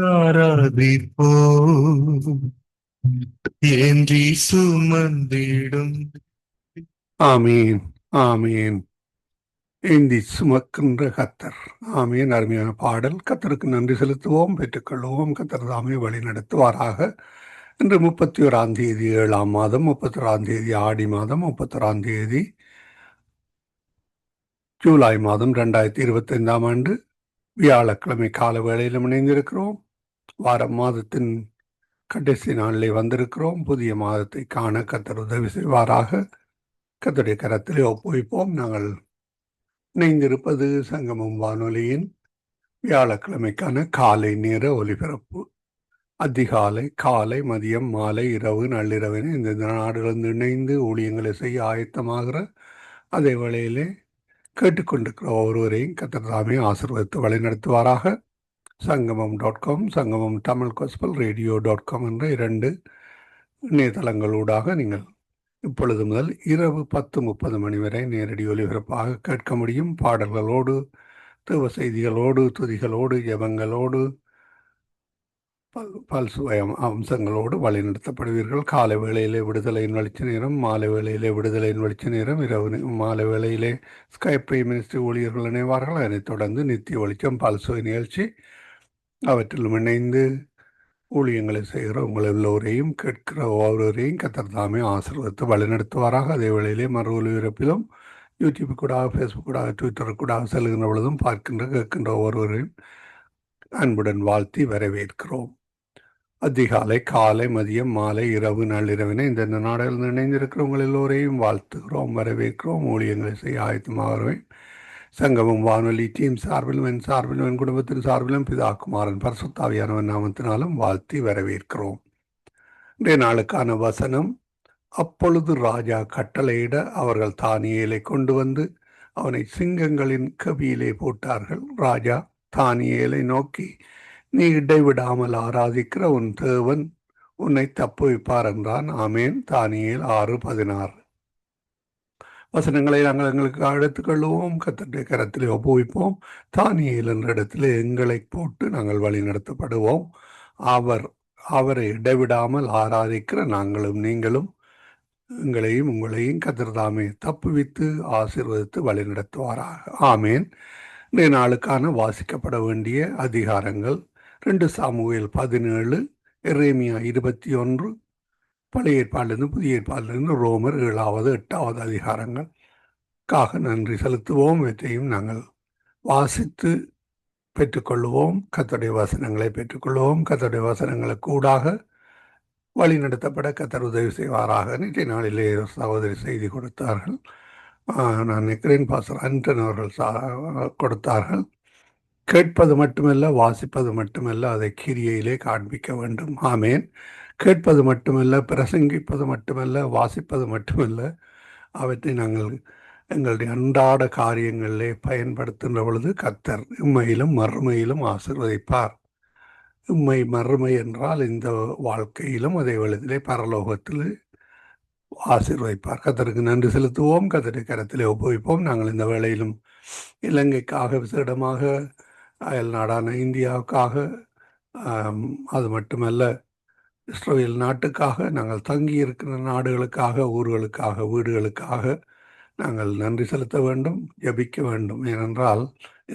ஆராதிப்போம் ஏந்தி சுமந்திடும். ஆமீன். ஆமீன். ஏந்தி சுமக்கின்ற கத்தர். ஆமீன். அருமையான பாடல். கத்தருக்கு நன்றி செலுத்துவோம், பெற்றுக்கொள்வோம். கத்தர் தாமே வழி நடத்துவாராக. இன்று 31 7ஆம் மாதம், 31 ஆடி மாதம், 31 ஜூலை மாதம் 2025ஆம் ஆண்டு வியாழக்கிழமை கால வேளையிலும் இணைந்திருக்கிறோம். வாரம் மாதத்தின் கடைசி நாளிலே வந்திருக்கிறோம். புதிய மாதத்தை காண கத்தர் உதவி செய்வாராக. கத்தருடைய கரத்திலே ஒப்புவிப்போம். நாங்கள் இணைந்திருப்பது சங்கமம் வானொலியின் வியாழக்கிழமைக்கான காலை நேர ஒலிபரப்பு. அதிகாலை, காலை, மதியம், மாலை, இரவு, நள்ளிரவின இந்த நாடுகளிலிருந்து இணைந்து ஊழியங்களை செய்ய ஆயத்தமாகிற அதே வேளையிலே கேட்டுக்கொண்டிருக்கிற ஒருவரையும் கத்தர் தாமே ஆசீர்வதித்து வழிநடத்துவாராக. சங்கமம்.com, சங்கமம் தமிழ் கோஸ்பல் ரேடியோ.com என்ற 2 இணையதளங்களூடாக நீங்கள் இப்பொழுது முதல் இரவு 10:30 மணி வரை நேரடி ஒலிபரப்பாக கேட்க முடியும். பாடல்களோடு, தேவ செய்திகளோடு, துதிகளோடு, ஜெபங்களோடு, பல்சுவை அம்சங்களோடு வழிநடத்தப்படுவீர்கள். காலை வேளையிலே விடுதலையின் வெளிச்ச நேரம், மாலை வேளையிலே விடுதலையின் வெளிச்ச நேரம், இரவு மாலை வேளையிலே ஸ்கைப் மினிஸ்ட்ரி ஊழியர்கள் இணைவார்கள். அதனைத் தொடர்ந்து நித்திய வெளிச்சம் பல்சுவை நிகழ்ச்சி. அவற்றிலும் இணைந்து ஊழியங்களை செய்கிற உங்கள் எல்லோரையும் கேட்கிற ஒவ்வொருவரையும் கத்தர் தாமே ஆசீர்வதித்து வழிநடத்துவாராக. அதே வேளையிலே மறு ஒலிபரப்பிலும் யூடியூப் கூடாக, ஃபேஸ்புக் கூடாக, ட்விட்டர் கூடாக செல்கின்ற பொழுதும் பார்க்கின்ற கேட்கின்ற ஒவ்வொருவரையும் அன்புடன் வாழ்த்தி வரவேற்கிறோம். அதிகாலை, காலை, மதியம், மாலை, இரவு, நள்ளிரவினை இந்த நாடுகளில் இணைந்திருக்கிற உங்கள் எல்லோரையும் வாழ்த்துகிறோம், வரவேற்கிறோம். ஊழியங்களை செய்ய ஆயத்தமாகவே சங்கமம் வானொலி டீம் சார்பிலும் என் சார்பிலும் என் குடும்பத்தின் சார்பிலும் பிதா குமாரன் பரிசுத்தாவியானவன் நாமத்தினாலும் வாழ்த்தி வரவேற்கிறோம். இன்றைய நாளுக்கான வசனம்: அப்பொழுது ராஜா கட்டளையிட அவர்கள் தானியேலை கொண்டு வந்து அவனை சிங்கங்களின் கவியிலே போட்டார்கள். ராஜா தானியேலை நோக்கி, நீ இடைவிடாமல் ஆராதிக்கிற உன் தேவன் உன்னை தப்புவிப்பார் என்றான். ஆமேன். தானியேல் 6:16 வசனங்களை நாங்கள் எங்களுக்கு எடுத்துக்கொள்வோம், கர்த்தருடைய கரத்திலே ஒப்புவிப்போம். தானியேல் என்ற இடத்திலே எங்களை போட்டு நாங்கள் வழி நடத்தப்படுவோம். அவரை இடைவிடாமல் ஆராதிக்கிற நாங்களும் நீங்களும் எங்களையும் உங்களையும் கர்த்தர் தாமே தப்புவித்து ஆசீர்வதித்து வழி நடத்துவாராக. ஆமேன். இன்றைய நாளுக்கான வாசிக்கப்பட வேண்டிய அதிகாரங்கள்: 2 சாமுவேல் 17, எரேமியா 21, பழைய ஏற்பாட்டிலிருந்து புதிய ஏற்பாட்டிலிருந்து ரோமர் 7வது 8வது அதிகாரங்களுக்காக நன்றி செலுத்துவோம். இவற்றையும் நாங்கள் வாசித்து பெற்றுக்கொள்வோம். கர்த்தருடைய வசனங்களை பெற்றுக்கொள்வோம். கர்த்தருடைய வசனங்களுக்கு ஊடாக வழி நடத்தப்பட கர்த்தர் உதவி செய்வாராக. நேற்றைய நாளிலே சகோதரி செய்தி கொடுத்தார்கள். நான் நினைக்கிறேன் பாஸ்டர் அன்டன் அவர்கள் கொடுத்தார்கள். கேட்பது மட்டுமல்ல, வாசிப்பது மட்டுமல்ல, அதை கிரியையிலே காண்பிக்க வேண்டும். ஆமேன். கேட்பது மட்டுமல்ல, பிரசங்கிப்பது மட்டுமல்ல, வாசிப்பது மட்டுமல்ல, அவற்றை நாங்கள் எங்களுடைய அன்றாட காரியங்களிலே பயன்படுத்துகின்ற பொழுது கர்த்தர் இம்மையிலும் மறுமையிலும் ஆசீர்வதிப்பார். இம்மை மறுமை என்றால் இந்த வாழ்க்கையிலும் அதே வேளையிலே பரலோகத்தில் ஆசீர்வதிப்பார். கர்த்தருக்கு நன்றி செலுத்துவோம். கர்த்தருடைய கரத்திலே ஒப்புவிப்போம். நாங்கள் இந்த வேளையிலும் இலங்கைக்காக, விசேடமாக அயல் நாடான இந்தியாவுக்காக, அது மட்டுமல்ல இஸ்ரேல் நாட்டுக்காக, நாங்கள் தங்கி இருக்கிற நாடுகளுக்காக, ஊர்களுக்காக, வீடுகளுக்காக நாங்கள் நன்றி செலுத்த வேண்டும், ஜபிக்க வேண்டும். ஏனென்றால்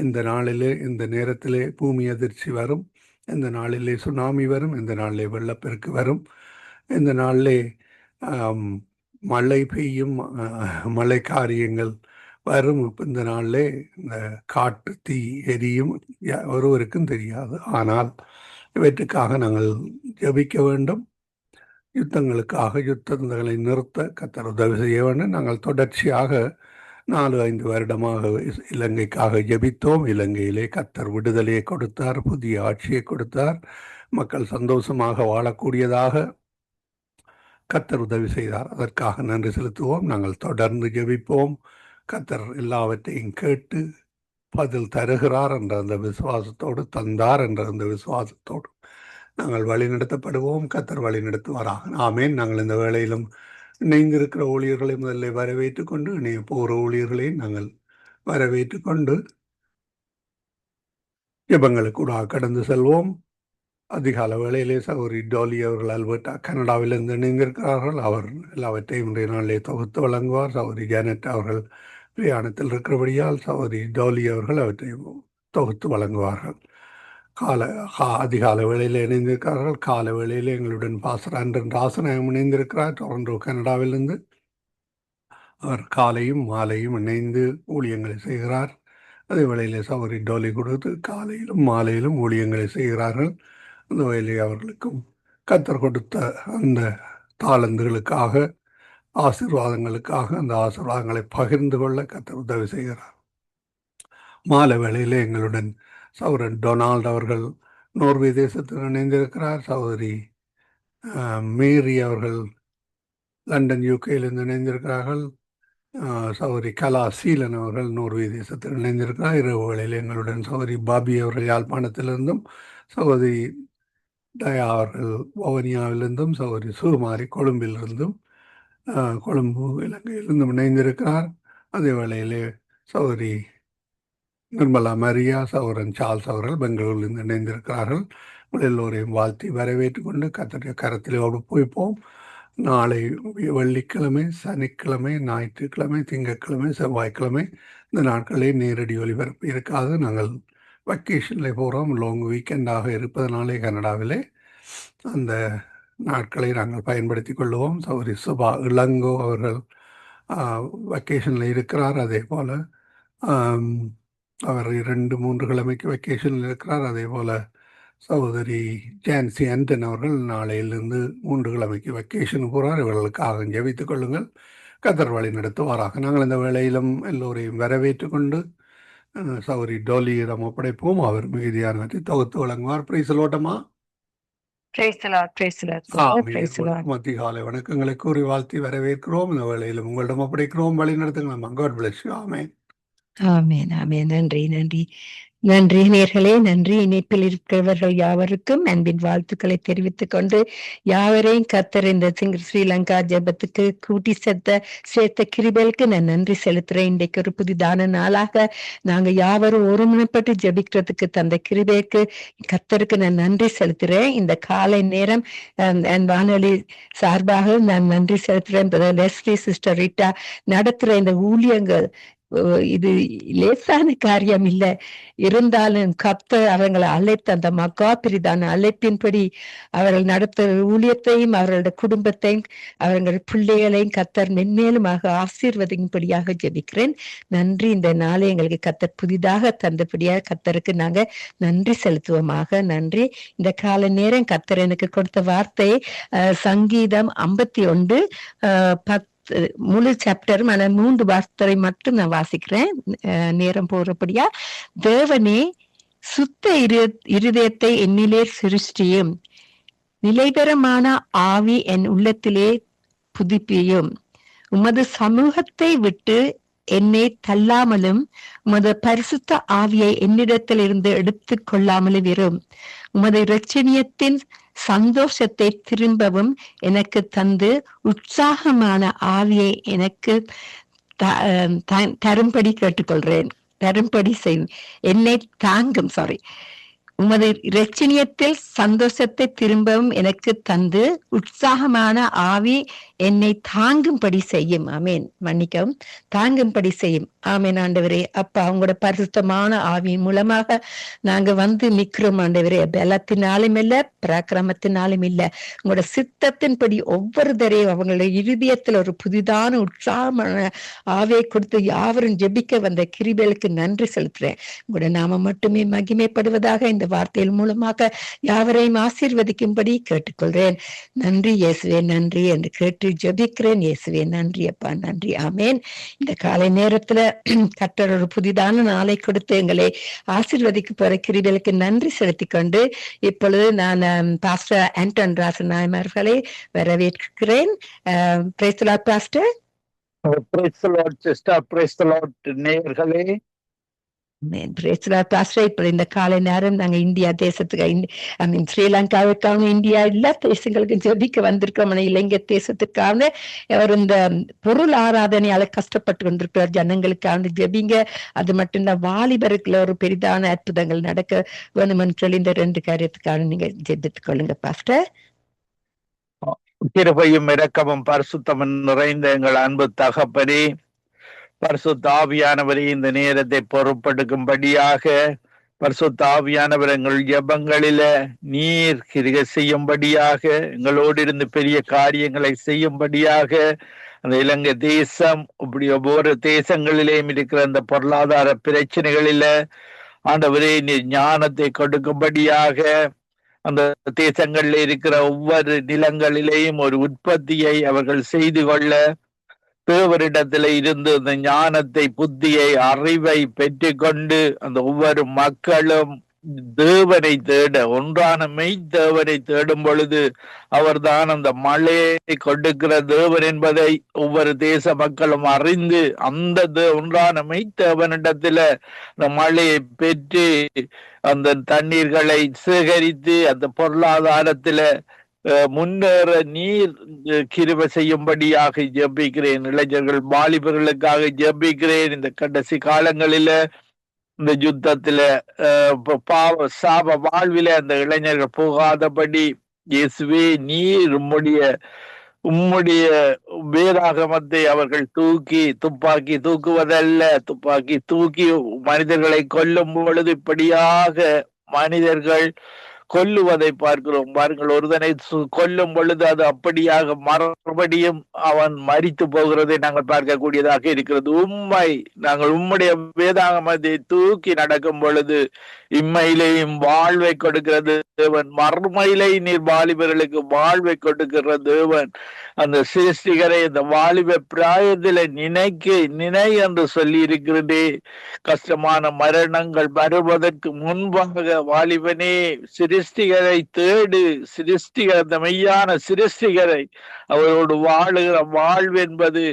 இந்த நாளிலே, இந்த நேரத்திலே பூமி அதிர்ச்சி வரும், இந்த நாளிலே சுனாமி வரும், இந்த நாளிலே வெள்ளப்பெருக்கு வரும், இந்த நாளிலே மழை பெய்யும், மழை காரியங்கள் வரும். இந்த நாளிலே இந்த காட்டு தீ எரியும், ஒருவருக்கும் தெரியாது. ஆனால் இவற்றுக்காக நாங்கள் ஜபிக்க வேண்டும். யுத்தங்களுக்காக, யுத்தங்களை நிறுத்த கர்த்தர் உதவி செய்ய வேண்டும். நாங்கள் தொடர்ச்சியாக 4-5 வருடமாக இலங்கைக்காக ஜெபித்தோம். இலங்கையிலே கர்த்தர் விடுதலையை கொடுத்தார், புதிய ஆட்சியை கொடுத்தார், மக்கள் சந்தோஷமாக வாழக்கூடியதாக கர்த்தர் உதவி செய்தார். அதற்காக நன்றி செலுத்துவோம். நாங்கள் தொடர்ந்து ஜெபிப்போம். கர்த்தர் எல்லாவற்றையும் கேட்டு பதில் தருகிறார் என்ற அந்த விசுவாசத்தோடு, தந்தார் என்ற அந்த விசுவாசத்தோடு நாங்கள் வழிநடத்தப்படுவோம். கர்த்தர் வழிநடத்துவாராக. ஆமேன். நாங்கள் இந்த வேளையிலும் இணைந்திருக்கிற ஊழியர்களை முதல்ல வரவேற்று கொண்டு, இணைய போகிற ஊழியர்களையும் நாங்கள் வரவேற்று கொண்டு ஜெபங்களுக்கு கூட கடந்து செல்வோம். அதிகால வேளையிலே சகோதரி டோலி அவர்கள் அல்பர்டா கனடாவிலிருந்து இணைந்திருக்கிறார்கள். அவர் எல்லாவற்றையும் இன்றைய நாளிலே தொகுத்து வழங்குவார். சகோதரி ஜானட் அவர்கள் பிரயாணத்தில் இருக்கிறபடியால் சகோதரி டோலி அவர்கள் அவற்றை தொகுத்து வழங்குவார்கள். அதிகால வேளையில் இணைந்திருக்கிறார்கள். கால வேளையில் எங்களுடன் பாஸ்டர் ஆண்டன் ராசநாயகம் இணைந்திருக்கிறார் டொரண்டோ கனடாவிலிருந்து. அவர் காலையும் மாலையும் இணைந்து ஊழியங்களை செய்கிறார். அதே வேளையில் சகோதரி டோலி கொடுத்து காலையிலும் மாலையிலும் ஊழியங்களை செய்கிறார்கள். அந்த வேலை அவர்களுக்கும் கத்தர் கொடுத்த அந்த தாளந்துகளுக்காக ஆசீர்வாதங்களுக்காக அந்த ஆசீர்வாதங்களை பகிர்ந்து கொள்ள கத்தர் உதவி செய்கிறார். மாலை வேளையில் எங்களுடன் சகோதரன் டொனால்ட் அவர்கள் நோர்வே தேசத்தில் இணைந்திருக்கிறார். சகோதரி மேரி அவர்கள் லண்டன் யூகேயிலிருந்து இணைந்திருக்கிறார்கள். சகோதரி கலா சீலன் அவர்கள் நோர்வே தேசத்தில் இணைந்திருக்கிறார். இரவு வேளையில் எங்களுடன் சகோதரி பாபி அவர்கள் யாழ்ப்பாணத்திலிருந்தும், சகோதரி தயா அவர்கள் வவுனியாவிலிருந்தும், சகோதரி சுகுமாரி கொழும்பிலிருந்தும் கொழும்பு இலங்கையிலிருந்தும் இணைந்திருக்கிறார். அதே வேளையிலே சகோதரி நிர்மலா மரியா, சகோதரன் சார்ல்ஸ் அவர்கள் பெங்களூரிலிருந்து இணைந்திருக்கிறார்கள். எல்லோரையும் வாழ்த்தி வரவேற்றுக் கொண்டு கத்தருடைய கரத்திலே ஒப்புவிப்போம். நாளை வெள்ளிக்கிழமை, சனிக்கிழமை, ஞாயிற்றுக்கிழமை, திங்கட்கிழமை, செவ்வாய்க்கிழமை இந்த நாட்களில் நேரடி ஒலிபரப்பு இருக்காது. நாங்கள் வெக்கேஷனில் போகிறோம். லாங் வீக்கெண்டாக இருப்பதனாலே கனடாவிலே அந்த நாட்களை நாங்கள் பயன்படுத்தி கொள்வோம். சௌரி சுபா இளங்கோ அவர்கள் வெக்கேஷனில் இருக்கிறார். அதே போல் அவர் 2-3 கிழமைக்கு வெக்கேஷனில் இருக்கிறார். அதே போல் சகோதரி ஜான்சி ஆண்டன் அவர்கள் நாளையிலிருந்து 3 கிழமைக்கு வெக்கேஷன் போகிறார். இவர்களுக்காக ஜெபித்துக் கொள்ளுங்கள். கத்தர் வழி நடத்துவாராக. நாங்கள் இந்த வேளையிலும் எல்லோரையும் வரவேற்றுக் கொண்டு சகோதரி டோலியிடம் ஒப்படைப்போம். அவர் மீதியானவற்றை தொகுத்து வழங்குவார். பிரைசலோட்டமா மத்திய காலை வணக்கங்களை கூறி வாழ்த்தி வரவேற்கிறோம். இந்த வேளையிலும் உங்களிடம் ஒப்படைக்கிறோம். வழி நடத்துங்கள். God bless you. ஆமென். ஆமென், ஆமென். நன்றி, நன்றி, நன்றி நேர்களே. நன்றி. இணைப்பில் இருக்கிறவர்கள் யாவருக்கும் அன்பின் வாழ்த்துக்களை தெரிவித்துக் கொண்டு யாவரையும் கர்த்தர் இந்த ஸ்ரீலங்கா ஜெபத்துக்கு கூட்டி சேர்த்த கிருபைக்கு நான் நன்றி செலுத்துறேன். இன்றைக்கு ஒரு புதிதான நாளாக நாங்க யாவரும் ஒருமுனைப்பட்டு ஜெபிக்கிறதுக்கு தந்த கிருபைக்கு கர்த்தருக்கு நான் நன்றி செலுத்துறேன். இந்த காலை நேரம் வானொலி சார்பாக நான் நன்றி செலுத்துறேன். லெஸ்லி சிஸ்டர் ரிட்டா நடத்துற இந்த ஊழியங்கள் இது லேசான காரியம் இல்லை. இருந்தாலும் கர்த்தர் அவர்களை அழைத்த அந்த மக்கா பிரிதான அழைப்பின்படி அவர்கள் நடத்த ஊழியத்தையும் அவர்களுடைய குடும்பத்தையும் அவர்கள் பிள்ளைகளையும் கர்த்தர் மென்மேலுமாக ஆசீர்வதிக்கும்படியாக ஜெபிக்கிறேன். நன்றி. இந்த நாளை எங்களுக்கு கர்த்தர் புதிதாக தந்தபடியாக கர்த்தருக்கு நாங்க நன்றி செலுத்துவோமாக. நன்றி. இந்த கால நேரம் கர்த்தர் எனக்கு கொடுத்த வார்த்தை சங்கீதம் 51 முழு சாப்டரும் 3 வார்த்தை மட்டும் நான் வாசிக்கிறேன் நேரம் போறபடியா. தேவனே, சுத்த இருதயத்தை என்னிலே சிருஷ்டியும், நிலைபெறமான ஆவி என் உள்ளத்திலே புதுப்பியும். உமது சமூகத்தை விட்டு என்னை தள்ளாமலும் உமது பரிசுத்த ஆவியை என்னிடத்தில் இருந்து எடுத்து கொள்ளாமலும் இரும். உமது இரட்சணியத்தின் சந்தோஷத்தை திரும்பவும் எனக்கு தந்து உற்சாகமான ஆவியை எனக்கு தரும்படி கேட்டுக்கொள்றேன். தரும்படி செய்யும் என்னை தாங்கும் உமது இரட்சணியத்தில் சந்தோஷத்தை திரும்பவும் எனக்கு தந்து உற்சாகமான ஆவி என்னை தாங்கும்படி செய்யும். ஆமேன். மன்னிக்கவும், தாங்கும்படி செய்யும். ஆமேன். ஆண்டவரே, அப்பா, உங்களோட பரிசுத்தமான ஆவியின் மூலமாக நாங்க வந்து நிக்கிறோம். ஆண்டவரே, பலத்தினாலும் இல்ல, பராக்கிரமத்தினாலும் இல்ல, உங்களோட சித்தத்தின்படி ஒவ்வொரு தரையும் அவங்களுடைய இருதயத்துல ஒரு புதிதான உற்சாகமான ஆவியை கொடுத்து யாவரும் ஜெபிக்க வந்த கிருபைகளுக்கு நன்றி செலுத்துறேன். உங்களோட நாம மட்டுமே மகிமைப்படுவதாக. இந்த வார்த்தையின் மூலமாக யாவரையும் ஆசீர்வதிக்கும்படி கேட்டுக்கொள்றேன். நன்றி இயேசுவே, நன்றி என்று கேட்டு ஜெபிக்கிறேன். இயேசுவே நன்றி அப்பா, நன்றி. ஆமேன். இந்த காலை நேரத்துல கர்த்தர் ஒரு புதிதான நாளை கொடுத்து எங்களை ஆசீர்வதிக்க போற கிருபைகளுக்கு நன்றி செலுத்திக் கொண்டு இப்பொழுது நான் பாஸ்டர் ஆண்டன் ராசநாயகம் அவர்களை வரவேற்கிறேன். Price the lord pastor. Price the lord sister. Praise the Lord நேயர்களே, இப்ப இந்த காலை நேரம் நாங்க இந்தியா தேசத்துக்கு ஸ்ரீலங்காவுக்கான இந்தியா எல்லா தேசங்களுக்கும் ஜெபிக்க வந்திருக்கோம். இலங்கை தேசத்துக்கான அவர் இந்த பொருள் ஆராதனையால கஷ்டப்பட்டு கொண்டிருக்கிறார் ஜனங்களுக்கான ஜெபிங்க. அது மட்டும்தான் வாலிபருக்குள்ள ஒரு பெரிதான அற்புதங்கள் நடக்க வேணுமென்று சொல்லி இந்த 2 காரியத்துக்கான நீங்க ஜெபித்துக் கொள்ளுங்க பாஸ்டர். கிருபையும் இரக்கமும் பரிசுத்தமும் நிறைந்த எங்கள் அன்பு தகப்பனே, பரிசுத்த ஆவியானவரை இந்த நேரத்தை பொறுப்பெடுக்கும்படியாக பரிசுத்த ஆவியானவர் எங்கள் ஜெபங்களில நீர் கிரியை செய்யும்படியாக, எங்களோடு இருந்து பெரிய காரியங்களை செய்யும்படியாக, அந்த இலங்கை தேசம் இப்படி ஒவ்வொரு தேசங்களிலேயும் இருக்கிற அந்த பொருளாதார பிரச்சனைகளில ஆண்டவரே நீர் ஞானத்தை கொடுக்கும்படியாக, அந்த தேசங்கள்ல இருக்கிற ஒவ்வொரு நிலங்களிலேயும் ஒரு உற்பத்தியை அவர்கள் செய்து கொள்ள தேவரிடத்துல இருந்து அந்த ஞானத்தை, புத்தியை, அறிவை பெற்றுக்கொண்டு அந்த ஒவ்வொரு மக்களும் தேவனை தேட, ஒன்றான மெய் தேவனை தேடும் பொழுது அவர்தான் அந்த மழையை கொடுக்கிற தேவன் என்பதை ஒவ்வொரு தேச மக்களும் அறிந்து அந்த ஒன்றான மெய் தேவனிடத்துல அந்த மழையை பெற்று அந்த தண்ணீர்களை சேகரித்து அந்த பொருளாதாரத்துல முன்னேற நீர் கிருபை செய்யும்படியாக ஜெபிக்கிறேன். இளைஞர்கள் வாலிபர்களுக்காக ஜெபிக்கிறேன். இந்த கடைசி காலங்களில இந்த யுத்தத்துல பாவ சாப வாழ்வில அந்த இளைஞர்கள் போகாதபடி இயேசுவே நீர் உம்முடைய வேதாகமத்தை அவர்கள் துப்பாக்கி தூக்குவதல்ல, துப்பாக்கி தூக்கி மனிதர்களை கொல்லும் பொழுது இப்படியாக மனிதர்கள் கொல்லுவதை பார்க்கிறோம். பாருங்கள், ஒருதனை கொல்லும் பொழுது அது அப்படியாக மறுபடியும் அவன் மரித்து போகிறதை நாங்கள் பார்க்கக்கூடியதாக இருக்கிறது. நாங்கள் உம்முடைய வேதாகமத்தை தூக்கி நடக்கும் பொழுது இம்மையிலேயும் வாழ்வை கொடுக்கிறது தேவன், மறுமையிலே நீர் வாலிபர்களுக்கு வாழ்வை கொடுக்கிற தேவன். அந்த சிருஷ்டிகரை இந்த வாலிப பிராயத்தில நினை என்று சொல்லி இருக்கிறதே. கஷ்டமான மரணங்கள் வருவதற்கு முன்பாக வாலிபனே சிருஷ்டிகரை தேடு, அந்த மெய்யான சிருஷ்டிகரை அவரோடு வாழுகிற வாழ்வு என்பது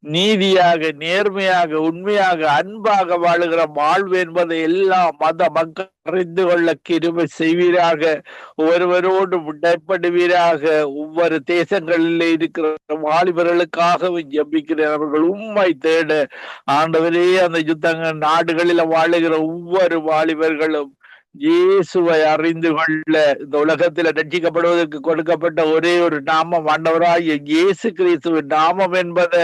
நீதியாக, நேர்மையாக, உண்மையாக, அன்பாக வாழுகிற வாழ்வு என்பதை எல்லா மத மக்கள் அறிந்து கொள்ள கிருபை செய்வீராக. ஒருவரோடு உடன்படுவீராக. ஒவ்வொரு தேசங்களில் இருக்கிற வாலிபர்களுக்காகவும் ஜெபிக்கிறேன். அவர்கள் உம்மை தேட ஆண்டவரே, அந்த யுத்தங்கள் நாடுகளில் வாழுகிற ஒவ்வொரு வாலிபர்களும் இயேசுவை அறிந்து கொள்ள, இந்த உலகத்தில் ரட்சிக்கப்படுவதற்கு கொடுக்கப்பட்ட ஒரே ஒரு நாமம் ஆண்டவராகிய இயேசு கிறிஸ்துவின் நாமம் என்பதை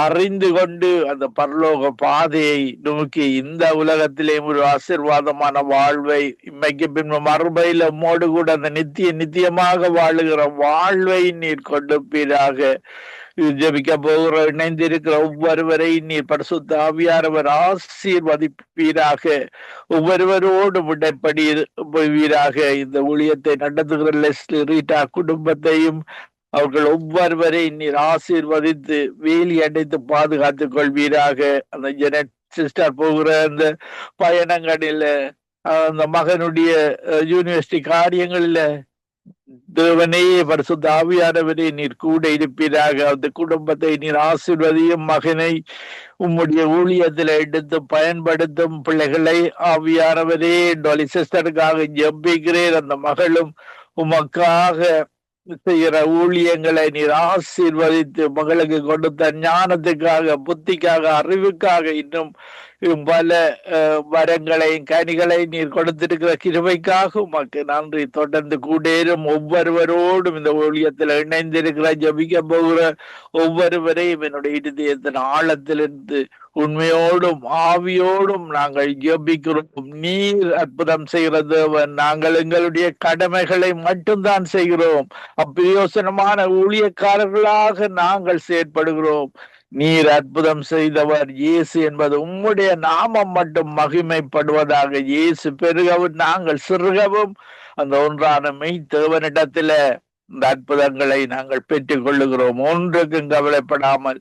அறிந்து கொண்டு அந்த பரலோக பாதையை நோக்கி இந்த உலகத்திலே ஒரு ஆசீர்வாதமான வாழ்வை, இம்மைக்கு பின்பு மறுபையில மோடு கூட அந்த நித்தியமாக வாழுகிற வாழ்வை நீர் கொடுப்பீராக. ஜெபிக்க போகிற இணைந்திருக்கிற ஒவ்வொருவரை நீர் பரிசுத்த ஆவியானவர் ஆசீர்வதிப்பீராக. ஒவ்வொருவரோடு உடன்படி போவீராக. இந்த ஊழியத்தை நடத்துகிற லெஸ்லி ரீட்டா குடும்பத்தையும் அவர்கள் ஒவ்வொருவரை நீர் ஆசீர்வதித்து வேலி அடைத்து பாதுகாத்துக் கொள்வீராக. அந்த ஜெனட் சிஸ்டர் போகிற அந்த பயணங்களில, அந்த மகனுடைய யூனிவர்சிட்டி காரியங்களில தேவனே பரிசுத்த ஆவியானவரே நீர் கூட இருப்பீராக. அந்த குடும்பத்தை நீர் ஆசீர்வதியும். மகனை உம்முடைய ஊழியத்தில் எடுத்து பயன்படுத்தும் பிள்ளைகளை ஆவியானவரே டொலி சிஸ்டருக்காக ஜெபிக்கிறேன். அந்த மகளும் உமக்காக செய்கிற ஊழியங்களை நீர் ஆசீர்வதித்து மகளுக்கு கொடுத்த ஞானத்துக்காக, புத்திக்காக, அறிவுக்காக இன்னும் பல வரங்களையும் கனிகளை நீர் கொடுத்திருக்கிற கிருபைக்காக உமக்கு நன்றி. தொடர்ந்து கூடேறும் ஒவ்வொருவரோடும் இந்த ஊழியத்தில் இணைந்திருக்கிற ஜபிக்க போகிற ஒவ்வொருவரையும் என்னுடைய இதயத்தின் ஆழத்திலிருந்து உண்மையோடும் ஆவியோடும் நாங்கள் ஜபிக்கிறோம். நீர் அற்புதம் செய்கிற தேவன். நாங்கள் எங்களுடைய கடமைகளை மட்டும்தான் செய்கிறோம். அப்பிரயோசனமான ஊழியக்காரர்களாக நாங்கள் செயற்படுகிறோம். நீர் அற்புதம் செய்தவர் இயேசு என்பது உம்முடைய நாமம் மட்டும் மகிமைப்படுவதாக. இயேசு பெருகவும் நாங்கள் சிறுகவும் அந்த ஒன்றான மெய் தேவனிடத்தில இந்த அற்புதங்களை நாங்கள் பெற்றுக் கொள்ளுகிறோம். ஒன்றுக்கும் கவலைப்படாமல்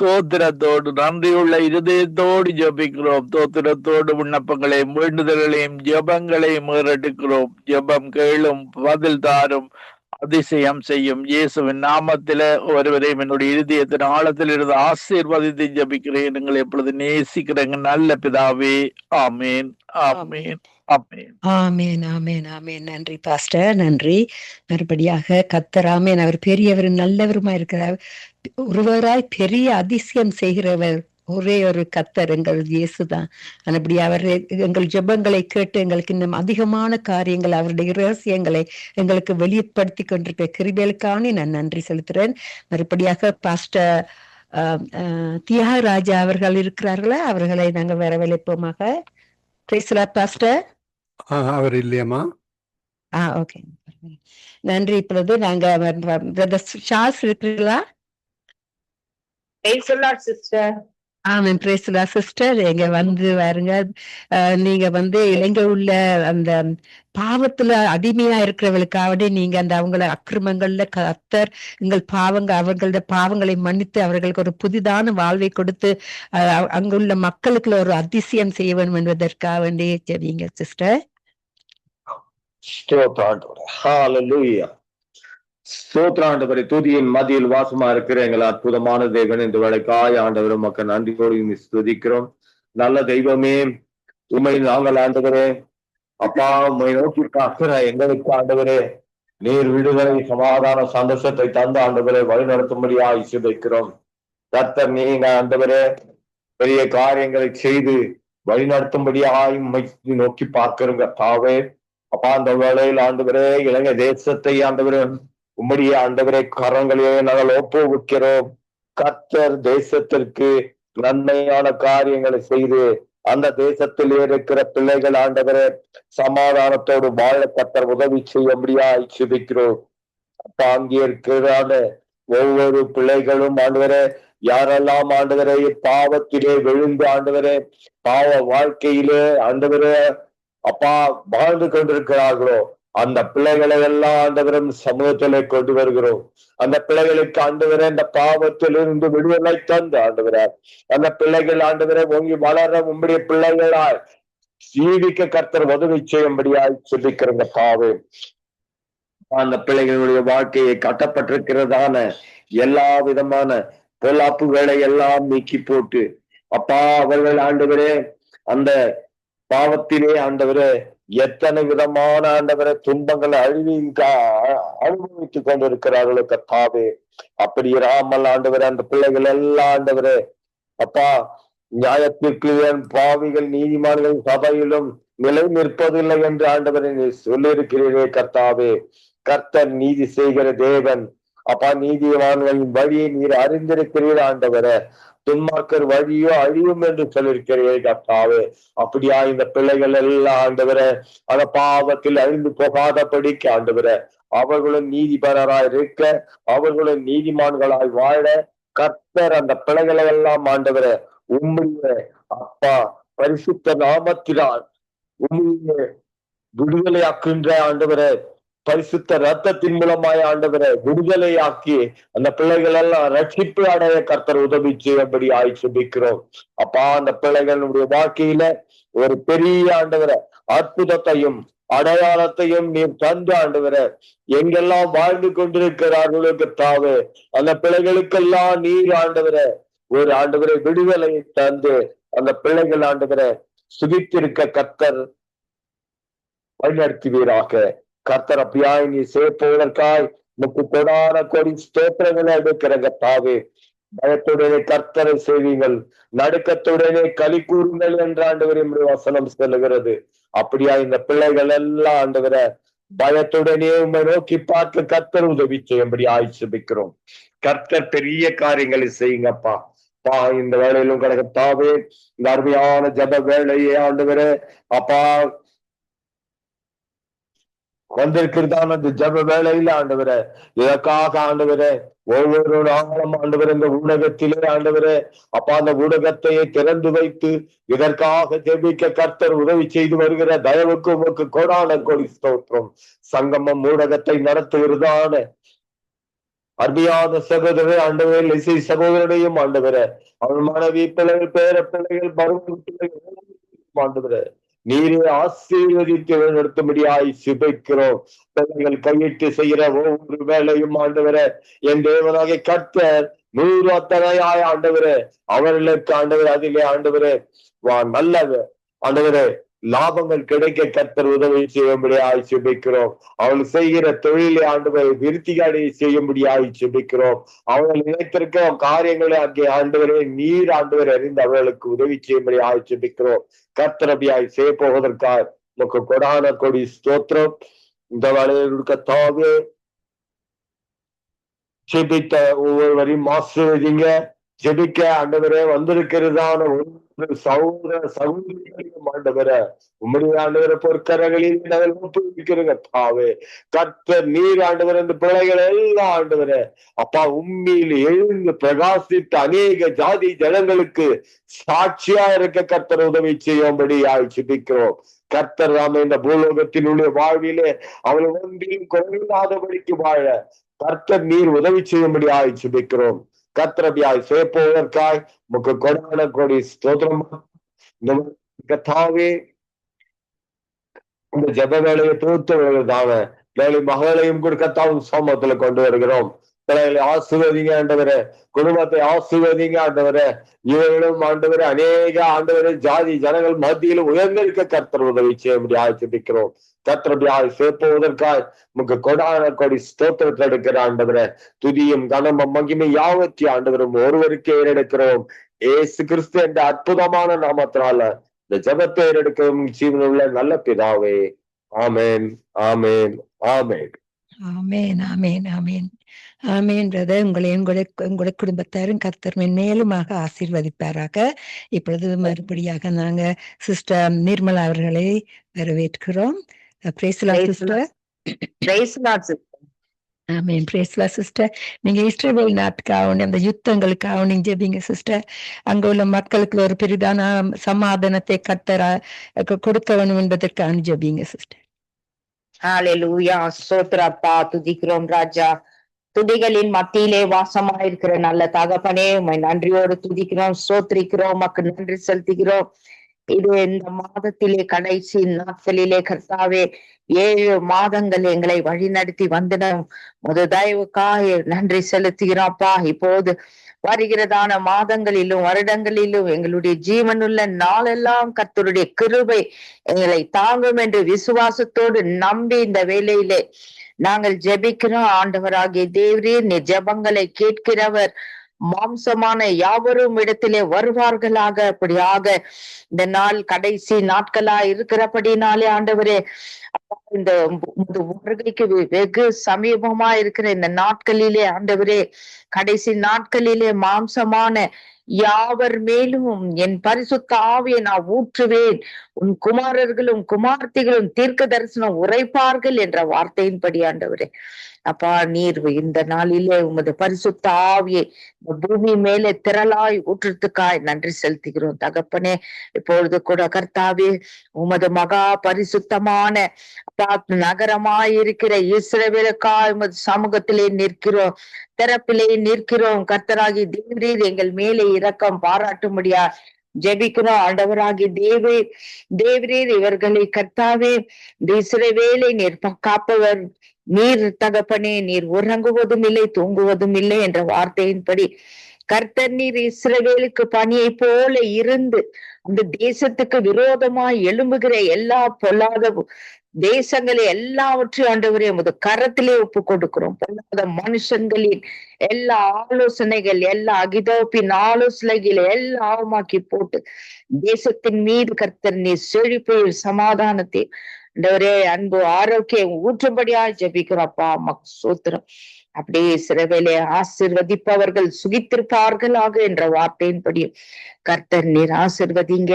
தோத்திரத்தோடு, நன்றியுள்ள இருதயத்தோடு ஜெபிக்கிறோம். தோத்திரத்தோடு விண்ணப்பங்களையும் வேண்டுதல்களையும் ஜெபங்களையும் ஏறெடுக்கிறோம். ஜெபம் கேளும், பதில் தாரும். அதிசயம் செய்யும். இயேசுவின் நாமத்தில ஒருவரையும் என்னுடைய இருதயத்தின் ஆழத்தில் இருந்து ஆசீர்வதித்து ஜபிக்கிறேன். நீங்கள் எப்பொழுது நேசிக்கிறேங்க நல்ல பிதாவே. ஆமேன், ஆமேன், ஆமேன், ஆமேன், ஆமேன், ஆமேன். நன்றி பாஸ்டர், நன்றி. மறுபடியாக கர்த்தர் ஆமேன். அவர் பெரியவர் நல்லவருமா இருக்கிறார். ஒருவராய் பெரிய அதிசயம் செய்கிறவர் ஒரே ஒரு கர்த்தர் எங்கள் இயேசுதான். அப்படி அவர் எங்கள் ஜெபங்களை கேட்டு எங்களுக்கு இன்னும் அதிகமான காரியங்கள் அவருடைய ரகசியங்களை எங்களுக்கு வெளிப்படுத்தி கொண்டிருக்கிற கிருபைகளுக்கான நான் நன்றி செலுத்துகிறேன். மறுபடியாக பாஸ்டர் தியாகராஜா அவர்கள் இருக்கிறார்களா? அவர்களை நாங்கள் வரவழைப்போமாக. பாஸ்டர் அவர் இல்லையம்மா. ஓகே, நன்றி. இப்பொழுது நாங்க சார்ஸ் இருக்கிறீங்களா? ஆமாம், பிரேசலா சிஸ்டர். எங்க வந்து பாருங்க, நீங்க வந்து இலங்கை உள்ள அந்த பாவத்துல அடிமையா இருக்கிறவர்களுக்காக நீங்க அந்த அவங்கள அக்கிரமங்கள்ல கர்த்தர் எங்கள் அவங்களோட பாவங்களை மன்னித்து அவர்களுக்கு ஒரு புதிதான வாழ்வை கொடுத்து அங்குள்ள மக்களுக்கு ஒரு அதிசயம் செய்ய வேண்டும் என்பதற்காக வேண்டிய ஜெபிங்க சிஸ்டர். ஸ்தோத்திராண்டவரை துதியின் மத்தியில் வாசமா இருக்கிற எங்கள் அற்புதமான தேவன் இந்த வேலைக்காய் ஆண்டவரும் மக்கள் நன்றியோடு ஸ்துதிக்கிறோம். நல்ல தெய்வமே, உண்மை நாங்கள் ஆண்டவரே அப்பா உண்மை நோக்கி பார்க்கிற எங்களுக்கு ஆண்டவரே நீர் விடுதலை சமாதான சந்தோஷத்தை தந்து ஆண்டவரை வழி நடத்தும்படியாக சுபிக்கிறோம். கர்த்தர் நீங்க ஆண்டவரே பெரிய காரியங்களை செய்து வழி நடத்தும்படியாக நோக்கி பார்க்கிறோங்க தாவே. அப்பா அந்த வேளையில் ஆண்டவரே இலங்கை தேசத்தை ஆண்டவரே உம்முடைய ஆண்டவரை கரங்களையே நாங்கள் ஒப்புவிக்கிறோம். கர்த்தர் தேசத்திற்கு நன்மையான காரியங்களை செய்து அந்த தேசத்தில் இருக்கிற பிள்ளைகள் ஆண்டவரை சமாதானத்தோடு வாழ கர்த்தர் உதவி செய்ய முடியாது சுபிக்கிறோம். அப்ப அங்கே இருக்கிறான ஒவ்வொரு பிள்ளைகளும் ஆண்டவரை யாரெல்லாம் ஆண்டவரை பாவத்திலே விழுந்து ஆண்டவரை பாவ வாழ்க்கையிலே ஆண்டவரை அப்பா வாழ்ந்து கொண்டிருக்கிறார்களோ அந்த பிள்ளைகளை எல்லாம் ஆண்டவரும் சமூகத்திலே கொண்டு வருகிறோம். அந்த பிள்ளைகளுக்கு ஆண்டவரை அந்த பாவத்திலிருந்து விடுதலை தந்து ஆண்டவரே அந்த பிள்ளைகள் ஆண்டவரை ஓங்கி வளர உம்முடைய பிள்ளைகளாய் ஜீவிக்க கர்த்தர் உதவி செய்யும்படியாய் சொல்லிக்கிறங்க பாவே. அந்த பிள்ளைகளுடைய வாழ்க்கையை கட்டப்பட்டிருக்கிறதான எல்லா விதமான பொல்லாப்புகளை எல்லாம் நீக்கி போட்டு அப்பா அவர்கள் ஆண்டவரே அந்த பாவத்திலே ஆண்டவரே எத்தனை விதமான ஆண்டவரை துன்பங்களை அனுபவித்துக் கொண்டிருக்கிறார்களோ கர்த்தாவே. அப்படி இராமல் ஆண்டவரே அந்த பிள்ளைகள் எல்லாம் ஆண்டவரே அப்பா நியாயத்திற்கு பாவிகள் நீதிமான்கள் சபையிலும் நிலை நிற்பதில்லை என்று ஆண்டவரை நீ சொல்லியிருக்கிறீரே கர்த்தாவே. கர்த்தர் நீதி செய்கிற தேவன். அப்பா நீதிமான்களின் வழியை நீர் அறிந்திருக்கிறீர் ஆண்டவரை. துன்மார்க்கர் வழியோ அழியும் என்று சொல்லியிருக்கிறீர்கள் கர்த்தாவே. அப்படியா இந்த பிள்ளைகள் எல்லாம் ஆண்டவரை அந்த பாவத்தில் அழிந்து போகாதபடிக்கு ஆண்டவரை அவர்களும் நீதிபரராய் இருக்க அவர்களும் நீதிமான்களாய் வாழ கர்த்தர் அந்த பிள்ளைகளை எல்லாம் ஆண்டவரை உம்முடைய அப்பா பரிசுத்த நாமத்தினால் உம்முடைய விடுதலையாக்குகின்ற ஆண்டவரை பரிசுத்த ரத்தத்தின் மூலமாய் ஆண்டவரை விடுதலையாக்கி அந்த பிள்ளைகள் எல்லாம் ரட்சிப்பு அடைய கர்த்தர் உதவி செய்யும்படி சுபிக்கிறோம். அப்பா அந்த பிள்ளைகளுடைய வாழ்க்கையில ஒரு பெரிய ஆண்டவரை அற்புதத்தையும் அடையாளத்தையும் நீர் தந்து ஆண்டவரை எங்கெல்லாம் வாழ்ந்து கொண்டிருக்கிறார்களோ கர்த்தாவே அந்த பிள்ளைகளுக்கெல்லாம் நீர் ஆண்டவரை ஒரு ஆண்டவரை விடுதலை தந்து அந்த பிள்ளைகள் ஆண்டவரை சுகித்திருக்க கர்த்தர் வழிநடத்துவீராக. கர்த்தர் அப்படியாய் நீ சேர்ப்பதற்காய் முக்கு கொடான கொடி ஸ்தோத்திரங்களை எடுக்கிற கர்த்தாவே. பயத்துடனே கர்த்தரை செய்வீங்கள், நடுக்கத்துடனே களி கூறுங்கள் என்று ஆண்டவர் என்னுடைய வசனம் சொல்லுகிறது. அப்படியா இந்த பிள்ளைகள் எல்லாம் ஆண்டவர பயத்துடனே உண்மை நோக்கி பார்த்து கர்த்தர் உதவி செய்யும்படி ஆய்ச்சிக்கிறோம். கர்த்தர் பெரிய காரியங்களை செய்யுங்கப்பா. பா இந்த வேலையிலும் கர்த்தாவே இந்த அருமையான ஜப வேலையை ஆண்டவர அப்பா வந்திருக்கிறதான அந்த ஜப வேலையில ஆண்டவரே இதற்காக ஆண்டவரே ஒவ்வொரு நாளும் ஆண்டவர் இந்த ஊடகத்திலே ஆண்டவரே அப்பா அந்த ஊடகத்தையே திறந்து வைத்து இதற்காக ஜெபிக்க கர்த்தர் உதவி செய்து வருகிற தயவுக்கு உமக்கு கோடான கோடி ஸ்தோத்திரம். சங்கமம் ஊடகத்தை நடத்துகிறதான அருமையான சகோதரர் ஆண்டவர் இசை சகோதரனையும் ஆண்டவரே அவன் மனைவி பிள்ளைகள் பேர பிள்ளைகள் பருவ பிள்ளைகள் ஆண்டவரே நீரே ஆசீர்வதித்து நடத்தும்படியாய் சுபிக்கிறோம். பிள்ளைகள் கையிட்டு செய்கிற ஒவ்வொரு வேலையும் ஆண்டவரே, என் தேவனாகிய கர்த்தர் 100 அத்தனையாய் ஆண்டவரே அவர்களுக்கு ஆண்டவர் அதிலே ஆண்டவரே நல்ல ஆண்டவரே லாபங்கள் கிடைக்க கர்த்தர் உதவி செய்யும்படியாய் சுபிக்கிறோம். அவள் செய்கிற தொழிலை ஆண்டவரை விருத்திகாடி செய்யும்படியாய் சுபிக்கிறோம். அவர்கள் நினைத்திருக்கிற காரியங்களை அங்கே ஆண்டவரே நீர் ஆண்டவர் அறிந்து அவர்களுக்கு உதவி செய்யும்படியாய் சுபிக்கிறோம். கர்த்தரபியாய் செய்ய போவதற்காக நமக்கு கொடான கொடி ஸ்தோத்திரம். இந்த வேலையில் கர்த்தாவே ஜெபித்த ஒவ்வொருவரையும் ஆசீர்வதிங்க. ஜெபிக்க ஆண்டவரே வந்திருக்கிறதான ஒரு சகோதர சகோதரிகளையும் ஆண்டவரை உம்முடைய ஆண்டவரை பொற்கரங்களில் நாங்கள் ஒப்புவிக்கிறோங்க. தாவே கர்த்தர் நீர் ஆண்டவர் இந்த பிள்ளைகள் எல்லாம் ஆண்டவரை அப்பா உண்மையில் எழுந்து பிரகாசித்து அநேக ஜாதி ஜனங்களுக்கு சாட்சியா இருக்க கர்த்தர் உதவி செய்யும்படி ஜெபிக்கிறோம். கர்த்தர் நாம இந்த பூலோகத்தினுடைய வாழ்விலே அவள் ஒன்றிலும் குறைவில்லாதபடிக்கு வாழ கர்த்தர் நீர் உதவி செய்யும்படி ஜெபிக்கிறோம். கர்த்தரபியாய் செய்யப்போவதற்காய் முக்கு கொடான கொடி ஸ்தோத்திரம். கர்த்தாவே இந்த ஜெப வேலையை தோற்றவர்களான வேலை மகளையும் கூட கர்த்தாவின் சமூகத்துல கொண்டு வருகிறோம். பிள்ளைகளை ஆசீர்வதிங்க ஆண்டவரே, குடும்பத்தை ஆசீர்வதிங்க ஆண்டவரே. இவர்களும் ஆண்டவரே அநேக ஆண்டவரே ஜாதி ஜனங்கள் மத்தியில் உயர்ந்திருக்க கர்த்தர் உதவி செய்யும்படியாக ஜெபிக்கிறோம். கர்த்தரபியாய் சேர்ப்பதற்காய் நமக்கு கொடான கொடி ஸ்தோத்திரத்தை எடுக்கிற ஆண்டவரே, துதியும் கனமும் மகிமை யாவற்றி ஆண்டவரும் ஒருவருக்கே ஏறெடுக்கிறோம். ஏசு கிறிஸ்து என்ற அற்புதமான நாமத்தினால இந்த ஜெபத்தை ஏறெடுக்கும் ஜீவனுள்ள நல்ல பிதாவே, ஆமேன், ஆமேன், ஆமேன், ஆமேன், ஆமேன், ஆமேன், ஆமேன். பிரதர், உங்களுடைய குடும்பத்தாரும் கர்த்தர் மேலுமாக ஆசீர்வதிப்பாராக. இப்பொழுது மறுபடியாக நாங்க சிஸ்டர் நிர்மலா அவர்களை வரவேற்கிறோம். ஆமேன். பிரேஸ்லா சிஸ்டர். நீங்க இஸ்ரவேல் நாட்டுக்காக அந்த யுத்தங்களுக்காக நீங்க ஜெபிங்க சிஸ்டர். அங்க உள்ள மக்களுக்கு ஒரு பெரிதான சமாதானத்தை கர்த்தர் கொடுக்க வேண்டும் என்பதற்காக ஜெபிங்க சிஸ்டர். ஹல்லேலூயா. ஸ்தோத்திரப்பா, துதிக்கிறோம் ராஜா. துதிகளின் மத்தியிலே வாசமாயிருக்கிற நல்ல தகப்பனே, உம்மை நன்றியோடு துதிக்கிறோம், ஸ்தோத்திரிக்கிறோம், உமக்கு நன்றி செலுத்துகிறோம். இது இந்த மாதத்திலே கடைசி நாட்களிலே கர்த்தாவே 7 மாதங்கள் எங்களை வழிநடத்தி வந்தனும் முது தயவுக்காக நன்றி செலுத்துகிறோம்ப்பா. இப்போது வருகிறதான மாதங்களிலும் வருடங்களிலும் எங்களுடைய ஜீவனுள்ள நாளெல்லாம் கர்த்தருடைய கிருபை எங்களை தாங்கும் என்று விசுவாசத்தோடு நம்பி இந்த வேளையிலே நாங்கள் ஜெபிக்கிறோம். ஆண்டவராகிய தேவரீர், நீ ஜெபங்களை கேட்கிறவர், மாம்சமான யாவரும் இடத்திலே வருவார்களாக. அப்படியாக இந்த நாள் கடைசி நாட்களா இருக்கிறபடினாலே ஆண்டவரே, இந்த வருகைக்கு வெகு சமீபமா இருக்கிற இந்த நாட்களிலே ஆண்டவரே, கடைசி நாட்களிலே மாம்சமான யாவர் மேலும் என் பரிசுத்த ஆவியை நான் ஊற்றுவேன், உன் குமாரர்களும் குமார்த்திகளும் தீர்க்க தரிசனம் உரைப்பார்கள் என்ற வார்த்தையின்படி ஆண்டவரே அப்பா, நீர் இந்த நாளிலே உமது பரிசுத்த ஆவியை பூமி மேலே திரளாய் ஊற்றுறதுக்காய் நன்றி செலுத்துகிறோம் தகப்பனே. இப்பொழுது கூட கர்த்தாவே, உமது மகா பரிசுத்தமான நகரமாய் இருக்கிற இஸ்ரவேலுக்காய் உமது சமூகத்திலே நிற்கிறோம், திறப்பிலே நிற்கிறோம். கர்த்தராகி தேவரீர் எங்கள் மேலே இரக்கம் பாராட்டும்படியா ஜெபிக்கிறோம். ஆண்டவராகி தேவரீர் இவர்களை கர்த்தாவே இந்த இஸ்ரவேலை நீர் காப்பவர் நீர் தகப்பனே. நீர் உறங்குவதும் இல்லை தூங்குவதும் இல்லை என்ற வார்த்தையின்படி கர்த்தர் நீர் இஸ்ரவேலுக்கு பணியை போல இருந்து அந்த தேசத்துக்கு விரோதமாய் எழும்புகிற எல்லா பொல்லாத தேசங்களை எல்லாவற்றையும் ஆண்டவரே உமது கரத்திலே ஒப்பு கொடுக்கிறோம். பொல்லாத மனுஷன்களின் எல்லா ஆலோசனைகள், எல்லா அகிதோப்பின் ஆலோசனைகளை எல்லாம் ஆவமாக்கி போட்டு தேசத்தின் மீது கர்த்தர் நீர் செழிப்பையும் சமாதானத்தை ஆண்டவரே அன்பு ஆரோக்கியம் ஊற்றும்படியா ஜெபிக்கிறோம்ப்பா. சூத்திரம் அப்படியே சிறவேலை ஆசிர்வதிப்பவர்கள் சுகித்திருப்பார்களாக என்ற வார்த்தையின்படி கர்த்தர் நீர் ஆசிர்வதிங்க.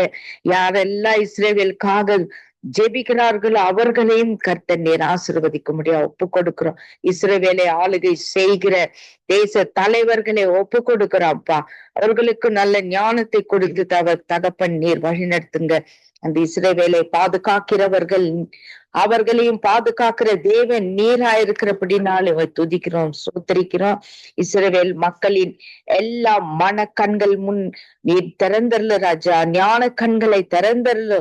யாரெல்லாம் இஸ்ரவேலுக்காக ஜெபிக்கிறார்களோ அவர்களையும் கர்த்தர் நீர் ஆசீர்வதிக்க முடியாது ஒப்பு கொடுக்கிறோம். இஸ்ரவேலை ஆளுகை செய்கிற தேச தலைவர்களை ஒப்பு கொடுக்கிறோம்ப்பா. அவர்களுக்கு நல்ல ஞானத்தை கொடுத்து தகப்பன் நீர் வழி நடத்துங்க. அந்த இஸ்ரவேலை பாதுகாக்கிறவர்கள் அவர்களையும் பாதுகாக்கிற தேவன் நீராயிருக்கிறபடினால் இவை துதிக்கிறோம், சோத்தரிக்கிறோம். இஸ்ரவேல் மக்களின் எல்லா மன கண்கள் முன் நீர் திறந்தரல ராஜா, ஞான கண்களை திறந்தரல.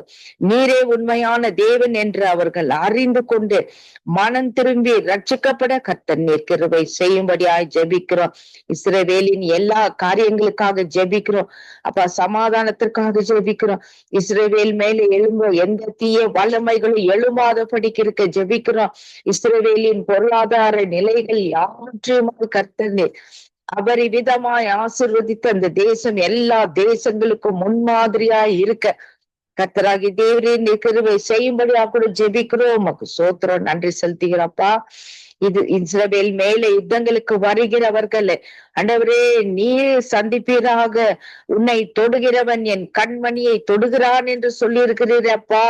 நீரே உண்மையான தேவன் என்று அவர்கள் அறிந்து கொண்டு மனம் திரும்பி ரட்சிக்கப்பட கர்த்தர் நீர் கிருபை செய்யும்படியாய் ஜெபிக்கிறோம். இஸ்ரவேலின் எல்லா காரியங்களுக்காக ஜெபிக்கிறோம் அப்பா, சமாதானத்திற்காக ஜெபிக்கிறோம். இஸ்ரவேல் மேல எழும்ப எந்த தீய வல்லமைகளும் எழுமாதபடிக்கு இருக்க ஜெபிக்கிறோம். இஸ்ரவேலின் பொருளாதார நிலைகள் யாவற்றையும் கர்த்தர் நீர் அபரிவிதமாய் ஆசீர்வதித்து அந்த தேசம் எல்லா தேசங்களுக்கும் முன்மாதிரியாய் இருக்க கர்த்தராகி தேவரே நீர் கிருபை செய்யும்படியா கூட ஜெபிக்கிறோம். உமக்கு ஸ்தோத்திரம், நன்றி செலுத்துகிறப்பா. இது இஸ்ரவேல் மேல யுத்தங்களுக்கு வருகிறவர்கள் ஆண்டவரே நீர் சந்திப்பீராக. உன்னை தொடுகிறவன் என் கண்மணியை தொடுகிறான் என்று சொல்லி இருக்கிறீரப்பா.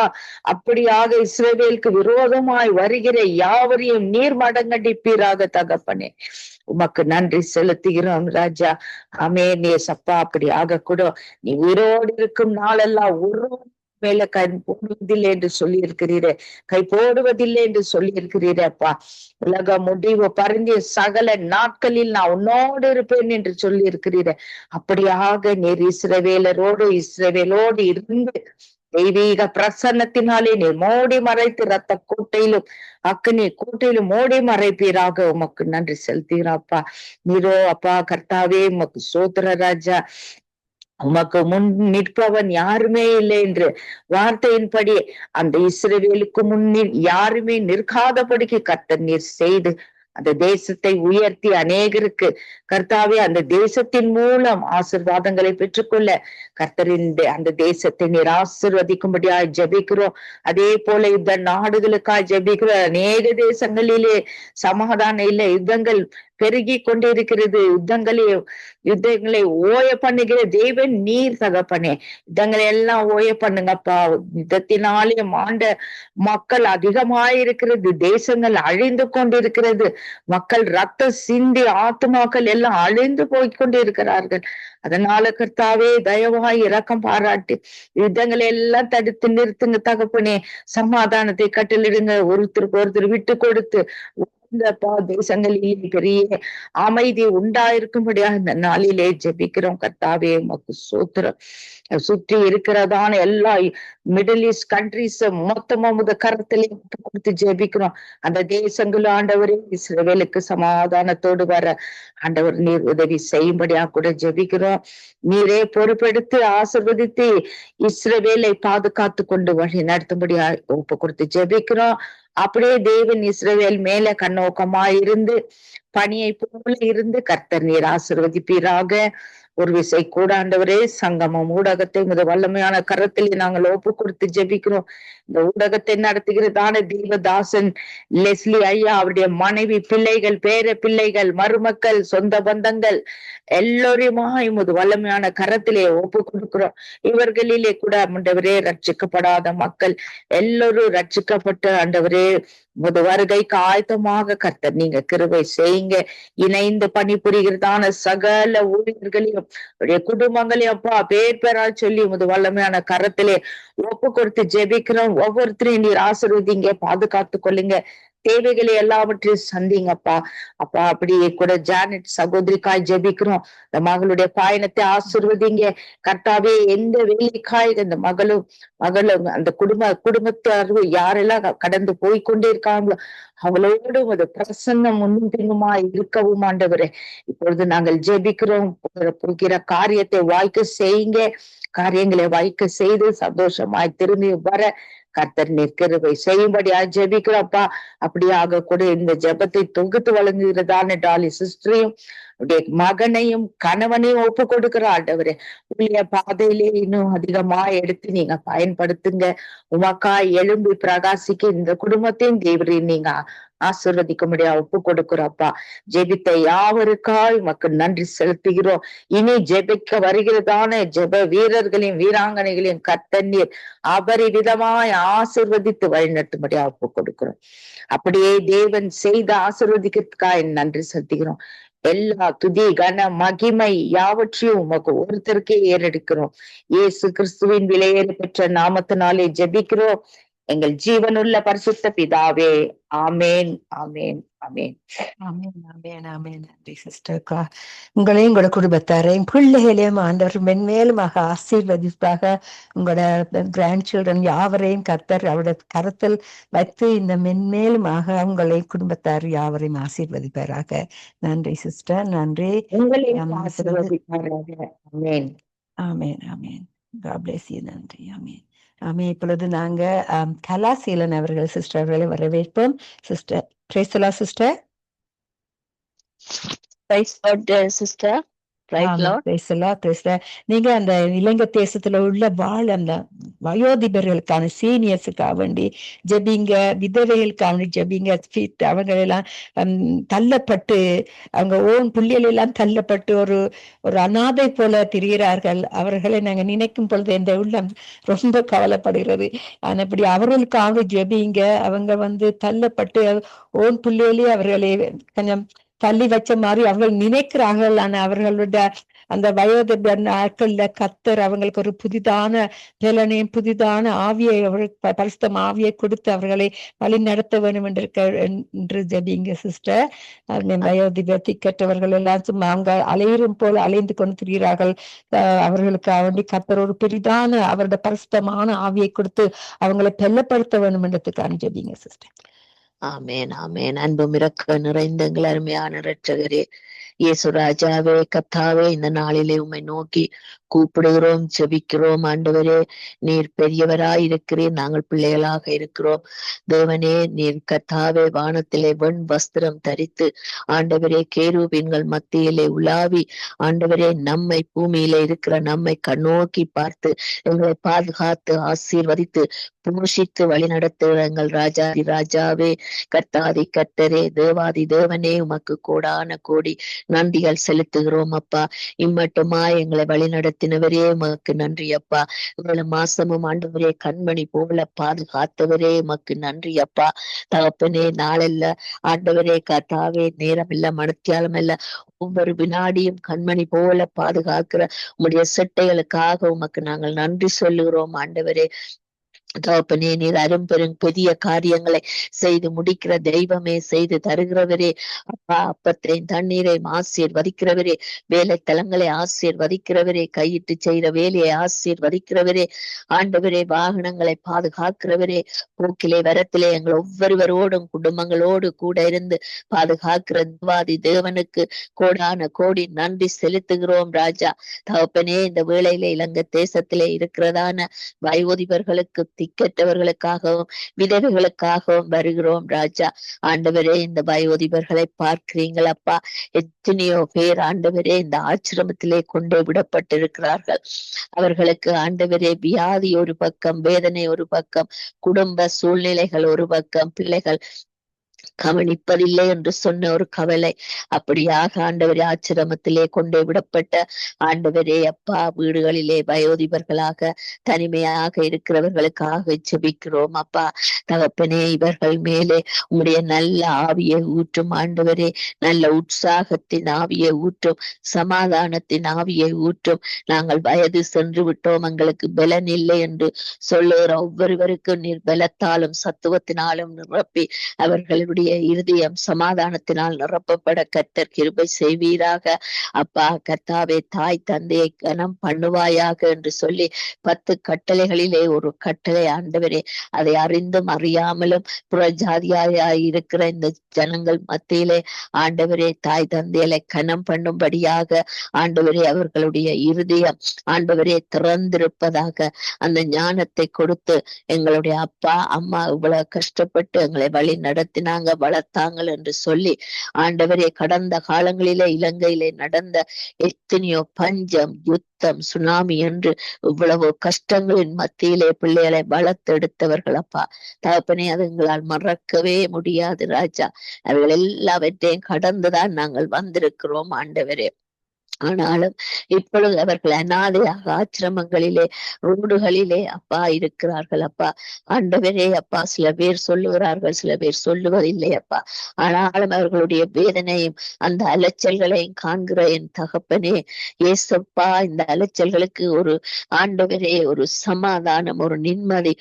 அப்படியாக இஸ்ரவேலுக்கு விரோதமாய் வருகிற யாவரையும் நீர் மடங்கடிப்பீராக தகப்பனே. உமக்கு நன்றி செலுத்துகிறோம் ராஜா. ஆமென் ஏசப்பா. அப்படி ஆக கூட நீ உயிரோடு இருக்கும் நாளெல்லாம் ஒரு மேல கை போடுவதில்லை என்று சொல்லி இருக்கிறீரே, கை போடுவதில்லை என்று சொல்லி இருக்கிறீரே அப்பா. உலக முடிவு பரிந்திய சகல நாட்களில் நான் உன்னோடு இருப்பேன் என்று சொல்லி இருக்கிறீரே. அப்படியாக நீர் இஸ்ரவேலோடு இருந்து தெய்வீக பிரசன்னத்தினாலே நீர் மோடி மறைத்து ரத்த கூட்டையிலும் அக்னி கூட்டையிலும் மோடி மறைப்பீராக. உமக்கு நன்றி செலுத்துகிறப்பா. நீரோ அப்பா கர்த்தாவே உமக்கு ஸ்தோத்திர ராஜா. உமக்கு முன் நிற்பவன் யாருமே இல்லை என்று வார்த்தையின்படி அந்த இஸ்ரவேலுக்கு முன்னில் யாருமே நிற்காதபடிக்கு கர்த்தர் நீர் செய்து அந்த தேசத்தை உயர்த்தி அநேகருக்கு கர்த்தாவே அந்த தேசத்தின் மூலம் ஆசீர்வாதங்களை பெற்றுக்கொள்ள கர்த்தரின் அந்த தேசத்தை நீர் ஆசீர்வதிக்கும்படியாய் ஜெபிக்கிறோம். அதே போல இந்த நாடுகளுக்காய் ஜெபிக்கிறோம். அநேக தேசங்களிலே சமாதானம் இல்லை, யுத்தங்கள் பெருகி கொண்டிருக்கிறது. யுத்தங்களை ஓய பண்ணுகிற தேவன் நீர் தகப்பனே. யுத்தங்களை எல்லாம் ஓய பண்ணுங்கப்பா. யுத்தத்தினாலே மாண்ட மக்கள் அதிகமாயிருக்கிறது, தேசங்கள் அழிந்து கொண்டிருக்கிறது, மக்கள் ரத்த சிந்தி ஆத்துமாக்கள் எல்லாம் அழிந்து போய்கொண்டு இருக்கிறார்கள். அதனால கர்த்தாவே தயவாய் இரக்கம் பாராட்டி யுத்தங்களை எல்லாம் தடுத்து நிறுத்துங்க தகப்பனே. சமாதானத்தை கட்டளிடுங்க, ஒருத்தருக்கு ஒருத்தர் விட்டு கொடுத்து தேசங்களிலே பெரிய அமைதி உண்டாயிருக்கும்படியா இந்த நாளிலே ஜெபிக்கிறோம் கர்த்தாவே. உமக்கு ஸ்தோத்திரம். சுற்றி இருக்கிறதான எல்லா மிடில் ஈஸ்ட் கண்ட்ரிஸ் மொத்தமும் கரத்திலே கொடுத்து ஜெபிக்கிறோம். அந்த தேசங்களும் ஆண்டவரே இஸ்ரவேலுக்கு சமாதானத்தோடு வர ஆண்டவர் நீர் உதவி செய்யும்படியா கூட ஜெபிக்கிறோம். நீரே பொறுப்பெடுத்து ஆசீர்வதித்து இஸ்ரவேலை பாதுகாத்து கொண்டு வழி நடத்தும்படியா ஒப்பு கொடுத்து ஜெபிக்கிறோம். அப்படியே தேவன் இஸ்ரவேல் மேல கண்ணோக்கமாய் இருந்து பணியை போல இருந்து கர்த்தர் நீர் ஆசீர்வதிப்பீராக. ஒரு விசை கூட ஆண்டவரே சங்கமம் ஊடகத்தை வல்லமையான கரத்தில் நாங்கள் ஒப்பு கொடுத்து ஜெபிக்கிறோம். இந்த ஊடகத்தை நடத்துகிறதான தேவதாசன் லெஸ்லி ஐயா, அவருடைய மனைவி, பிள்ளைகள், பேர பிள்ளைகள், மருமக்கள், சொந்த பந்தங்கள் எல்லோரையுமா வல்லமையான கரத்திலே ஒப்பு கொடுக்கிறோம். இவர்களிலே கூட ஆண்டவரே ரட்சிக்கப்படாத மக்கள் எல்லோரும் ரட்சிக்கப்பட்டு ஆண்டவரே வருகைக்கு ஆயத்தமாக கர்த்தர் நீங்க கிருபை செய்யுங்க. இணைந்து பணிபுரிகிறதான சகல ஊழியர்களையும் குடும்பங்களையும் அப்பா பேர் பேரால் சொல்லி வல்லமையான கரத்திலே ஒப்பு கொடுத்து ஜெபிக்கிறோம். ஒவ்வொருத்தரையும் நீர் ஆசீர்வதிங்க, பாதுகாத்து கொள்ளுங்க, தேவைகளை எல்லாவற்றையும் சந்திங்கப்பா. அப்பா அப்படியே கூட ஜானட் சகோதரிக்காய் ஜெபிக்கிறோம். இந்த மகளுடைய பயணத்தை ஆசீர்வதிங்க கர்த்தாவே. எந்த வேலைக்காய் இந்த மகளும் அந்த குடும்பத்தார் யாரெல்லாம் கடந்து போய்கொண்டே இருக்காங்களோ அவளோடும் அது பிரசன்னம் முன்னும் பின்னுமா இருக்கவும் ஆண்டவரே இப்பொழுது நாங்கள் ஜெபிக்கிறோம். போகிற காரியத்தை வாய்க்க செய்யுங்க, காரியங்களை வாய்க்க செய்து சந்தோஷமாய் திரும்பி வர கர்த்தர் நீர் கிருபை செய்யும்படியா ஜெபிக்கிறப்பா. அப்படியாக கூட இந்த ஜெபத்தை தொகுத்து வழங்குகிறதான டாலி சிஸ்டரையும் மகனையும் கணவனையும் ஒப்பு கொடுக்கிற ஆண்டவரே உள்ள பாதையிலே இன்னும் அதிகமா எடுத்து நீங்க பயன்படுத்துங்க. உமக்கா எழும்பி பிரகாசிக்க இந்த குடும்பத்தையும் தேவரையும் நீங்க ஆசீர்வதிக்க முடியாது ஒப்பு கொடுக்கிறோம்ப்பா. ஜெபித்த யாவருக்காய் உமக்கு நன்றி செலுத்துகிறோம். இனி ஜெபிக்க வருகிறதான ஜெப வீரர்களையும் வீராங்கனைகளையும் கர்த்தர் நீர் அபரிவிதமாய் ஆசீர்வதித்து வழிநடத்தும்படியா ஒப்பு கொடுக்கிறோம். அப்படியே தேவன் செய்த ஆசீர்வதிக்கிறதுக்காய் நன்றி செலுத்துகிறோம். எல்லா துதி கன மகிமை யாவற்றையும் உமக்கு ஒருத்தருக்கே ஏறெடுக்கிறோம். இயேசு கிறிஸ்துவின் விலையேற பெற்ற நாமத்தினாலே ஜெபிக்கிறோம் எங்கள் ஜீவனுள்ள பரிசுத்த பிதாவே. ஆமேன், ஆமேன், ஆமேன். ஆமென், ஆமென், ஆமென். நன்றி சிஸ்டர்க்கா. உங்களையும் உங்களோட குடும்பத்தாரையும் பிள்ளைகளையும் ஆண்டவர் மென்மேலுமாக ஆசீர்வதிப்பாக. உங்களோட கிராண்ட் சில்ட்ரன் யாவரையும் கர்த்தர் அவருடைய கரத்தில் வைத்து இந்த மென்மேலுமாக உங்களை குடும்பத்தார் யாவரையும் ஆசீர்வதிப்பாராக. நன்றி சிஸ்டர், நன்றி. உங்களையும் ஆமென். ஆசீர்வதிப்பாராக. ஆமேன். ஆமென், ஆமென். God bless you. நன்றி. ஆமென். ஆமென். இப்பொழுது நாங்க கலாசீலன் அவர்கள் சிஸ்டர் அவர்களை வரவேற்போம். சிஸ்டர் பிரேசலா sister. Praise God, sister. Right, Lord. நீங்க அந்த இலங்கை தேசத்துல உள்ள அந்த வயோதிபர்களுக்கான சீனியர்ஸுக்காக வேண்டி ஜபிங்க, விதவைகளுக்காக வேண்டி ஜபிங்க. அவங்க எல்லாம் தள்ளப்பட்டு அவங்க ஓன் புள்ளிகள் எல்லாம் தள்ளப்பட்டு ஒரு அநாதை போல திரிகிறார்கள். அவர்களை நாங்க நினைக்கும் பொழுது இந்த உள்ளம் ரொம்ப கவலைப்படுகிறது. அப்படி அவர்களுக்காக ஜபிங்க. அவங்க தள்ளப்பட்டு ஓன் புள்ளிகளே அவர்களை கொஞ்சம் தள்ளி வச்ச மாதிரி அவர்கள் நினைக்கிறார்கள். ஆனா அவர்களுடைய அந்த வயோதிப நாட்கள்ல கர்த்தர் அவங்களுக்கு ஒரு புதிதான பலனையும் புதிதான ஆவியை பரிசுத்தம் ஆவியை கொடுத்து அவர்களை வழி நடத்த வேண்டும் என்று ஜெபிங்க சிஸ்டர். வயோதிப திக்கற்றவர்கள் எல்லாம் சும்மா அவங்க அலையிறும் போல அலைந்து கொண்டு திரிகிறார்கள். அவர்களுக்கு வேண்டி கர்த்தர் ஒரு பெரிதான அவருடைய பரிசுத்தமான ஆவியை கொடுத்து அவங்களை பெல்லப்படுத்த வேண்டும் என்றதுக்கான ஜெபிங்க சிஸ்டர். ஆமேன், ஆமேன். அன்பும் இரக்க நிறைந்த எங்கள் அருமையான இரட்சகரே இயேசு ராஜாவே, கர்த்தாவே, இந்த நாளிலே உம்மை நோக்கி கூப்பிடுகிறோம், ஜெபிக்கிறோம். ஆண்டவரே, நீர் பெரியவராய் இருக்கிறீர், நாங்கள் பிள்ளைகளாக இருக்கிறோம். தேவனே, நீர் கர்த்தாவே வானத்திலே வெண் வஸ்திரம் தரித்து ஆண்டவரே கேருபீன்கள் மத்தியிலே உலாவி ஆண்டவரே நம்மை பூமியிலே இருக்கிற நம்மை கண்ணோக்கி பார்த்து எங்களை பாதுகாத்து ஆசீர்வதித்து போஷித்து வழி நடத்துகிற எங்கள் ராஜாதி ராஜாவே, கர்த்தாதி கர்த்தரே, தேவாதி தேவனே, உமக்கு கோடான கோடி நன்றிகள் செலுத்துகிறோம் அப்பா. இம்மட்டுமா எங்களை வழி நடத்தினவரே உமக்கு நன்றி அப்பா. இவ்வளவு மாசமும் ஆண்டவரே கண்மணி போல பாதுகாத்தவரே உமக்கு நன்றி அப்பா. தகப்பனே, நாளல்ல ஆண்டவரே கர்த்தாவே, நேரமில்ல மனத்தியாலம் இல்ல, ஒவ்வொரு வினாடியும் கண்மணி போல பாதுகாக்கிற உம்முடைய செட்டைகளுக்காக உமக்கு நாங்கள் நன்றி சொல்லுகிறோம் ஆண்டவரே. தகப்பனே, நீர் அரும்பெரும் பெரிய காரியங்களை செய்து முடிக்கிற தெய்வமே, செய்து தருகிறவரே அப்பா. அப்பத்தையும் தண்ணீரையும் ஆசீர்வதிக்கிறவரே, வேலை தலங்களை ஆசீர்வதிக்கிறவரே, கையிட்டு செய்கிற வேலையை ஆசீர்வதிக்கிறவரே, ஆண்டவரே வாகனங்களை பாதுகாக்கிறவரே, போக்கிலே வரத்திலே எங்கள் ஒவ்வொருவரோடும் குடும்பங்களோடு கூட இருந்து பாதுகாக்கிற தேவாதி தேவனுக்கு கோடான கோடி நன்றி செலுத்துகிறோம் ராஜா. தகப்பனே, இந்த வேளையிலே இலங்கை தேசத்திலே இருக்கிறதான வயோதிபர்களுக்கு திக்கற்றவர்களுக்காகவும் விதவைகளுக்காகவும் வருகிறோம் ராஜா. ஆண்டவரே, இந்த வயோதிபர்களை பார்க்கிறீங்களப்பா. எத்தனையோ பேர் ஆண்டவரே இந்த ஆசிரமத்திலே கொண்டு விடப்பட்டிருக்கிறார்கள். அவர்களுக்கு ஆண்டவரே வியாதி ஒரு பக்கம், வேதனை ஒரு பக்கம், குடும்ப சூழ்நிலைகள் ஒரு பக்கம், பிள்ளைகள் கவனிப்பதில்லை என்று சொன்ன ஒரு கவலை. அப்படியாக ஆண்டவரே ஆசிரமத்திலே கொண்டு விடப்பட்ட ஆண்டவரே அப்பா, வீடுகளிலே வயோதிபர்களாக தனிமையாக இருக்கிறவர்களுக்காக ஜெபிக்கிறோம் அப்பா. தகப்பனே, இவர்கள் மேலே உம்முடைய நல்ல ஆவியை ஊற்றும் ஆண்டவரே, நல்ல உற்சாகத்தின் ஆவியை ஊற்றும், சமாதானத்தின் ஆவியை ஊற்றும். நாங்கள் வயது சென்று விட்டோம், எங்களுக்கு பலன் இல்லை என்று சொல்லுகிற ஒவ்வொருவருக்கும் நீர் பலத்தாலும் சத்துவத்தினாலும் நிரப்பி அவர்களுடைய இருதயம் சமாதானத்தினால் நிரப்பப்பட கர்த்தர் கிருபை செய்வீராக அப்பா. கர்த்தாவே, தாய் தந்தையை கனம் பண்ணுவாயாக என்று சொல்லி 10 கட்டளைகளிலே ஒரு கட்டளை ஆண்டவரே, அதை அறிந்தும் அறியாமலும் புறஜாதியாய் இருக்கிற இந்த ஜனங்கள் மத்தியிலே ஆண்டவரே தாய் தந்தைகளை கனம் பண்ணும்படியாக ஆண்டவரே அவர்களுடைய இருதயம் ஆண்டவரே திறந்திருப்பதாக அந்த ஞானத்தை கொடுத்து எங்களுடைய அப்பா அம்மா இவ்வளவு கஷ்டப்பட்டு எங்களை வழி நடத்தினாங்க, வளர்த்தாங்கள் என்று சொல்லி ஆண்டவரே கடந்த காலங்களிலே இலங்கையிலே நடந்த எத்தனையோ பஞ்சம், யுத்தம், சுனாமி என்று இவ்வளவு கஷ்டங்களின் மத்தியிலே பிள்ளைகளை வளர்த்தெடுத்தவர்கள் அப்பா. தகப்பனே, அது எங்களால் மறக்கவே முடியாது ராஜா. அவர்கள் எல்லாவற்றையும் கடந்துதான் நாங்கள் வந்திருக்கிறோம் ஆண்டவரே. ஆனாலும் இப்பொழுது அவர்கள் அநாதையாக ஆசிரமங்களிலே ரோடுகளிலே அப்பா இருக்கிறார்கள் அப்பா. ஆண்டவரே அப்பா, சில பேர் சொல்லுகிறார்கள், சில பேர் சொல்லுவதில்லை அப்பா. ஆனாலும் அவர்களுடைய வேதனையும் அந்த அலைச்சல்களையும் காண்கிற என் தகப்பனே ஏசப்பா, இந்த அலைச்சல்களுக்கு ஒரு ஆண்டவரே ஒரு சமாதானம், ஒரு நிம்மதி,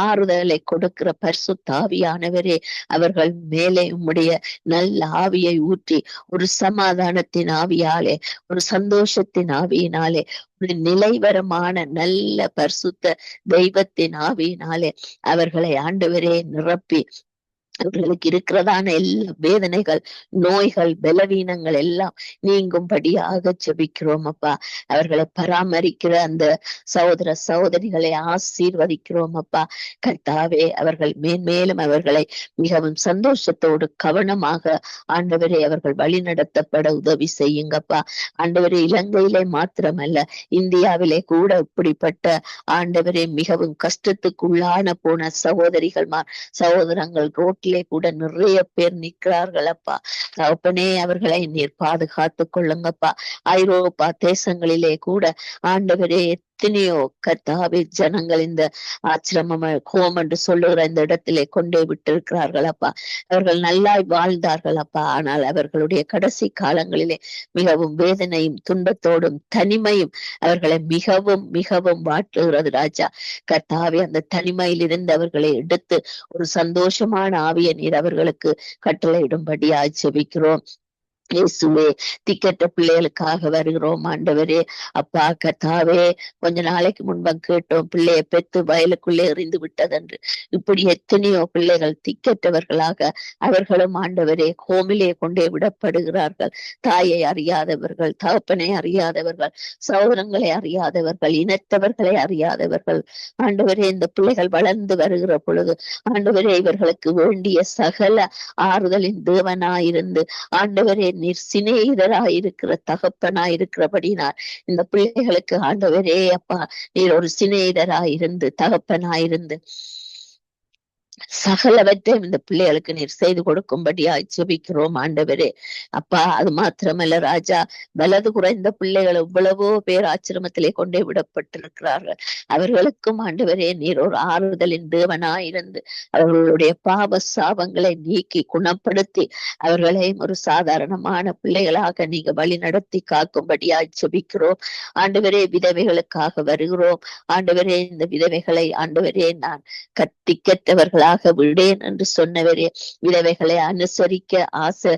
ஆறுதலை கொடுக்கிற பரிசுத்த ஆவியானவரே, அவர்கள் மேலே உம்முடைய நல்ல ஆவியை ஊற்றி ஒரு சமாதானத்தின் ஆவியாலே, ஒரு சந்தோஷத்தின் ஆவியினாலே, ஒரு நிலைவரமான நல்ல பரிசுத்த தெய்வத்தின் ஆவியினாலே அவர்களை ஆண்டவரே நிரப்பி அவர்களுக்கு இருக்கிறதான எல்லா வேதனைகள், நோய்கள், பலவீனங்கள் எல்லாம் நீங்கும்படியாக ஜெபிக்கிறோம் அப்பா. அவர்களை பராமரிக்கிற அந்த சகோதர சகோதரிகளை ஆசீர்வதிக்கிறோம் அப்பா. கர்த்தாவே, அவர்கள் மேன்மேலும் அவர்களை மிகவும் சந்தோஷத்தோடு கவனமாக ஆண்டவரே அவர்கள் வழி நடத்தப்பட உதவி செய்யுங்கப்பா. ஆண்டவரே, இலங்கையிலே மாத்திரமல்ல, இந்தியாவிலே கூட இப்படிப்பட்ட ஆண்டவரே மிகவும் கஷ்டத்துக்குள்ளான போன சகோதரங்கள் ரோட்டிலே கூட நிறைய பேர் நிற்கிறார்கள் அப்பா. தகப்பனே, அவர்களை நீர் பாதுகாத்து கொள்ளுங்கப்பா. ஐரோப்பா தேசங்களிலே கூட ஆண்டவரே எத்தனையோ கர்த்தாவே ஜனங்கள் இந்த ஆசிரமம் ஹோம் என்று சொல்லுகிற இந்த இடத்திலே கொண்டே விட்டிருக்கிறார்கள் அப்பா. அவர்கள் நல்லாய் வாழ்ந்தார்கள் அப்பா. ஆனால் அவர்களுடைய கடைசி காலங்களிலே மிகவும் வேதனையும் துன்பத்தோடும் தனிமையும் அவர்களை மிகவும் மிகவும் வாட்டுகிறது ராஜா. கர்த்தாவே, அந்த தனிமையில் இருந்து அவர்களை எடுத்து ஒரு சந்தோஷமான ஆவிய நீர் அவர்களுக்கு கட்டளையிடும்படியாய் ஜெபிக்கிறோம். இயேசுவே, திக்கற்ற பிள்ளைகளுக்காக வருகிறோம் ஆண்டவரே. அப்பா கர்த்தாவே, கொஞ்ச நாளைக்கு முன்பு கேட்டோம், பிள்ளையை பெத்து வயலுக்குள்ளே எறிந்து விட்டதென்று. இப்படி எத்தனையோ பிள்ளைகள் திக்கற்றவர்களாக அவர்களும் ஆண்டவரே ஹோமிலே கொண்டே விடப்படுகிறார்கள். தாயை அறியாதவர்கள், தகப்பனை அறியாதவர்கள், சகோதரங்களை அறியாதவர்கள், இனத்தவர்களை அறியாதவர்கள். ஆண்டவரே, இந்த பிள்ளைகள் வளர்ந்து வருகிற பொழுது ஆண்டவரே இவர்களுக்கு வேண்டிய சகல ஆறுதலின் தேவனாயிருந்து ஆண்டவரே நீர் சிநேகிதராயிருக்கிற தகப்பனாயிருக்கிறபடினார் இந்த பிள்ளைகளுக்கு ஆண்டவரே அப்பா நீர் ஒரு சிநேகிதராயிருந்து தகப்பனாயிருந்து சகலவற்றையும் இந்த பிள்ளைகளுக்கு நீர் செய்து கொடுக்கும்படியாய் ஜெபிக்கிறோம் ஆண்டவரே. அப்பா, அது மாத்திரமல்ல ராஜா, வலது குறைந்த பிள்ளைகள் எவ்வளவோ பேர் ஆசிரமத்திலே கொண்டே விடப்பட்டிருக்கிறார்கள். அவர்களுக்கும் ஆண்டவரே நீர் ஒரு ஆறுதலின் தேவனாயிருந்து அவர்களுடைய பாவ சாபங்களை நீக்கி குணப்படுத்தி அவர்களையும் ஒரு சாதாரணமான பிள்ளைகளாக நீங்க வழி நடத்தி காக்கும்படியாய் ஜெபிக்கிறோம் ஆண்டவரே. விதவைகளுக்காக வருகிறோம் ஆண்டவரே. இந்த விதவைகளை ஆண்டவரே நான் கட்டிக்கற்றவர்களாக விடேன் என்று சொன்னவரே, விதவைகளை அனுசரிக்க ஆசை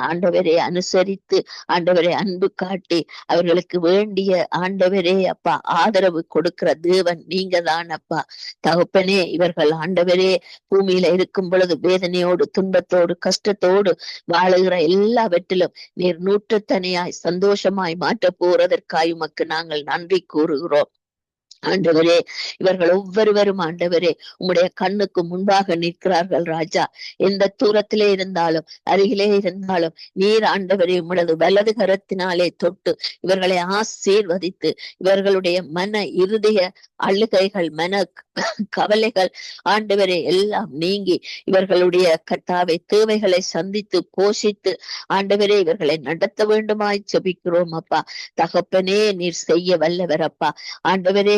ஆண்டவரே அனுசரித்து ஆண்டவரே அன்பு காட்டி அவர்களுக்கு வேண்டிய ஆண்டவரே அப்பா ஆதரவு கொடுக்கிற தேவன் நீங்க தான் அப்பா. தகப்பனே, இவர்கள் ஆண்டவரே பூமியில இருக்கும் பொழுது வேதனையோடு துன்பத்தோடு கஷ்டத்தோடு வாழுகிற எல்லாவற்றிலும் நீர் நூற்றுத்தனையாய் சந்தோஷமாய் மாற்ற போறதற்காய் உமக்கு நாங்கள் நன்றி கூறுகிறோம் ஆண்டவரே. இவர்கள் ஒவ்வொருவரும் ஆண்டவரே உம்முடைய கண்ணுக்கு முன்பாக நிற்கிறார்கள் ராஜா. எந்த தூரத்திலே இருந்தாலும் அருகிலே இருந்தாலும் நீர் ஆண்டவரே உம்முடைய வலது கரத்தினாலே தொட்டு இவர்களை ஆசீர்வதித்து இவர்களுடைய மன இருதய அழுகைகள் மன கவலைகள் ஆண்டவரே எல்லாம் நீங்கி இவர்களுடைய கர்த்தாவை தேவைகளை சந்தித்து போஷித்து ஆண்டவரே இவர்களை நடத்த வேண்டுமாய் ஜெபிக்கிறோம் அப்பா. தகப்பனே, நீர் செய்ய வல்லவர் அப்பா. ஆண்டவரே,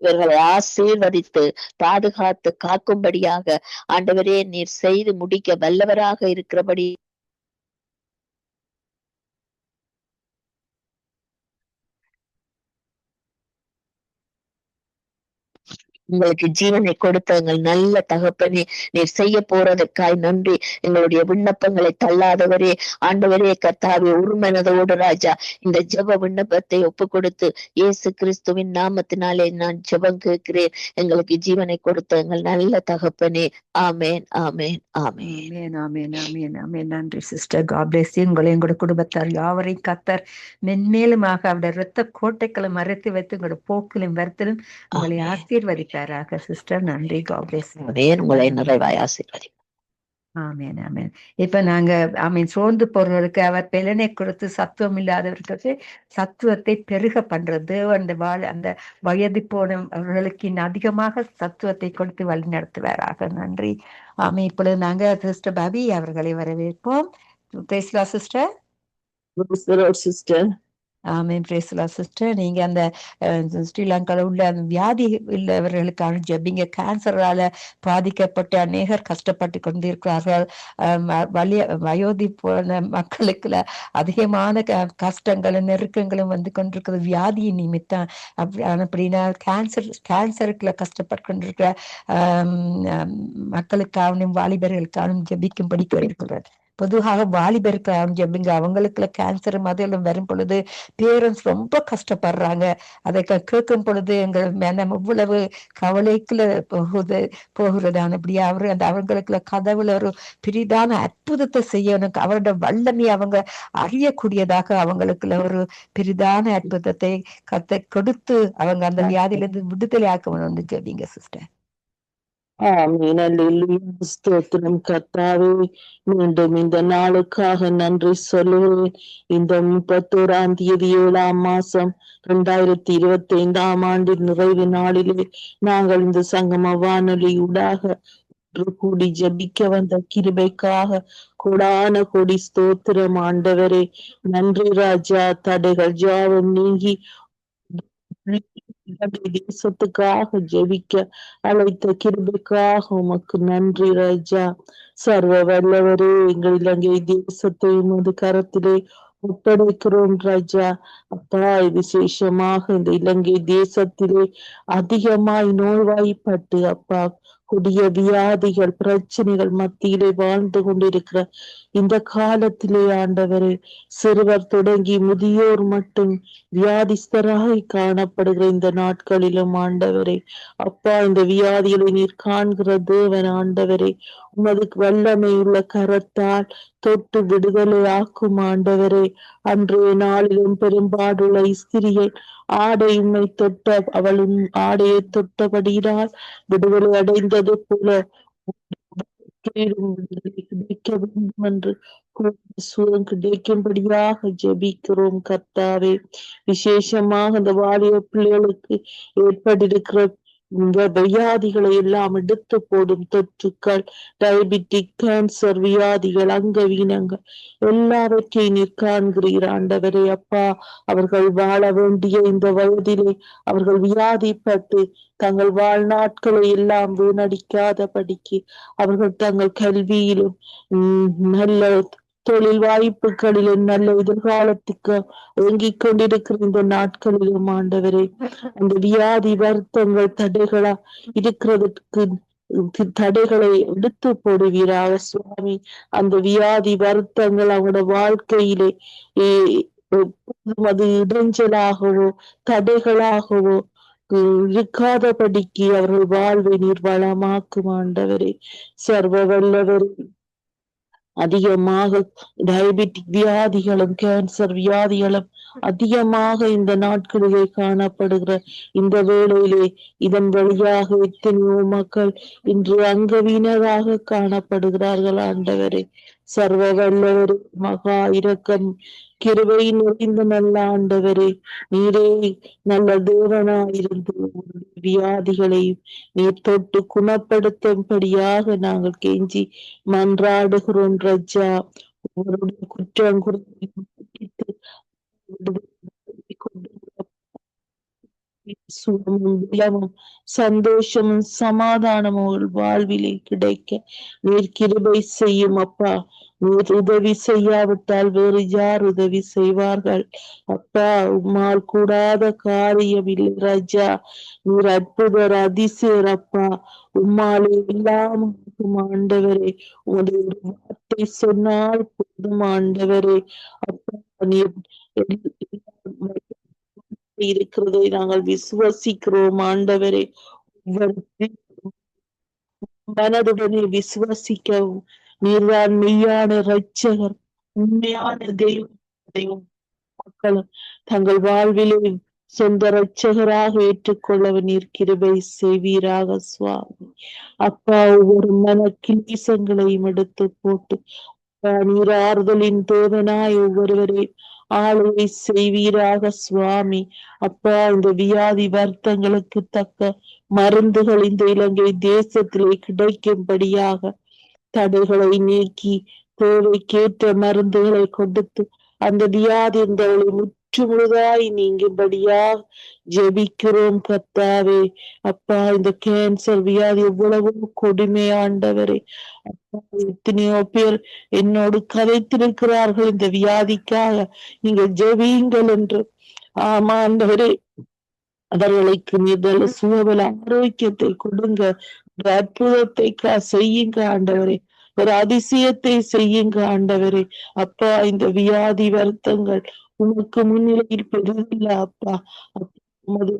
இவர்களை ஆசீர்வதித்து பாதுகாத்து காக்கும்படியாக ஆண்டவரே நீர் செய்து முடிக்க வல்லவராக இருக்கிறபடி உங்களுக்கு ஜீவனை கொடுத்த எங்கள் நல்ல தகப்பனே, நீர் செய்ய போறதற்காய் நன்றி. எங்களுடைய விண்ணப்பங்களை தள்ளாதவரே ஆண்டவரே கர்த்தாவே, உருமனதோடு ராஜா இந்த ஜெப விண்ணப்பத்தை ஒப்பு கொடுத்து இயேசு கிறிஸ்துவின் நாமத்தினாலே நான் ஜெபம் கேட்கிறேன். எங்களுக்கு ஜீவனை கொடுத்த எங்கள் நல்ல தகப்பனே. ஆமேன், ஆமேன், ஆமேன். ஆமென், ஆமென், ஆமென், ஆமென். நன்றி சிஸ்டர். God bless you. உங்களை எங்களோட குடும்பத்தார் யாவரையும் கர்த்தர் மென்மேலுமாக அவருடைய இரத்த கோட்டைகளை மறைத்து வைத்து உங்களோட போக்கிலும் வருத்திலும் உங்களை ஆமென். ஆசீர்வதிப்பாராக சிஸ்டர். நன்றி. God bless you. ஆமென். உங்களை நிறைவாய் ஆசீர்வதி. ஆமென், ஆமென். இப்ப நாங்க சோர்ந்து போறவருக்கு அவர் பெலனை கொடுத்து சத்துவம் இல்லாதவர்களுக்கு சத்துவத்தை பெருக பண்றது அந்த வயது போனவர்களுக்கு இன்னும் அதிகமாக சத்துவத்தை கொடுத்து வழி நடத்துவாராக. நன்றி. இப்பொழுது நாங்க சிஸ்டர் பாபி அவர்களை வரவேற்போம். பேசலாம் sister. Sister. Amen. Praise the lord sister. நீங்க அந்த ஸ்ரீலங்காவில் உள்ள அந்த வியாதி உள்ளவர்களுக்கான ஜெபிங்க. கேன்சரால பாதிக்கப்பட்ட அநேகர் கஷ்டப்பட்டு கொண்டிருக்கிறார்கள். வயோதி போன மக்களுக்கு அதிகமான கஷ்டங்களும் நெருக்கங்களும் வந்து கொண்டிருக்கிறது வியாதியின் நிமித்தம். அப்படின்னா கேன்சருக்குள்ள கஷ்டப்பட்டு கொண்டிருக்கிற மக்களுக்காகவும் வாலிபர்களுக்காகவும் ஜெபிக்கும்படி கேட்கிறார். பொதுவாக வாலிபருக்கு ஜெபிங்க. அவங்களுக்குள்ள கேன்சர் மாதிரிலாம் வரும் பொழுது பேரண்ட்ஸ் ரொம்ப கஷ்டப்படுறாங்க. அதை கேட்கும் பொழுது எங்கள் மனம் இவ்வளவு கவலைக்குள்ள போகிறதான அப்படியே அவங்களுக்குள்ள கதவுல ஒரு பெரிதான அற்புதத்தை செய்யணும். அவரோட வல்லமை அவங்க அறியக்கூடியதாக அவங்களுக்குள்ள ஒரு பெரிதான அற்புதத்தை கொடுத்து அவங்க அந்த வியாதியிலிருந்து விடுதலை ஆக்கணும்னு கேட்டீங்க சிஸ்டர். ஆமீன். அல்லேலூயா. ஸ்தோத்திரம் கர்த்தாவே. மீண்டும் இந்த நாளுக்காக நன்றி சொல்லுவேன். இந்த 31ஆம் தேதி 7ஆம் மாசம் 2025ஆம் ஆண்டின் நிறைவு நாளிலே நாங்கள் இந்த சங்கம வானொலி ஊடாக கூடி ஜபிக்க வந்த கிருபைக்காக கொடான கொடி ஸ்தோத்திரம் ஆண்டவரே. நன்றி ராஜா. தடைகள் ஜாவும் நீங்கி தேசத்துக்காக ஜெபிக்க அழைத்த கிருபைக்காக உமக்கு நன்றி ராஜா. சர்வ வல்லவரே, எங்கள் இலங்கை தேசத்தை உமது கரத்திலே ஒப்படைக்கிறோம் ராஜா. அப்பா, விசேஷமாக இந்த இலங்கை தேசத்திலே அதிகமாய் நோய்வாய்ப்பட்டு அப்பா கொடிய வியாதிகள் பிரச்சனைகள் மத்தியிலே வாழ்ந்து கொண்டிருக்கிற இந்த காலத்திலே ஆண்டவரே, சிறுவர் தொடங்கி முதியோர் மட்டும் வியாதிஸ்தராய் காணப்படுகிற இந்த நாட்களிலும் ஆண்டவரே, அப்பா, இந்த வியாதிகளை நீர் காண்கிற தேவன் ஆண்டவரே, உமது வல்லமை உள்ள கரத்தால் தொட்டு விடுதலை ஆக்கும் ஆண்டவரே. அன்றைய நாளிலும் பெரும்பாடுள்ள ஸ்திரியை ஆடை உண்மை தொட்ட அவளும் ஆடையை தொட்டபடியினால் விடுதலை அடைந்தது போல கிடைக்க வேண்டும் என்று சுகம் கிடைக்கும்படியாக ஜெபிக்கிறோம் கர்த்தாவே. விசேஷமாக இந்த வாலிப பிள்ளைகளுக்கு ஏற்பட்டிருக்கிற இந்த வியாதிகளை எல்லாம் எடுத்து போடும் தொற்றுக்கள், டயபெட்டிக், கேன்சர் வியாதிகள், அங்கவீனங்கள் எல்லாவற்றையும் நீர் காண்கிறீர் ஆண்டவரே. அப்பா, அவர்கள் வாழ வேண்டிய இந்த வயதிலே அவர்கள் வியாதிப்பட்டு தங்கள் வாழ்நாட்களை எல்லாம் வீணடிக்காதபடிக்கு அவர்கள் தங்கள் கல்வியிலும் நல்ல தொழில் வாய்ப்புகளிலும் நல்ல எதிர்காலத்துக்கு இயங்கிக் கொண்டிருக்கிற இந்த நாட்களிலும் ஆண்டவரே, அந்த வியாதி வருத்தங்கள் தடைகளா இருக்கிறதுக்கு தடைகளை எடுத்து போடுவீராக சுவாமி. அந்த வியாதி வருத்தங்கள் அவங்களோட வாழ்க்கையிலே அது இடைஞ்சலாகவோ தடைகளாகவோ இருக்காதபடிக்கு அவர்கள் வாழ்வை நீர் வளமாக்கும் ஆண்டவரே. சர்வ வல்லவரே, அதிகமாக டயபெட்டிக் வியாதிகளும் கேன்சர் வியாதிகளும் அதிகமாக இந்த நாட்களிலே காணப்படுகிற இந்த வேளையிலே இதன் வழியாக எத்தனையோ மக்கள் இன்று அங்கவீனராக காணப்படுகிறார்கள் ஆண்டவரே. சர்வ வல்லவரே, மகா இரக்கம் கிருபை நிறைந்த நல்ல ஆண்டவரே, நீரே நல்ல தேவனாயிருந்து வியாதிகளையும் நீர் தொட்டு குணப்படுத்தும்படியாக நாங்கள் கெஞ்சி மன்றாடுகிறோம் ராஜா. அவருடைய குற்றம் சுகமும் சந்தோஷமும் சமாதானமும் வாழ்விலே கிடைக்க நீர் கிருபை செய்யும் அப்பா. நீர் உதவி செய்யாவிட்டால் வேறு யார் உதவி செய்வார்கள் அப்பா? உம்மால் கூடாத காரியம் இல்லை ராஜா. நீர் அற்புதர், அதிசயர் அப்பா. உம்மாலே இல்லாமல் ஆண்டவரே, உமது ஒரு வார்த்தை சொன்னால் போதும் ஆண்டவரே. அப்பா, நீர் இருக்கிறதை நாங்கள் விசுவசிக்கிறோம் ஆண்டவரே. மனதுடனே விசுவசிக்கவும் நீர்தான் மெய்யான இரட்சகர், உண்மையான தெய்வம். மக்களும் தங்கள் வாழ்விலே சொந்த இரட்சகராக ஏற்றுக்கொள்ளவும் நீர் கிருபை செய்வீராக சுவாமி. அப்பா, ஒவ்வொரு மன கிளீசங்களையும் எடுத்து போட்டு நீர் ஆறுதலின் தேவனாய் ஒவ்வொருவரை ஆளுகை செய்வீராக சுவாமி. அப்பா, இந்த வியாதி வருத்தங்களுக்கு தக்க மருந்துகள் இந்த இலங்கை தேசத்திலே கிடைக்கும்படியாக தடைகளை நீக்கி தேவைக்கேற்ற மருந்துகளை கொடுத்து அந்த வியாதி முழுதாய் நீங்கும்படியா ஜெபிக்கிறோம் கர்த்தாவே. அப்பா, இந்த கேன்சர் வியாதி எவ்வளவு கொடுமையாண்டவரே. அப்பா, எத்தனையோ பேர் என்னோடு கதைத்திருக்கிறார்கள் இந்த வியாதிக்காக. நீங்க ஜெபியுங்கள் என்று. ஆமா ஆண்டவரே, அவர்களுக்கு நீதல் சுகபல ஆரோக்கியத்தை கொடுங்க. ஒரு அற்புதத்தை செய்யுங்க ஆண்டவரே. ஒரு அதிசயத்தை செய்யுங்க ஆண்டவரே. அப்பா, இந்த வியாதி வருத்தங்கள் உனக்கு முன்னிலையில் பெறுதில்ல அப்பா. உமது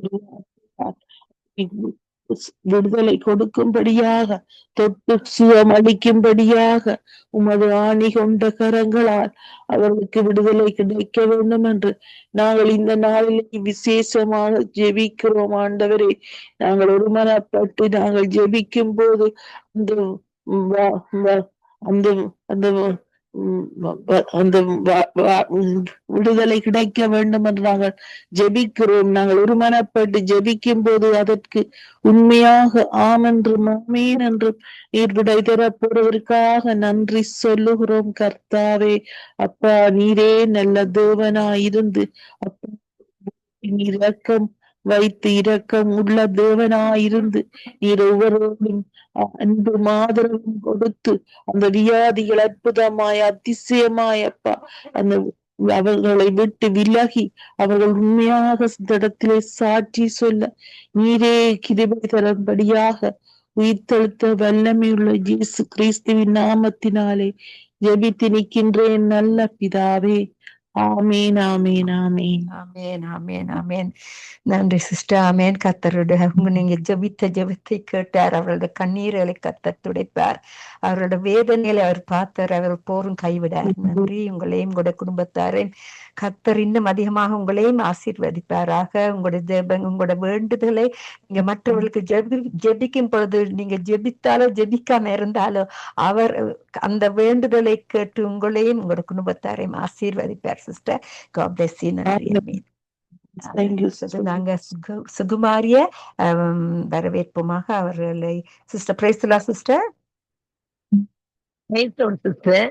விடுதலை கொடுக்கும்படியாக, தொட்டு சுகம் அளிக்கும்படியாக உமது ஆணி கொண்ட கரங்களால் அவர்களுக்கு விடுதலை கிடைக்க வேண்டும் என்று நாங்கள் இந்த நாளில் விசேஷமாக ஜெபிக்கிறோம் ஆண்டவரே. நாங்கள் ஒருமனப்பட்டு நாங்கள் ஜெபிக்கும் போது அந்த அந்த அந்த அந்த விடுதலை கிடைக்க வேண்டும் என்று நாங்கள் ஜெபிக்கிறோம். நாங்கள் ஒருமனப்பட்டு ஜெபிக்கும் போது அதற்கு உண்மையாக ஆம் என்றும் ஆமீன் என்றும் நீர் விடை தரப்போவதற்காக நன்றி சொல்லுகிறோம் கர்த்தாவே. அப்பா, நீரே நல்ல தேவனாயிருந்து அப்பா, நீர் இரக்கம் வைத்து இரக்கம் உள்ள தேவனாயிருந்து நீர் ஒவ்வொருவரும் அன்பு ஆதரவும் கொடுத்து அந்த வியாதிகள் அற்புதமாய் அதிசயமாய் அப்பா அந்த அவர்களை விட்டு விலகி அவர்கள் உண்மையாக இந்த இடத்திலே சாட்சி சொல்ல நீரே கிருபை தரும்படியாக உயிர்த்தெழுத்த வல்லமையுள்ள இயேசு கிறிஸ்துவின் நாமத்தினாலே ஜெபித்து நிற்கின்றேன் நல்ல பிதாவே. ஆமேன் ஆமேன் ஆமேன் ஆமேன் ஆமேன் ஆமேன். நன்றி சிஸ்டர். ஆமேன். கர்த்தருடைய நீங்க ஜெபத்தை கேட்டார். அவருடைய கண்ணீர்களை கர்த்தர் துடைப்பார். அவரோட வேதனைகளை அவர் பார்த்தார். அவர் போரும் கைவிடார். நன்றி. உங்களையும் உங்களுடைய குடும்பத்தாரையும் கர்த்தர் இன்னும் அதிகமாக உங்களையும் ஆசீர்வதிப்பாராக. உங்களோட வேண்டுதலை நீங்க மற்றவர்களுக்கு ஜெபிக்கும் பொழுது நீங்க ஜெபித்தாலோ ஜெபிக்காம இருந்தாலோ அவர் அந்த வேண்டுதலை கேட்டு உங்களையும் உங்களோட குடும்பத்தாரையும் ஆசீர்வதிப்பார் சிஸ்டர். God bless you. நன்றி. நாங்க சுகுமாரிய வரவேற்போமாக அவர்களை. Sister praise the lord sister. Sister.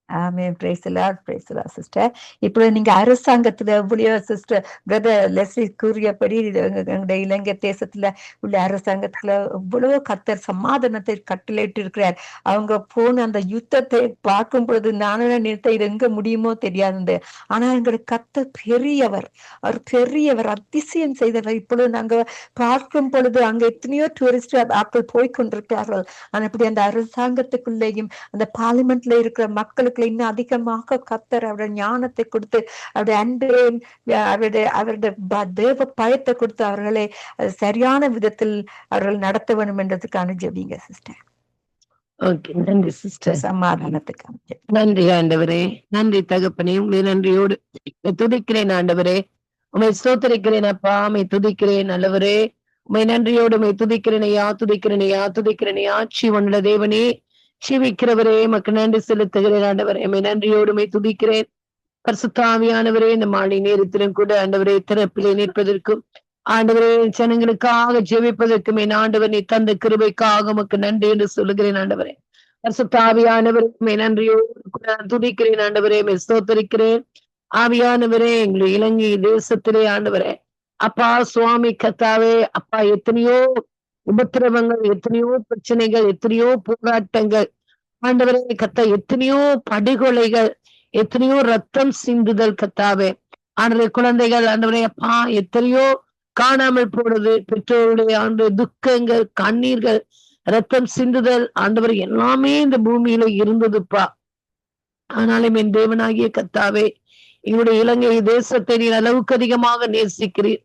Amen. Praise the lord, praise the lord sister. இப்போ நீங்க அரசாங்கத்துல எவ்வளோ சிஸ்டர் பிரதர் லெஸ்லி கூறியபடி எங்களுடைய இலங்கை தேசத்துல உள்ள அரசாங்கத்துல எவ்வளவோ கர்த்தர் சமாதானத்தை கட்டளையிட்டு இருக்கிறார். அவங்க போன அந்த யுத்தத்தை பார்க்கும் பொழுது நானும் நினைத்த இது எங்க முடியுமோ தெரியாது. ஆனா எங்களுடைய கர்த்தர் பெரியவர், அவர் பெரியவர், அதிசயம் செய்தவர். இப்பொழுது நாங்க பார்க்கும் பொழுது அங்க எத்தனையோ டூரிஸ்ட் ஆட்கள் போய்கொண்டிருக்கிறார்கள். ஆனா இப்படி அந்த அரசாங்கத்துக்குள்ளேயும் அந்த பார்லிமெண்ட்ல இருக்கிற மக்களுக்கு இன்னும் அதிகமாக கர்த்தர் அவருடைய ஞானத்தை கொடுத்து அவருடைய அன்பையும் அவருடைய தேவ பயத்தை கொடுத்து அவர்களை சரியான விதத்தில் அவர்கள் நடத்த வேண்டும் என்றதுக்கான ஜெபிங்க சிஸ்டர். ஓகே, நன்றி சிஸ்டர். சமாதானத்துக்கான நன்றி ஆண்டவரே. நன்றி தகப்பனே. உங்களை நன்றியோடு துதிக்கிறேன் ஆண்டவரே. உமை ஸ்தோத்திரிக்கிறேன் அப்பா. உமை துதிக்கிறேன் நல்லவரே. உமை நன்றியோடு உமை துதிக்கிறேனையா துதிக்கிறேனையா துதிக்கிறேனையா. ஜீவனுள்ள தேவனே, ஜீவிக்கிறவரே, மக்கள் நன்றி செலுத்துகிறேன் ஆண்டவரே. உமை நன்றியோடுமை துதிக்கிறேன். பரிசுத்த ஆவியானவரே, இந்த மாலை நேரத்திலும் கூட ஆண்டவரே திறப்பிலே நிற்பதற்கும் ஆண்டவரே ஜனங்களுக்காக ஜெபிப்பதற்கும் என் ஆண்டவர் நீ தந்த கிருபைக்காக உமக்கு நன்றி என்று சொல்லுகிறேன் ஆண்டவரே. பரிசுத்த ஆவியானவரே, உமை நன்றியோடு கூட துதிக்கிறேன் ஆண்டவரே. உமை ஸ்தோத்திரிக்கிறேன் ஆவியானவரே. எங்களுடைய இலங்கை தேசத்திலே ஆண்டவரே அப்பா சுவாமி கர்த்தாவே அப்பா, எத்தனையோ உபத்திரவங்கள், எத்தனையோ பிரச்சனைகள், எத்தனையோ போராட்டங்கள் ஆண்டவரே கத்தா, எத்தனையோ படுகொலைகள், எத்தனையோ ரத்தம் சிந்துதல் கத்தாவே ஆண்டவரே. குழந்தைகள் ஆண்டவரே அப்பா எத்தனையோ காணாமல் போனது, பெற்றோருடைய ஆண்டு துக்கங்கள், கண்ணீர்கள், ரத்தம் சிந்துதல் ஆண்டவர் எல்லாமே இந்த பூமியில இருந்ததுப்பா. ஆனாலும் என் தேவனாகிய கத்தாவே, எங்களுடைய இலங்கை தேசத்தை நீ அளவுக்கு அதிகமாக நேசிக்கிறீர்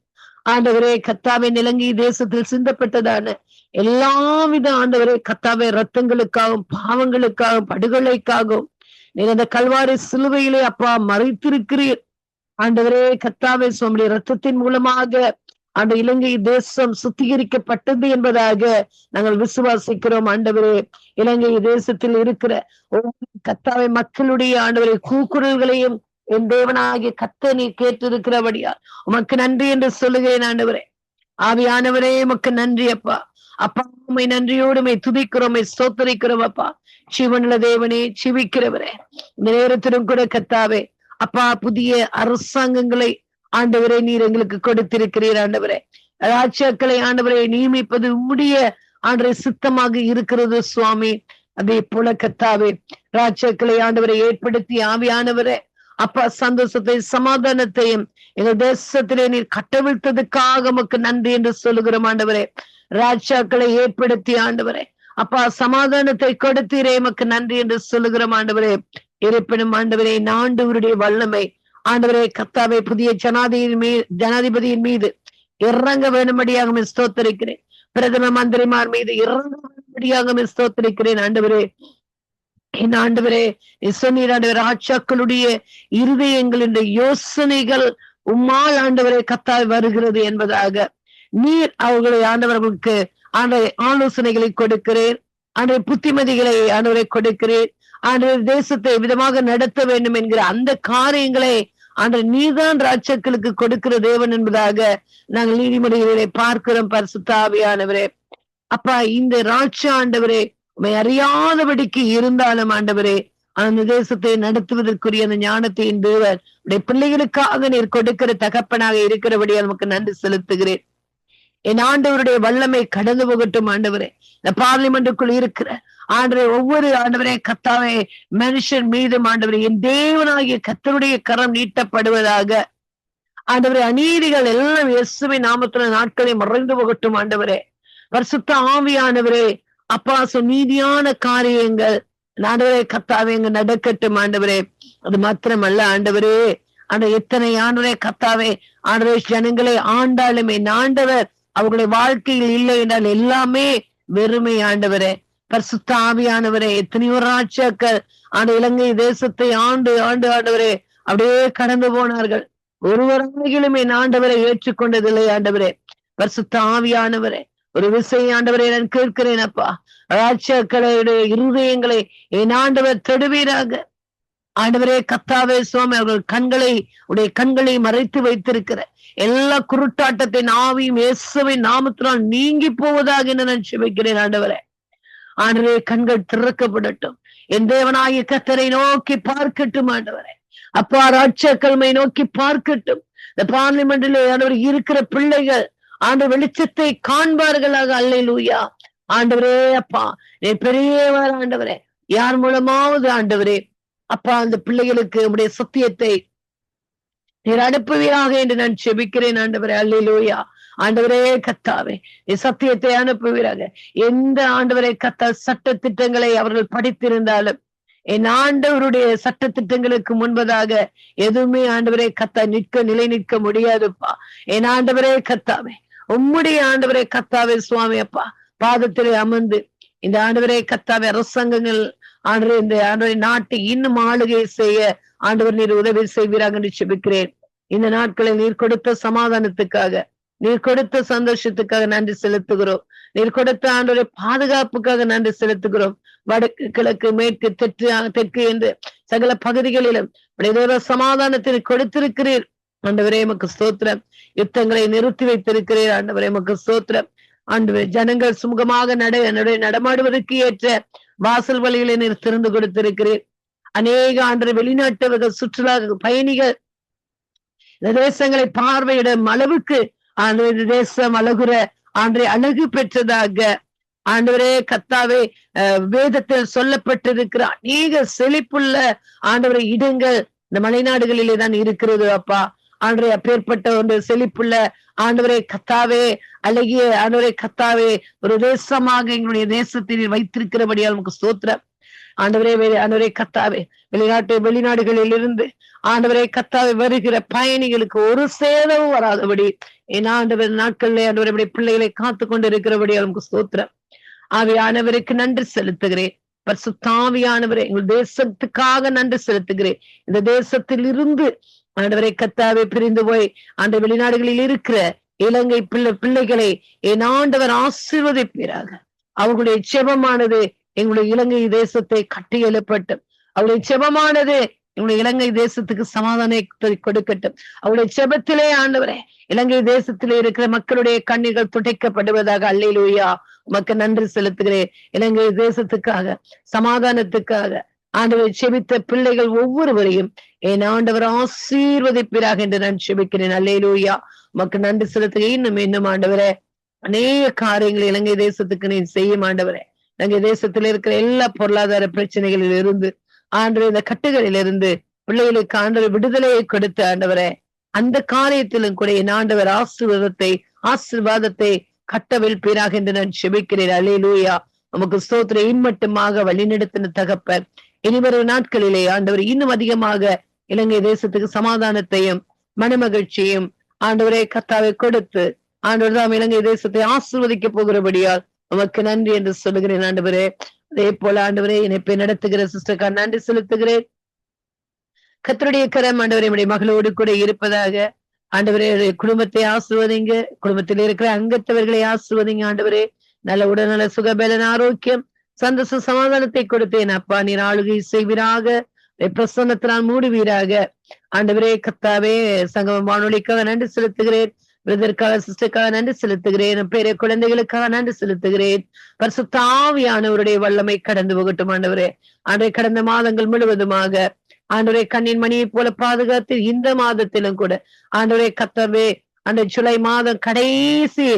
ஆண்டவரே. கத்தாவே இலங்கை தேசத்தில் சிந்தப்பட்டதான எல்லாவித ஆண்டவரே கத்தாவே ரத்தங்களுக்காகவும் பாவங்களுக்காகவும் படுகொலைக்காகவும் நீ அந்த கல்வாரி சிலுவையிலே அப்பா மறைத்திருக்கிறீர் ஆண்டவரே. கத்தாவே சுவாமியுடைய ரத்தத்தின் மூலமாக அந்த இலங்கை தேசம் சுத்திகரிக்கப்பட்டது என்பதாக நாங்கள் விசுவாசிக்கிறோம் ஆண்டவரே. இலங்கை தேசத்தில் இருக்கிற ஒவ்வொரு கத்தாவே மக்களுடைய ஆண்டவரை கூக்குரல்களையும் என் தேவனாகிய கர்த்தர் நீ கேட்டிருக்கிறபடியா உமக்கு நன்றி என்று சொல்லுகிறேன் ஆண்டவரே. ஆவியானவரே உமக்கு நன்றி அப்பா. அப்பா உம்மை நன்றியோடு உம்மை துதிக்கிறோம், உம்மை ஸ்தோத்திரிக்கிறோம் அப்பா. ஜீவனுள்ள தேவனே, ஜீவிக்கிறவரே, இந்த நேரத்திலும் கூட கர்த்தாவே அப்பா புதிய அரசாங்கங்களை ஆண்டவரே நீர் எங்களுக்கு கொடுத்திருக்கிறீர். ஆண்டவரே ராஜாக்களை ஆண்டவரை நியமிப்பது உம்முடைய ஆண்டவரை சித்தமாக இருக்கிறது சுவாமி. அதே போல கர்த்தாவே ராஜாக்களை ஆண்டவரை ஏற்படுத்தி ஆவியானவரே அப்பா சந்தோஷத்தை சமாதானத்தையும் எங்கள் தேசத்திலே நீர் கட்டவிழ்த்ததுக்காக உமக்கு நன்றி என்று சொல்லுகிறோம். ஆண்டவரே ராஜாக்களை ஏற்படுத்தி ஆண்டவரே அப்பா சமாதானத்தை கொடுத்தீரே உமக்கு நன்றி என்று சொல்லுகிறோம். ஆண்டவரே இருப்பினும் ஆண்டவரே ஆண்டவருடைய வல்லமை ஆண்டவரே கர்த்தாவே புதிய ஜனாதிபதியின் மீது இறங்க வேணும்படியாக ஸ்தோத்திரிக்கிறேன். பிரதம மந்திரிமார் மீது இறங்க வேணும்படியாக ஸ்தோத்திரிக்கிறேன். ஆண்டவரே என் ஆண்டவரே சொன்னீர் ஆண்டவர் ராஜாக்களுடைய இருதயங்களின் யோசனைகள் உம்மால் ஆண்டவரே கர்த்தாவே வருகிறது என்பதாக நீர் அவர்களை ஆண்டவர்களுக்கு ஆலோசனைகளை கொடுக்கிறேன். ஆண்டவர் புத்திமதிகளை ஆண்டவரை கொடுக்கிறேன். ஆண்டவர் தேசத்தை விதமாக நடத்த வேண்டும் என்கிற அந்த காரியங்களை ஆண்டவர் நீதான் ராஜாக்களுக்கு கொடுக்கிற தேவன் என்பதாக நாங்கள் நீதிமொழிகளை பார்க்கிறோம். பரிசுத்த ஆவியானவரே அப்பா இந்த ராஜா ஆண்டவரே உண்மை அறியாதபடிக்கு இருந்தாலும் ஆண்டவரே அந்த தேசத்தை நடத்துவதற்குரிய அந்த ஞானத்தின் தேவன் உடைய பிள்ளைகளுக்காக நீர் கொடுக்கிற தகப்பனாக இருக்கிறபடியா நமக்கு நன்றி செலுத்துகிறேன். என் ஆண்டவருடைய வல்லமை கடந்து போகட்டும். ஆண்டவரே இந்த பார்லிமெண்ட்டுக்குள் இருக்கிற ஆண்டவரே ஒவ்வொரு ஆண்டவரே கர்த்தாவே மனுஷன் மீதும் ஆண்டவரே என் தேவனாகிய கர்த்தருடைய கரம் நீட்டப்படுவதாக. ஆண்டவரே அநீதிகள் எல்லாம் இயேசுவின் நாமத்துல நாட்களை மறைந்து போகட்டும். ஆண்டவரே பரிசுத்த ஆவியானவரே அப்பா நீதியான காரியங்கள் ஆண்டவரே கர்த்தாவே இங்க நடக்கட்டும். ஆண்டவரே அது மாத்திரமல்ல ஆண்டவரே எத்தனை ஆண்டவரே கர்த்தாவே ஆண்டவரே ஜனங்களை ஆண்டாலுமே ஆண்டவர் அவர்களுடைய வாழ்க்கையில் இல்லை என்றால் எல்லாமே வெறுமை. ஆண்டவரே பரிசுத்த ஆவியானவரே எத்தனையோ ராஜாக்கள் இலங்கை தேசத்தை ஆண்டவரே அப்படியே கடந்து போனார்கள். ஒருவராகிலுமே ஆண்டவரை ஏற்றுக்கொண்டதில்லை. ஆண்டவரே பரிசுத்த ஆவியானவரே ஒரு விஷயம் ஆண்டவரை நான் கேட்கிறேன் அப்பா, ராஜாக்களுடைய இருதயங்களை என் ஆண்டவர் தொடுவீராக. ஆண்டவரே கர்த்தாவே சுவாமி அவர்கள் கண்களை மறைத்து வைத்திருக்கிற எல்லா குருட்டாட்டத்தின் ஆவியும் இயேசுவின் நாமத்தினால் நீங்கி போவதாக என்று நான் செபிக்கிறேன். ஆண்டவரே ஆண்டவரே கண்கள் திறக்கப்படட்டும். என் தேவனாகிய கர்த்தரை நோக்கி பார்க்கட்டும். ஆண்டவரே அப்பா ராஜாக்களை நோக்கி பார்க்கட்டும். இந்த பார்லிமெண்டில் ஆண்டவர் இருக்கிற பிள்ளைகள் ஆண்டவர் வெளிச்சத்தை காண்பார்களாக. அல்லேலூயா. ஆண்டவரே அப்பா பெரியவர் ஆண்டவரே யார் மூலமாவது ஆண்டவரே அப்பா அந்த பிள்ளைகளுக்கு உடைய சத்தியத்தை நீர் அனுப்புவீராக என்று நான் செபிக்கிறேன். ஆண்டவரே அல்லேலூயா. ஆண்டவரே கர்த்தாவே சத்தியத்தை அனுப்புவீராக. எந்த ஆண்டவரே கர்த்தா சட்ட திட்டங்களை அவர்கள் படித்திருந்தாலும் என் ஆண்டவருடைய சட்ட திட்டங்களுக்கு முன்பதாக எதுவுமே ஆண்டவரே கர்த்தா நிலை நிற்க முடியாதுப்பா. என் ஆண்டவரே கர்த்தாவே உம்முடைய ஆண்டவரே கர்த்தாவே சுவாமி அப்பா பாதத்திலே அமர்ந்து இந்த ஆண்டவரே கர்த்தாவே அரசாங்கங்கள் ஆண்டவரே இந்த ஆண்டவரை நாட்டை இன்னும் ஆளுகை செய்ய ஆண்டவர் நீர் உதவி செய்வீராக என்று செபிக்கிறேன். இந்த நாட்களில் நீர் கொடுத்த சமாதானத்துக்காக நீர் கொடுத்த சந்தோஷத்துக்காக நன்றி செலுத்துகிறோம். நீர் கொடுத்த ஆண்டவரை பாதுகாப்புக்காக நன்றி செலுத்துகிறோம். வடக்கு கிழக்கு மேற்கு தெற்கு என்று சகல பகுதிகளிலும் சமாதானத்தை கொடுத்திருக்கிறீர். ஆண்டவரே எமக்கு ஸ்தோத்திரம். யுத்தங்களை நிறுத்தி வைத்திருக்கிறீர். ஆண்டவரே எமக்கு ஸ்தோத்திரம். ஆண்டவரே ஜனங்கள் சுமூகமாக நடமாடுவதற்கு ஏற்ற வாசல் வழிகளை நீர் திறந்து கொடுத்திருக்கிறீர். அநேக ஆண்டு வெளிநாட்டவர்கள் சுற்றுலா பயணிகள் இந்த தேசங்களை பார்வையிடும் அளவுக்கு ஆண்டு தேசம் அழகுற அழகு பெற்றதாக ஆண்டவரே கர்த்தாவே வேதத்தில் சொல்லப்பட்டிருக்கிற அநேக செழிப்புள்ள ஆண்டவரை இடங்கள் இந்த மலைநாடுகளிலே தான் இருக்கிறது அப்பா. ஆண்டவரே அப்பேற்பட்ட ஒன்று செழிப்புள்ள ஆண்டவரே கர்த்தாவே அழகிய ஆண்டவரே கர்த்தாவே ஒரு தேசமாக எங்களுடைய தேசத்தில் வைத்திருக்கிறபடியால் நமக்கு ஸ்தோத்திரம். ஆண்டவரே கர்த்தாவே வெளிநாடுகளில் இருந்து ஆண்டவரே கர்த்தாவே வருகிற பயணிகளுக்கு ஒரு சேதமும் வராதபடி என் ஆண்டவர் நாட்களிலே ஆண்டவரை பிள்ளைகளை காத்து கொண்டு இருக்கிறபடியால் நமக்கு ஸ்தோத்திரம். ஆவியானவருக்கு நன்றி செலுத்துகிறேன். பரிசுத்தாவியானவரே எங்கள் தேசத்துக்காக நன்றி செலுத்துகிறேன். இந்த தேசத்தில் இருந்து ஆண்டவரை கர்த்தாவே பிரிந்து போய் அந்த வெளிநாடுகளில் இருக்கிற இலங்கை பிள்ளைகளை என் ஆண்டவர் ஆசீர்வதிப்பீராக. அவர்களுடைய செபமானது எங்களுடைய இலங்கை தேசத்தை கட்டி எழுப்பட்டும். அவருடைய செபமானது எங்களுடைய இலங்கை தேசத்துக்கு சமாதானத்தை கொடுக்கட்டும். அவருடைய செபத்திலே ஆண்டவரே இலங்கை தேசத்திலே இருக்கிற மக்களுடைய கண்ணீர்கள் துடைக்கப்படுவதாக. அல்லேலூயா. உமக்கு நன்றி செலுத்துகிறேன். இலங்கை தேசத்துக்காக சமாதானத்துக்காக ஆண்டவர் செபித்த பிள்ளைகள் ஒவ்வொருவரையும் என் ஆண்டவர் ஆசீர்வதிப்பீராக என்று நான் செபிக்கிறேன். அல்லேலூயா. உமக்கு நன்றி செலுத்துக. இன்னும் ஆண்டவரே அநேக காரியங்கள் இலங்கை தேசத்துக்கு நீ செய்யும் ஆண்டவரே. இலங்கை தேசத்தில் இருக்கிற எல்லா பொருளாதார பிரச்சனைகளில் இருந்து ஆண்டவர் இந்த கட்டுகளில் இருந்து பிள்ளைகளுக்கு ஆண்டவர் விடுதலையை கொடுத்த ஆண்டவரே, அந்த காரியத்திலும் கூட என் ஆண்டவர் ஆசீர்வாதத்தை கட்டவிழ்ப்பீராக என்று நான் செபிக்கிறேன். அல்லேலூயா. நமக்கு ஸ்தோத்திரம். இம்மட்டுமாக வழிநடத்தின தகப்பர் இனிவரும் நாட்களிலே ஆண்டவர் இன்னும் அதிகமாக இலங்கை தேசத்துக்கு சமாதானத்தையும் மனமகிழ்ச்சியும் ஆண்டவரே கர்த்தாவை கொடுத்து ஆண்டவர் தான் இலங்கை தேசத்தை ஆசீர்வதிக்க போகிறபடியால் உமக்கு நன்றி என்று சொல்லுகிறேன் ஆண்டவரே. அதே போல ஆண்டவரே இணைப்பை நடத்துகிற சிஸ்டருக்கா நன்றி செலுத்துகிறேன். கர்த்தருடைய கரம் ஆண்டவரே நம்முடைய மகளோடு கூட இருப்பதாக. ஆண்டவரே குடும்பத்தை ஆசீர்வதிங்க, குடும்பத்தில் இருக்கிற அங்கத்தவர்களை ஆசீர்வதிங்க ஆண்டவரே. நல்ல உடல்நல சுகபலன் ஆரோக்கியம் சந்தோஷ சமாதானத்தை கொடுத்தேன் அப்பா. நீர் ஆளுகை செய்வீராக, பிரசன்னத்தினால் மூடுவீராக ஆண்டவரே. கர்த்தாவே சங்கம வானொலிக்காக நன்றி செலுத்துகிறேன். பிரதற்காக சிஸ்டருக்காக நன்றி செலுத்துகிறேன். பேர குழந்தைகளுக்காக நன்றி செலுத்துகிறேன். பரிசுத்த ஆவியானவருடைய வல்லமை கடந்து போகட்டும் ஆண்டவரே. ஆண்டவரே கடந்த மாதங்கள் முழுவதுமாக ஆண்டவரே கண்ணின் மணியை போல பாதுகாத்து இந்த மாதத்திலும் கூட ஆண்டவரே கர்த்தாவே அந்த ஜூலை மாதம் கடைசி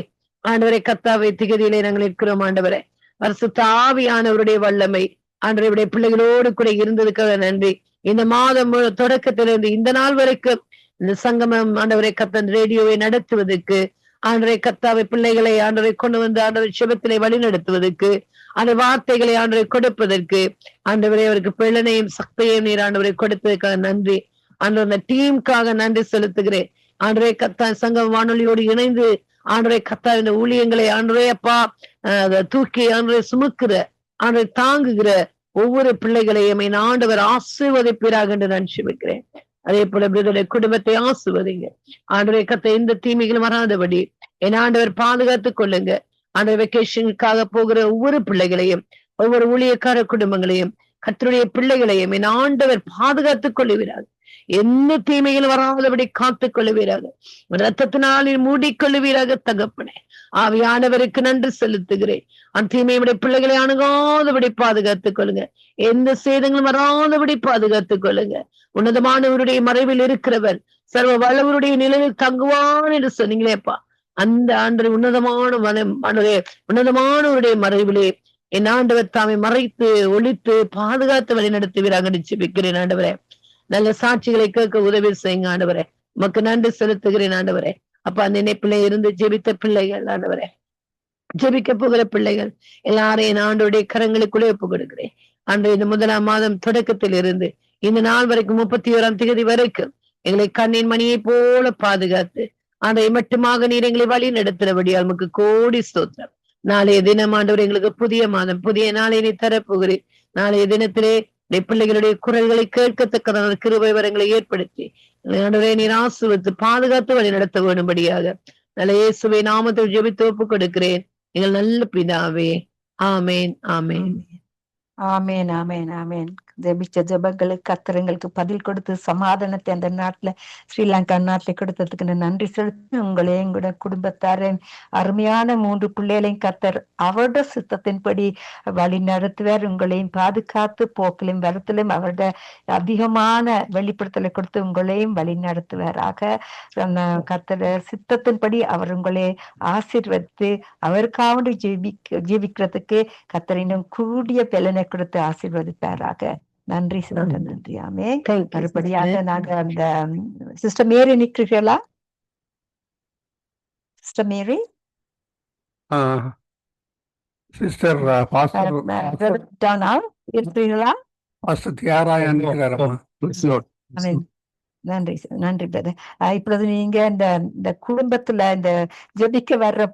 ஆண்டவரை கர்த்தாவை திகதியிலே நாங்கள் இருக்கிறோம் ஆண்டவரே. பரிசுத்த ஆவியானவருடைய வல்லமை ஆண்டவருடைய பிள்ளைகளோடு கூட இருந்ததுக்காக நன்றி. இந்த மாதம் தொடக்கத்திலிருந்து இந்த நாள் வரைக்கும் இந்த சங்கமம் ஆண்டவரை கர்த்தன் ரேடியோவை நடத்துவதற்கு ஆண்டவரை கர்த்தாவை பிள்ளைகளை ஆண்டவரை கொண்டு வந்து ஆண்டவரை செபத்திலே வழி நடத்துவதற்கு அந்த வார்த்தைகளை ஆண்டவரை கொடுப்பதற்கு ஆண்டவரை அவருக்கு பிள்ளனையும் சக்தியையும் நீர் ஆண்டவரை கொடுத்ததுக்காக நன்றி. ஆண்டவர் அந்த டீமுக்காக நன்றி செலுத்துகிறேன். ஆண்டவரை கர்த்தன் சங்கம் வானொலியோடு இணைந்து ஆண்டவரை கர்த்தா இந்த ஊழியங்களை ஆண்டவரே அப்பா தூக்கி ஆண்டவரை சுமக்கிற ஆண்டவரை தாங்குகிற ஒவ்வொரு பிள்ளைகளையும் என் ஆண்டவர் ஆசீர்வதிப்பீராக என்று நான் செபிக்கிறேன். அதே போல பிரதருடைய குடும்பத்தை ஆசீர்வதிங்க ஆண்டவரை கர்த்தா எந்த தீமைகளும் வராதபடி என் ஆண்டவர் பாதுகாத்துக் கொள்ளுங்க. ஆண்டவர் வெக்கேஷனுக்காக போகிற ஒவ்வொரு பிள்ளைகளையும் ஒவ்வொரு ஊழியக்கார குடும்பங்களையும் கர்த்தருடைய பிள்ளைகளையும் என் ஆண்டவர் பாதுகாத்துக் கொள்ளுவீராக. என்ன தீமைகள் வராதபடி காத்துக் கொள்ளுவீராக. ரத்தத்தினால் மூடிக்கொள்ளுவீராக தகப்பனே. ஆவியானவருக்கு நன்றி செலுத்துகிறேன். அந்த தீமையுடைய பிள்ளைகளை அணுகாதபடி பாதுகாத்துக் கொள்ளுங்க. எந்த சேதங்களும் வராதபடி பாதுகாத்துக் கொள்ளுங்க. உன்னதமானவருடைய மறைவில் இருக்கிறவர் சர்வ வல்லவருடைய நிலையில் தங்குவான் என்று சொன்னீங்களேப்பா. அந்த ஆண்டு உன்னதமானவருடைய மறைவிலே என் ஆண்டவர் தாமை மறைத்து ஒழித்து பாதுகாத்து வழி நடத்துவீராக நிச்சயிக்கிறேன் ஆண்டவரே. நல்ல சாட்சிகளை கேட்க உதவி செய்யுங்க ஆண்டவரே. உமக்கு நன்றி செலுத்துகிறேன் ஆண்டவரே. அப்ப அந்த இணைப்பிலே இருந்து ஜெபித்த பிள்ளைகள் ஆண்டவரே, ஜெபிக்க போகிற பிள்ளைகள் எல்லாரையும் ஆண்டோடைய கரங்களுக்குள்ளே ஒப்பு கொடுக்கிறேன். அன்று இந்த 1ஆம் மாதம் தொடக்கத்தில் இருந்து இந்த நாள் வரைக்கும் 31ஆம் தேதி வரைக்கும் எங்களை கண்ணின் மணியை போல பாதுகாத்து அதை மட்டுமாக நீர் எங்களை வழி நடத்துறபடியால் உமக்கு கோடி ஸ்தோத்திரம். நாளைய தினம் ஆண்டவர் எங்களுக்கு புதிய மாதம் புதிய நாளை நீ தரப்போகிறேன். நாளைய தினத்திலே பிள்ளைகளுடைய குரல்களை கேட்கத்தக்க கிருபை வரங்களை ஏற்படுத்தி ஆண்டவரே நீர் ஆசீர்வதித்து பாதுகாத்து வழி நடத்த வேண்டும்படியாக நல்ல இயேசுவை நாமத்தில் ஜெபித்து ஒப்புக் கொடுக்கிறேன் எங்கள் நல்ல பிதாவே. ஆமேன் ஆமேன் ஆமேன் ஆமேன் ஆமேன். ஜெபிச்ச ஜெபங்களுக்கு கர்த்தர் எங்களுக்கு பதில் கொடுத்து சமாதானத்தை அந்த நாட்டுல ஸ்ரீலங்கா நாட்டுல கொடுத்ததுக்கு நன்றி செலுத்தி உங்களையும் எங்களோட குடும்பத்தாரின் அருமையான 3 பிள்ளைகளையும் கர்த்தர் அவருடைய சித்தத்தின்படி வழி நடத்துவார். உங்களையும் பாதுகாத்து போக்கிலும் வரத்திலும் அவருடைய அதிகமான வெளிப்படுத்தலை கொடுத்து உங்களையும் வழி நடத்துவாராக. கர்த்தர் சித்தத்தின்படி அவர் உங்களை ஆசீர்வதித்து அவருக்காக ஜீவிக்கிறதுக்கு கர்த்தர் இன்னும் கூடிய பலனை கொடுத்து ஆசீர்வதிப்பாராக. நன்றி சிஸ்டர், நன்றி. ஆமே. மறுபடியாக நாங்க அந்த சிஸ்டர் மேரி நிக்கிறீர்களா? சிஸ்டர் மேரி சிஸ்டர் இருக்கிறீர்களா? பாஸ்டர் தியாராயா நிற்கிறாரம்மா. நன்றி நன்றி பிரதர். இப்பொழுது நீங்க இந்த குடும்பத்துல இந்த ஜெபிக்க வர்ற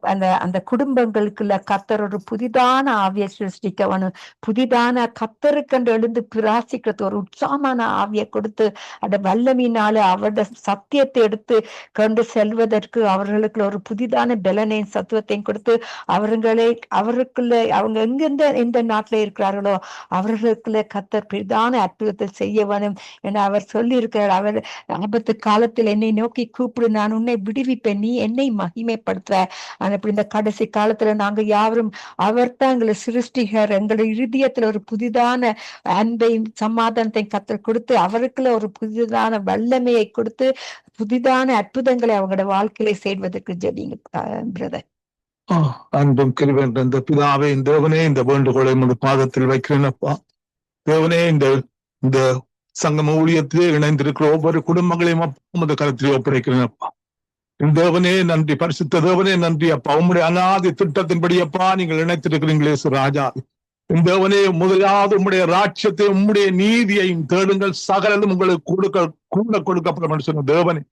அந்த குடும்பங்களுக்குள்ள கர்த்தர் ஒரு புதிதான ஆவியை சிருஷ்டிக்கவனும் புதிதான கர்த்தருக்கண்டு எழுந்து பிராசிக்கிறது ஒரு உற்சாகமான ஆவியை கொடுத்து அந்த வல்லமையினால அவருடைய சத்தியத்தை எடுத்து கொண்டு செல்வதற்கு அவர்களுக்குள்ள ஒரு புதிதான பலனையும் சத்துவத்தையும் கொடுத்து அவருக்குள்ள அவங்க எந்த நாட்டுல இருக்கிறார்களோ அவர்களுக்குள்ள கர்த்தர் பிரதான அற்புதத்தை செய்யவனும் என அவர் சொல்லி இருக்கிறார். ஆபத்து காலத்தில் என்னை நோக்கி கூப்பிடு, நான் உன்னை விடுவிப்பேன், நீ என்னை மகிமைப்படுத்த. அப்படி இந்த கடைசி காலத்துல நாங்க யாவரும் அவர் தான் எங்களை சிருஷ்டிகர். எங்களுடைய இருதயத்துல ஒரு புதிதான அன்பையும் சமாதானத்தையும் கத்தர் கொடுத்து, அவருக்குள்ள ஒரு புதிதான வல்லமையை கொடுத்து, புதிதான அற்புதங்களை அவங்களோட வாழ்க்கையில செய்வதற்கு ஜெபிங்க பிரதர். அன்பும் கிருபையும் இந்த பிதாவே, இந்த தேவனே, இந்த வேண்டுகோளை உமது பாதத்தில் வைக்கிறேனப்பா. தேவனே, இந்த சங்கம ஊழியத்திலே இணைந்திருக்கிற ஒவ்வொரு குடும்பங்களையும் உமது கருத்திலே ஒப்படைக்கிறேனப்பா. இந்த தேவனே நன்றி, பரிசுத்த தேவனே நன்றி அப்பா. உம்முடைய அநாதி திட்டத்தின்படி அப்பா நீங்கள் இணைத்திருக்கிறீங்களே ராஜா. இந்த தேவனே, முதலாவது உம்முடைய ராட்சியத்தை உம்முடைய நீதியையும் தேடுங்கள், சகலதும் உங்களுக்கு கூட கொடுக்கப்படும் என்று சொன்ன தேவனே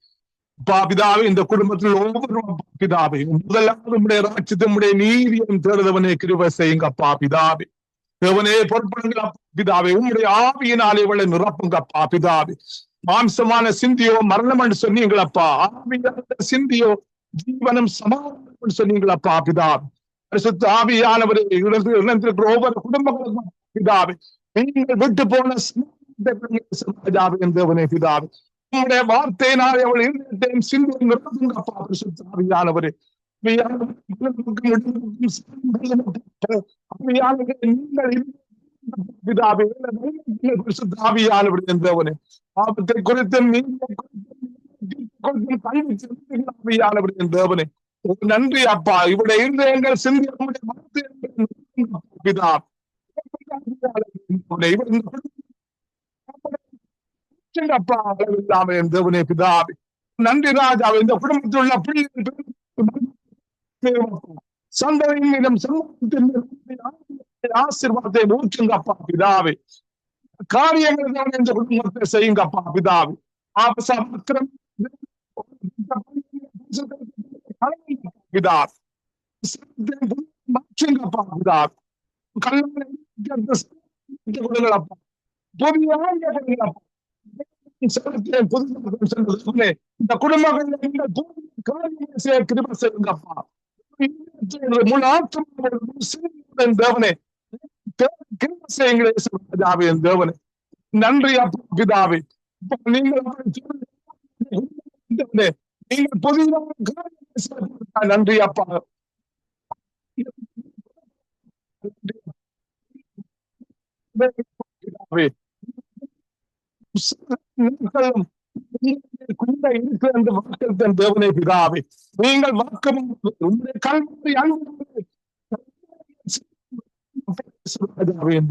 அப்பா பிதாவே, இந்த குடும்பத்தில் ஒவ்வொரு பிதாவே முதலாவது உம்முடைய ராட்சியத்தை உம்முடைய நீதியையும் தேடுதவனே கிருபை செய்யுங்க அப்பா பிதாவே. தேவனே பொறுப்படுங்கள் அப்பா பிதாவே, உம்முடைய ஆவியினாலே இவளை நிரப்புங்க அப்பா பிதாவே. மாம்சமான சிந்தியோ மரணம் என்று சொன்னீங்களப்பா, ஆவியான சிந்தியோ ஜீவனம் சமாதானம் சொன்னீங்களப்பா பிதாவே. பரிசுத்த ஆவியானவரை இழந்திருக்கிற ஒவ்வொரு குடும்பங்களுக்கும் பிதாவே, நீங்கள் விட்டு போன தேவனே பிதாவே, உங்களுடைய வார்த்தையினாலே அவள் இருதயத்தையும் சிந்தையும் நிரப்புங்கப்பா பரிசுத்த ஆவியானவரே. பிதாவே பரிசுத்த ஆவியானவரே என்பவனே, ஆபத்தை குறித்து தேவனே நன்றி அப்பா. இவருடைய இருதயங்கள் சிந்தி பிதா அப்பா அளவில்லாம என் தேவனே பிதாவே நன்றி ராஜாவே. இந்த குடும்பத்தில் உள்ள சந்ததியிடம் ஆசீர்வாதத்தை ஊற்றுங்க அப்பா பிதாவே. காரியங்கள் தான் இந்த குடும்பத்தை செய்யுங்க அப்பா பிதாவே. ஆபசம் பிதா மாற்றுங்கப்பா பிதா. கொடுங்களப்பா, புதிய இந்த குடும்பங்கள் கிருபை செய்யுங்கப்பா. தேவனே கிருபை செய்யுங்களே தேவனே. நன்றி அப்பா பிதாவே. நீங்கள் புதிதாக நன்றி அப்பா. தேவனே பிதாவே, நீங்கள் வாக்கு கல்வி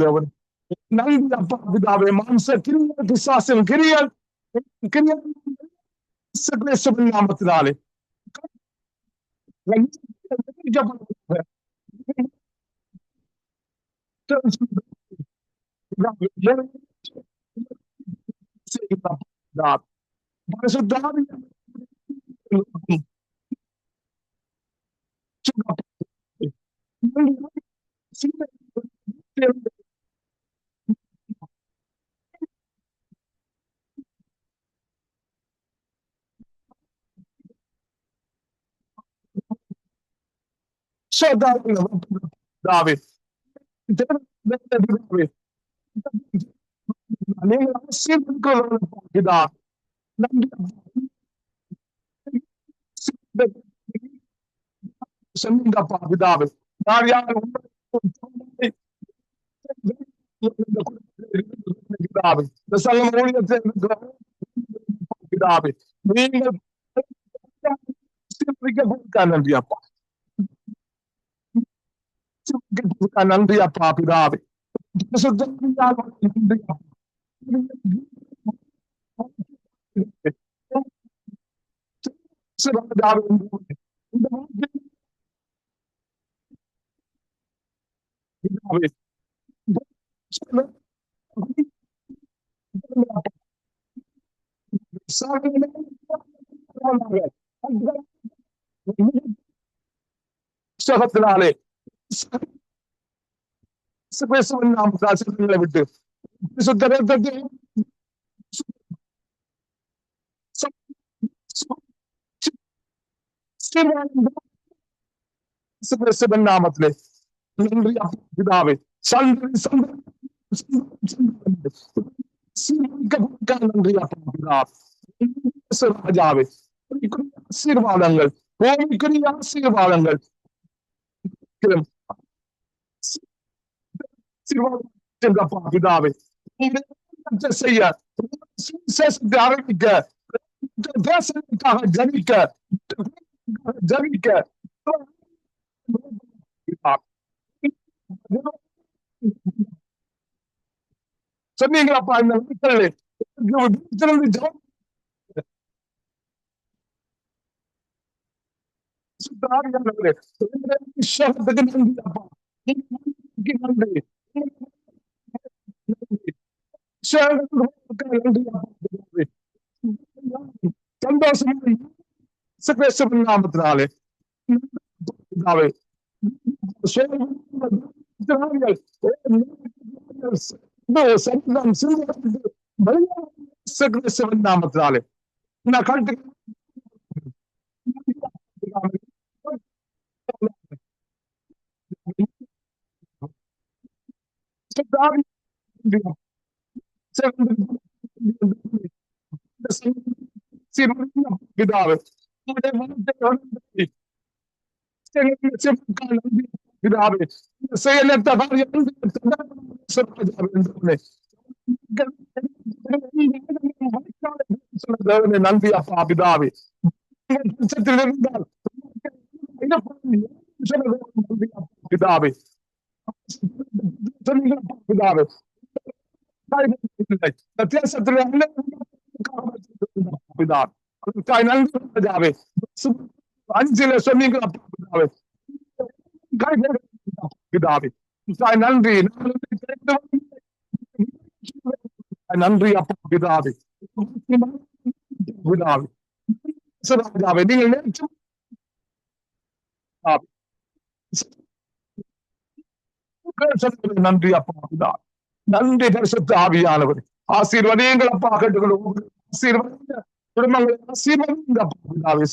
தேவன் நன்றி அப்பா பிதாவே. மாம்ச கிரிய பிசாசின் கிரியல் நாமத்தினாலே சொன்னீங்கப்பா பிதாவே. யார் யார் பிதாவே நீங்கள் நன்றி அப்பா. நன்றி அப்பா பிதாவே. புஸ்தகத்தினாலே விட்டு நாமத்திலே நன்றி பிதாவே. நன்றி அப்பா பிதாவே. ராஜாவே ஆசீர்வாதங்கள், பூமிக்குரிய ஆசீர்வாதங்கள் பிதாவே செய்ய சுவிசேஷத்தை ஆரம்பிக்க, தேசத்துக்காக ஜனிக்க ஜனிக்க சொன்னீங்களப்பா இந்த நாட்களில் சந்தோஷம் நாமத்தினாலே நாமத்தினாலே நான் கண்டு பிதாவே பிதாவே செயலற்ற நன்றி அப்பா பிதாவே இருந்தால் பிதாவே பிதாவே தேசத்தில் நன்றி அஞ்சில சொன்னீங்க பிதாவே பிதாவே நன்றி நன்றி அப்பா பிதாவே பிதாவே ராஜாவே நீங்கள் நன்றி அப்பா பிதா, நன்றி பரிசுத்த ஆவியானவர். ஆசீர்வதியுங்கள் அப்பா, கட்டுகளும் ஆசீர்வதிங்க குடும்பங்களை ஆசீர்வதிங்க அப்பா பிதாவே.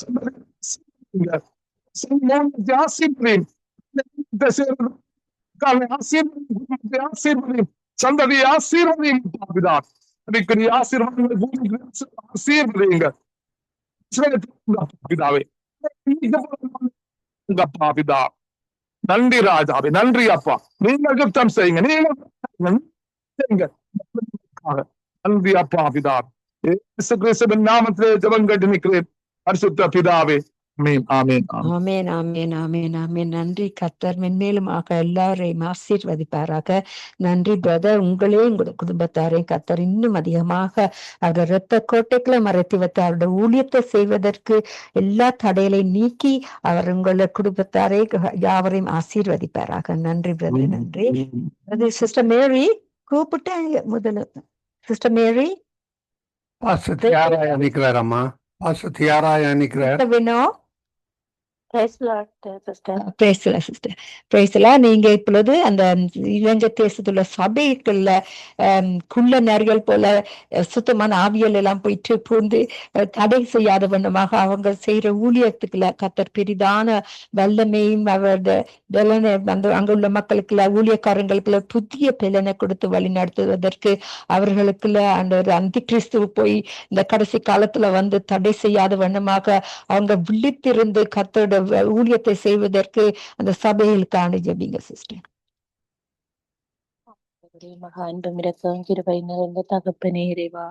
ஆசீர்வதியும் சந்ததி ஆசீர்வதியும் பிதா. அதுக்கு ஆசீர்வாதங்களை ஆசீர்வதிங்க பிதாவே. அப்பா பிதா நன்றி ராஜாவே, நன்றி அப்பா. நீங்கள் யுத்தம் செய்யுங்க, நீங்கள் நன்றி அப்பா பிதா. இயேசு கிறிஸ்துவின் நாமத்திலே ஜெபம் கேட்டு நிற்கிறேன் பரிசுத்த பிதாவே. ஆமென், ஆமென், ஆமென், ஆமென், ஆமென், ஆமென். நன்றி. கர்த்தர் மென்மேலுமாக எல்லாரையும் ஆசீர்வதிப்பாராக. நன்றி பிரதர். உங்களே உங்களோட குடும்பத்தாரையும் கர்த்தர் இன்னும் அதிகமாக அவருடைய இரத்த கோட்டைக்குள்ள மறைத்து வைத்து அவருடைய ஊழியத்தை செய்வதற்கு எல்லா தடைகளையும் நீக்கி அவர் உங்களோட குடும்பத்தாரை யாவரையும் ஆசீர்வதிப்பாராக. நன்றி பிரதர், நன்றி. சிஸ்டர் மேரி கூப்பிட்டாங்க முதல்ல. சிஸ்டர் மேரி பாசத்தியாராயா நிற்கிறாரம்மா, பாசத்தியாராயா நிற்கிறார். வினோ நீங்க இப்பொழுது அந்த இலங்கை தேசத்துல சபைக்குள்ள குள்ள நரிகள் போல சுத்தமான ஆவியல் எல்லாம் போயிட்டு பூந்து தடை செய்யாத வண்ணமாக அவங்க செய்யற ஊழியத்துக்குள்ள கர்த்தர் பெரிதான வல்லமையும் அவரது பலனை அந்த அங்குள்ள மக்களுக்குள்ள ஊழியக்காரங்களுக்குள்ள புதிய பலனை கொடுத்து வழி நடத்துவதற்கு அவர்களுக்குள்ள அந்த ஒரு அந்தி கிறிஸ்துவ போய் இந்த கடைசி காலத்துல வந்து தடை செய்யாத வண்ணமாக அவங்க விழித்திருந்து கர்த்தரோட ஊழியத்தை செய்வதற்கு அந்த சபையில் காண ஜெபிங்க சிஸ்டர். மகா அன்பும் இரக்கம் கிருபை நிறைந்த தகப்பனே இறைவா,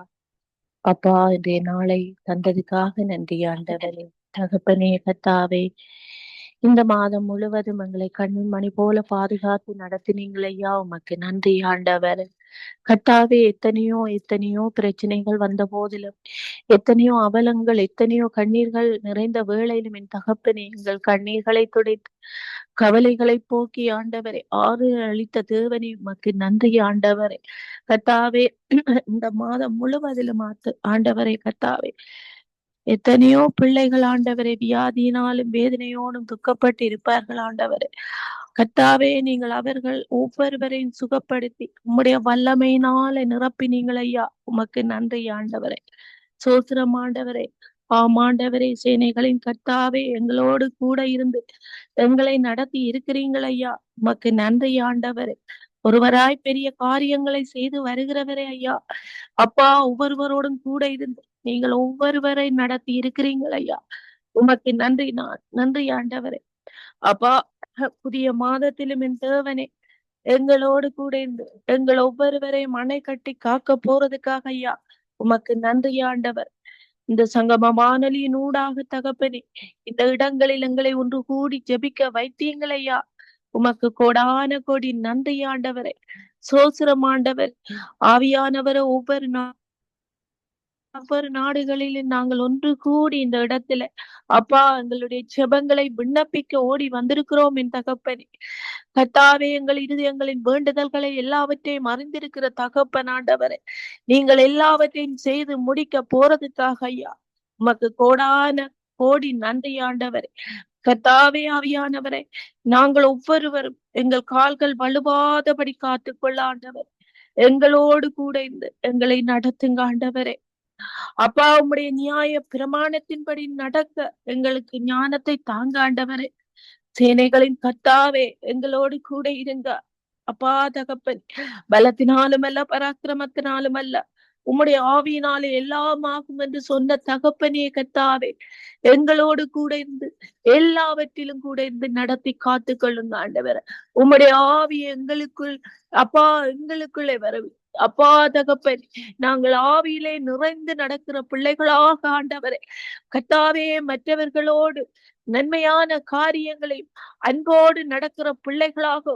அப்பா இன்றைய நாளை தந்ததுக்காக நன்றி ஆண்டவரே. தகப்பனே கர்த்தாவே, இந்த மாதம் முழுவதும் எங்களை கண்மணி போல பாதுகாத்து நடத்தினீங்கள் ஐயா, உமக்கு நன்றி ஆண்டவர். கர்த்தாவே, எத்தனையோ பிரச்சனைகள் வந்த போதிலும், எத்தனையோ அவலங்கள், எத்தனையோ கண்ணீர்கள் நிறைந்த வேளையிலும் என் தகப்பனே எங்கள் கண்ணீர்களை துடைத்து கவலைகளை போக்கி ஆண்டவரே ஆறு அளித்த தேவனே உமக்கு நன்றி ஆண்டவரே. கர்த்தாவே, இந்த மாதம் முழுவதிலும் ஆண்டவரே கர்த்தாவே, எத்தனையோ பிள்ளைகள் ஆண்டவரே வியாதியினாலும் வேதனையோடும் துக்கப்பட்டு இருப்பார்கள் ஆண்டவரே. கர்த்தாவே, நீங்கள் அவர்கள் ஒவ்வொருவரையும் சுகப்படுத்தி உம்முடைய வல்லமையினால நிரப்பினீங்கள் ஐயா, உமக்கு நன்றி ஆண்டவரே. சோத்திரம் ஆண்டவரே. ஆமாண்டவரே, சேனைகளின் கர்த்தாவே, எங்களோடு கூட இருந்து எங்களை நடத்தி இருக்கிறீங்கள் ஐயா, உமக்கு நன்றி ஆண்டவரே. ஒருவராய் பெரிய காரியங்களை செய்து வருகிறவரே ஐயா, அப்பா ஒவ்வொருவரோடும் கூட இருந்து நீங்கள் ஒவ்வொருவரை நடத்தி இருக்கிறீங்கள் ஐயா. உமக்கு நன்றி. நன்றி ஆண்டவரே. அப்பா, புதிய மாதத்திலும் என் தேவனே எங்களோடு கூட இருந்து எங்கள் ஒவ்வொருவரையும் அணை கட்டி காக்க போறதுக்காக ஐயா உமக்கு நன்றி ஆண்டவர். இந்த சங்கம வானொலியின் ஊடாக தகப்பனே இந்த இடங்களில் எங்களை ஒன்று கூடி ஜெபிக்க வைத்தீங்கள் ஐயா. உமக்கு கோடான கோடி நன்றி ஆண்டவரே. சோசிரம் ஆண்டவர். ஆவியானவரை ஒவ்வொரு நாடுகளில் நாங்கள் ஒன்று கூடி இந்த இடத்துல அப்பா எங்களுடைய ஜெபங்களை விண்ணப்பிக்க ஓடி வந்திருக்கிறோம் என் தகப்பனே. கர்த்தாவே, எங்கள் இருதயங்களின் வேண்டுதல்களை எல்லாவற்றையும் அறிந்திருக்கிற தகப்பன் ஆண்டவரே, நீங்கள் எல்லாவற்றையும் செய்து முடிக்க போறதுக்காக ஐயா உமக்கு கோடான கோடி நன்றி ஆண்டவரே. கர்த்தாவே, ஆவியானவரே, நாங்கள் ஒவ்வொருவரும் எங்கள் கால்கள் வலுவாதபடி காத்துக்கொள்ள ஆண்டவர் எங்களோடு கூட இருந்து எங்களை நடத்துங்க ஆண்டவரே. அப்பா, உம்முடைய நியாய பிரமாணத்தின்படி நடக்க எங்களுக்கு ஞானத்தை தாங்க ஆண்டவரே. சேனைகளின் கர்த்தாவே, எங்களோடு கூட இருங்க அப்பா தகப்பன். பலத்தினாலும் அல்ல, பராக்கிரமத்தினாலும் அல்ல, உம்முடைய ஆவியினாலே எல்லாம் ஆகும் என்று சொன்ன தகப்பனே கர்த்தாவே, எங்களோடு கூட இருந்து எல்லாவற்றிலும் கூட இருந்து நடத்தி காத்து கொள்ளுங்க ஆண்டவரே. உம்முடைய ஆவி எங்களுக்குள் அப்பா எங்களுக்குள்ளே வரவு அப்பா தகப்பன். நாங்கள் ஆவியிலே நிறைந்து நடக்கிற பிள்ளைகளாக ஆண்டவரே கர்த்தாவே, மற்றவர்களோடு நன்மையான காரியங்களை அன்போடு நடக்கிற பிள்ளைகளாக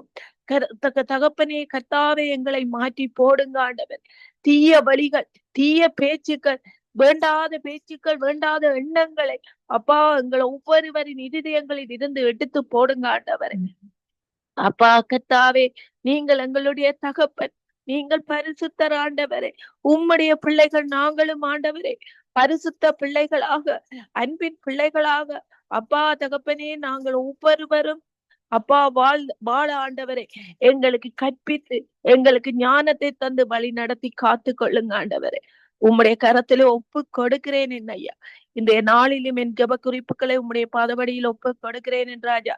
தகப்பனே கர்த்தாவே எங்களை மாற்றி போடுங்க ஆண்டவர். தீய வழிகள், தீய பேச்சுக்கள், வேண்டாத பேச்சுக்கள், வேண்டாத எண்ணங்களை அப்பா எங்களை ஒவ்வொருவரின் இருதயங்களில் இருந்து எடுத்து போடுங்க ஆண்டவரே. அப்பா கர்த்தாவே, நீங்கள் எங்களுடைய தகப்பன், நீங்கள் பரிசுத்தர் ஆண்டவரே. உம்முடைய பிள்ளைகள் நாங்களும் ஆண்டவரே பரிசுத்த பிள்ளைகளாக, அன்பின் பிள்ளைகளாக அப்பா தகப்பனே நாங்கள் ஒவ்வொருவரும் அப்பா வாழ ஆண்டவரே எங்களுக்கு கற்பித்து எங்களுக்கு ஞானத்தை தந்து வழி நடத்தி காத்து கொள்ளுங்க ஆண்டவரே. உம்முடைய கரத்திலே ஒப்பு கொடுக்கிறேன் என் ஐயா. இந்த நாளிலும் என் ஜெப குறிப்புகளை உம்முடைய பாதபடியில் ஒப்பு கொடுக்கிறேன் என் ராஜா.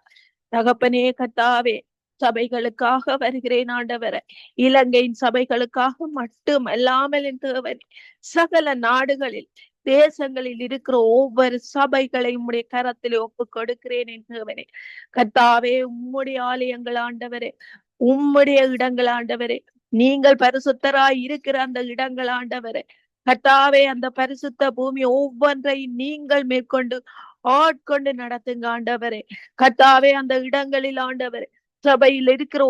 தகப்பனே கர்த்தாவே, சபைகளுக்காக வருகிறேன் ஆண்டவரே. இலங்கையின் சபைகளுக்காக மட்டும் அல்லாமல் என் தேவனே, சகல நாடுகளில் தேசங்களில் இருக்கிற ஒவ்வொரு சபைகளை உம்முடைய கரத்திலே ஒப்பு கொடுக்கிறேன் என் தேவனே. கர்த்தாவே, உம்முடைய ஆலயங்கள் ஆண்டவரே, உம்முடைய இடங்கள் ஆண்டவரே, நீங்கள் பரிசுத்தராய் இருக்கிற அந்த இடங்கள் ஆண்டவரே கர்த்தாவே, அந்த பரிசுத்த பூமி ஒவ்வொன்றையும் நீங்கள் மேற்கொண்டு ஆட்கொண்டு நடத்துங்க ஆண்டவரே. கர்த்தாவே, அந்த இடங்களில் ஆண்டவரே சபையில் இருக்கிற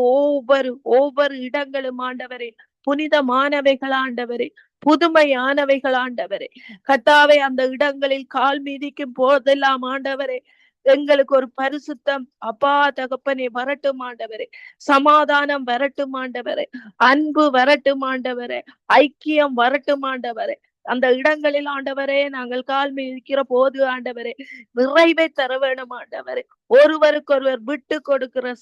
ஒவ்வொரு இடங்களும் ஆண்டவரே புனிதமானவைகள் ஆண்டவரே, புதுமையானவைகள் ஆண்டவரே. கர்த்தாவே, அந்த இடங்களில் கால் மீதிக்கும் போதெல்லாம் ஆண்டவரே எங்களுக்கு ஒரு பரிசுத்தம் அப்பா தகப்பனே வரட்டும் ஆண்டவரே. சமாதானம் வரட்டும் ஆண்டவரே. அன்பு வரட்டும் ஆண்டவரே. ஐக்கியம் வரட்டும் ஆண்டவரே. அந்த இடங்களில் ஆண்டவரே நாங்கள் கால் மிதிக்கிற போது ஆண்டவரே நிறைவை தர வேணும் ஆண்டவரே. ஒருவருக்கொருவர் விட்டு கொடுக்கிற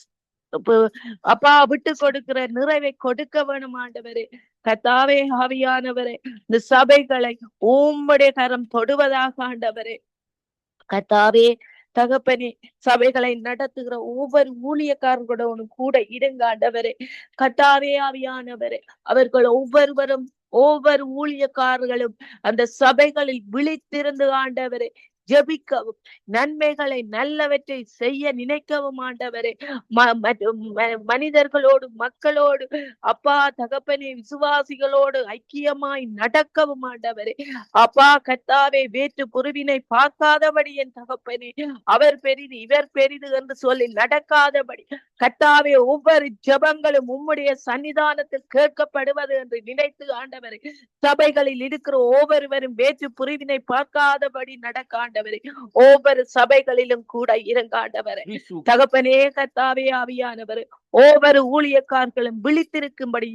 அப்பா விட்டு கொடுக்கிற நிறைவை கொடுக்க வேணும் ஆண்டவரே. கர்த்தாவே, ஆவியானவரே, இந்த சபைகளை உம்முடைய கரம் தொடுவதாக ஆண்டவரே. கர்த்தாவே தகப்பனே, சபைகளை நடத்துகிற ஒவ்வொரு ஊழியக்காரர்களுடன் கூட இருங்க ஆண்டவரே. கர்த்தாவே, ஆவியானவரே, அவர்கள் ஒவ்வொரு ஊழியக்காரர்களும் அந்த சபைகளில் விழித்திருந்து ஆண்டவரே ஜெபிக்கவும், நன்மைகளை நல்லவற்றை செய்ய நினைக்கவும் ஆண்டவரே. மனிதர்களோடு, மக்களோடு அப்பா தகப்பனே, விசுவாசிகளோடு ஐக்கியமாய் நடக்கவும் ஆண்டவரே. அப்பா கர்த்தாவே, வேற்று புருவினை பார்க்காதபடி என் தகப்பனே, அவர் பெரிது இவர் பெரிது என்று சொல்லி நடக்காதபடி கர்த்தாவே, ஒவ்வொரு ஜெபங்களும் உம்முடைய சன்னிதானத்தில் கேட்கப்படுவது என்று நினைத்து ஆண்டவரே சபைகளில் இருக்கிற ஒவ்வொருவரும் வேற்று புரிவினை பார்க்காதபடி நடக்க ஆண்டவரே. ஒவ்வொரு சபைகளிலும் கூட இருங்க ஆண்டவரே. தகப்பனே கர்த்தாவே, ஆவியானவரே, ஒவ்வொரு ஊழியக்காரர்களும் விழித்திருக்கும்படி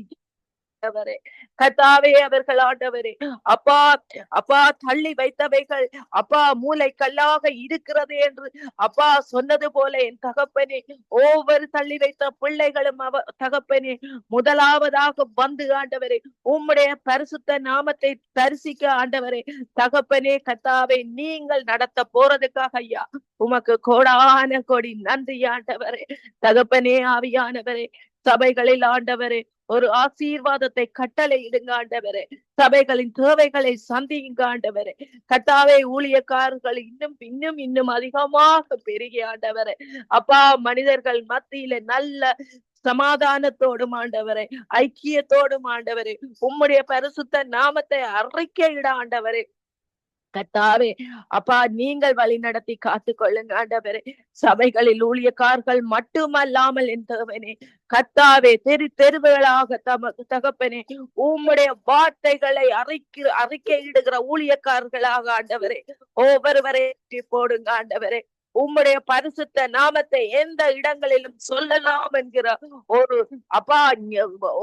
கர்த்தாவே அவர்கள் ஆண்டவரே அப்பா தள்ளி வைத்தவைகள் அப்பா மூளை கல்லாக இருக்கிறது என்று அப்பா சொன்னது போல என் தகப்பனே, ஒவ்வொரு தள்ளி வைத்த பிள்ளைகளும் தகப்பனே முதலாவதாக வந்து ஆண்டவரே உம்முடைய பரிசுத்த நாமத்தை தரிசிக்க ஆண்டவரே தகப்பனே கர்த்தாவே நீங்கள் நடத்த போறதுக்காக ஐயா உமக்கு கோடான கோடி நன்றி ஆண்டவரே. தகப்பனே, ஆவியானவரே, சபைகளில் ஆண்டவரே ஒரு ஆசீர்வாதத்தை கட்டளை இடுங்க ஆண்டவரே. சபைகளின் தேவைகளை சந்திங்க ஆண்டவரே. கர்த்தாவே, ஊழியக்காரர்கள் இன்னும் இன்னும் இன்னும் அதிகமாக பெருகி ஆண்டவரே. அப்பா, மனிதர்கள் மத்தியில நல்ல சமாதானத்தோடும் ஆண்டவரே, ஐக்கியத்தோடும் ஆண்டவரே, உம்முடைய பரிசுத்த நாமத்தை அறிக்கையிட ஆண்டவரே. கர்த்தாவே, அப்பா, நீங்கள் வழி நடத்தி காத்துக் கொள்ளுங்க ஆண்டவரே. சபைகளில் ஊழியக்காரர்கள் மட்டுமல்லாமல் என் தேவனே, கர்த்தாவே, தெருவுகளாக தகப்பனே, உம்முடைய வார்த்தைகளை அறிக்கையிடுகிற ஊழியக்காரர்களாக ஆண்டவரே ஒவ்வொருவரை போடுங்க ஆண்டவரே. உம்முடைய பரிசுத்த நாமத்தை எந்த இடங்களிலும் சொல்லலாம் என்கிற ஒரு அப்பா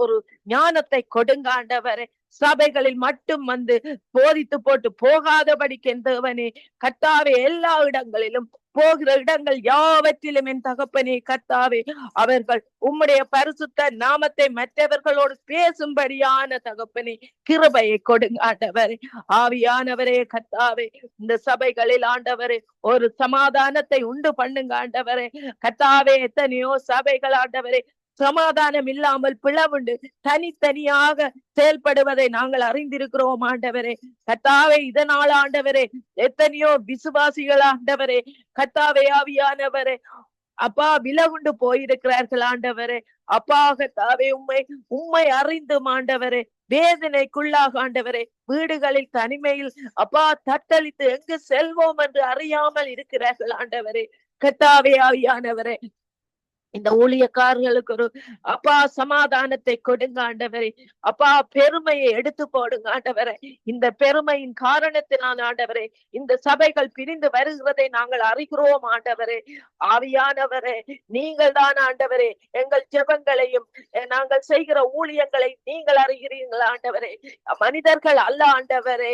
ஒரு ஞானத்தை கொடுங்க ஆண்டவரே. சபைகளில் மட்டும் வந்து போதித்து போட்டு போகாதபடிக்கு என் தேவனே, கர்த்தாவே, எல்லா இடங்களிலும் போகிற இடங்கள் யாவற்றிலும் என் தகப்பனே, கர்த்தாவே, அவர்கள் உம்முடைய பரிசுத்த நாமத்தை மற்றவர்களோடு பேசும்படியான தகப்பனே கிருபையை கொடுங்க ஆண்டவரே. ஆவியானவரே, கர்த்தாவே, இந்த சபைகளில் ஆண்டவரே ஒரு சமாதானத்தை உண்டு பண்ணுங்க ஆண்டவரே. கர்த்தாவே, எத்தனையோ சபைகள் ஆண்டவரே சமாதானம் இல்லாமல் பிளவுண்டு தனித்தனியாக செயல்படுவதை நாங்கள் அறிந்திருக்கிறோம் ஆண்டவரே. கர்த்தாவே, இதனால் ஆண்டவரே எத்தனையோ விசுவாசிகள் ஆண்டவரே, கர்த்தாவே, ஆவியானவரே, அப்பா, விலகுண்டு போயிருக்கிறார்கள் ஆண்டவரே. அப்பா, கர்த்தாவே, உம்மை அறிந்து ஆண்டவரே வேதனைக்குள்ளாக ஆண்டவரே வீடுகளில் தனிமையில் அப்பா தத்தளித்து எங்கு செல்வோம் என்று அறியாமல் இருக்கிறார்கள் ஆண்டவரே. கர்த்தாவே, ஆவியானவரே, இந்த ஊழியக்காரர்களுக்கு ஒரு அப்பா சமாதானத்தை கொடுங்க ஆண்டவரே. அப்பா, பெருமையை எடுத்து போடுங்க ஆண்டவரே. இந்த பெருமையின் காரணத்தினால் ஆண்டவரே இந்த சபைகள் பிரிந்து வருகிறதை நாங்கள் அறிகிறோம் ஆண்டவரே. ஆவியானவரே, நீங்கள் தான் ஆண்டவரே எங்கள் ஜெபங்களையும் நாங்கள் செய்கிற ஊழியங்களை நீங்கள் அறிகிறீர்கள் ஆண்டவரே. மனிதர்கள் அல்ல ஆண்டவரே,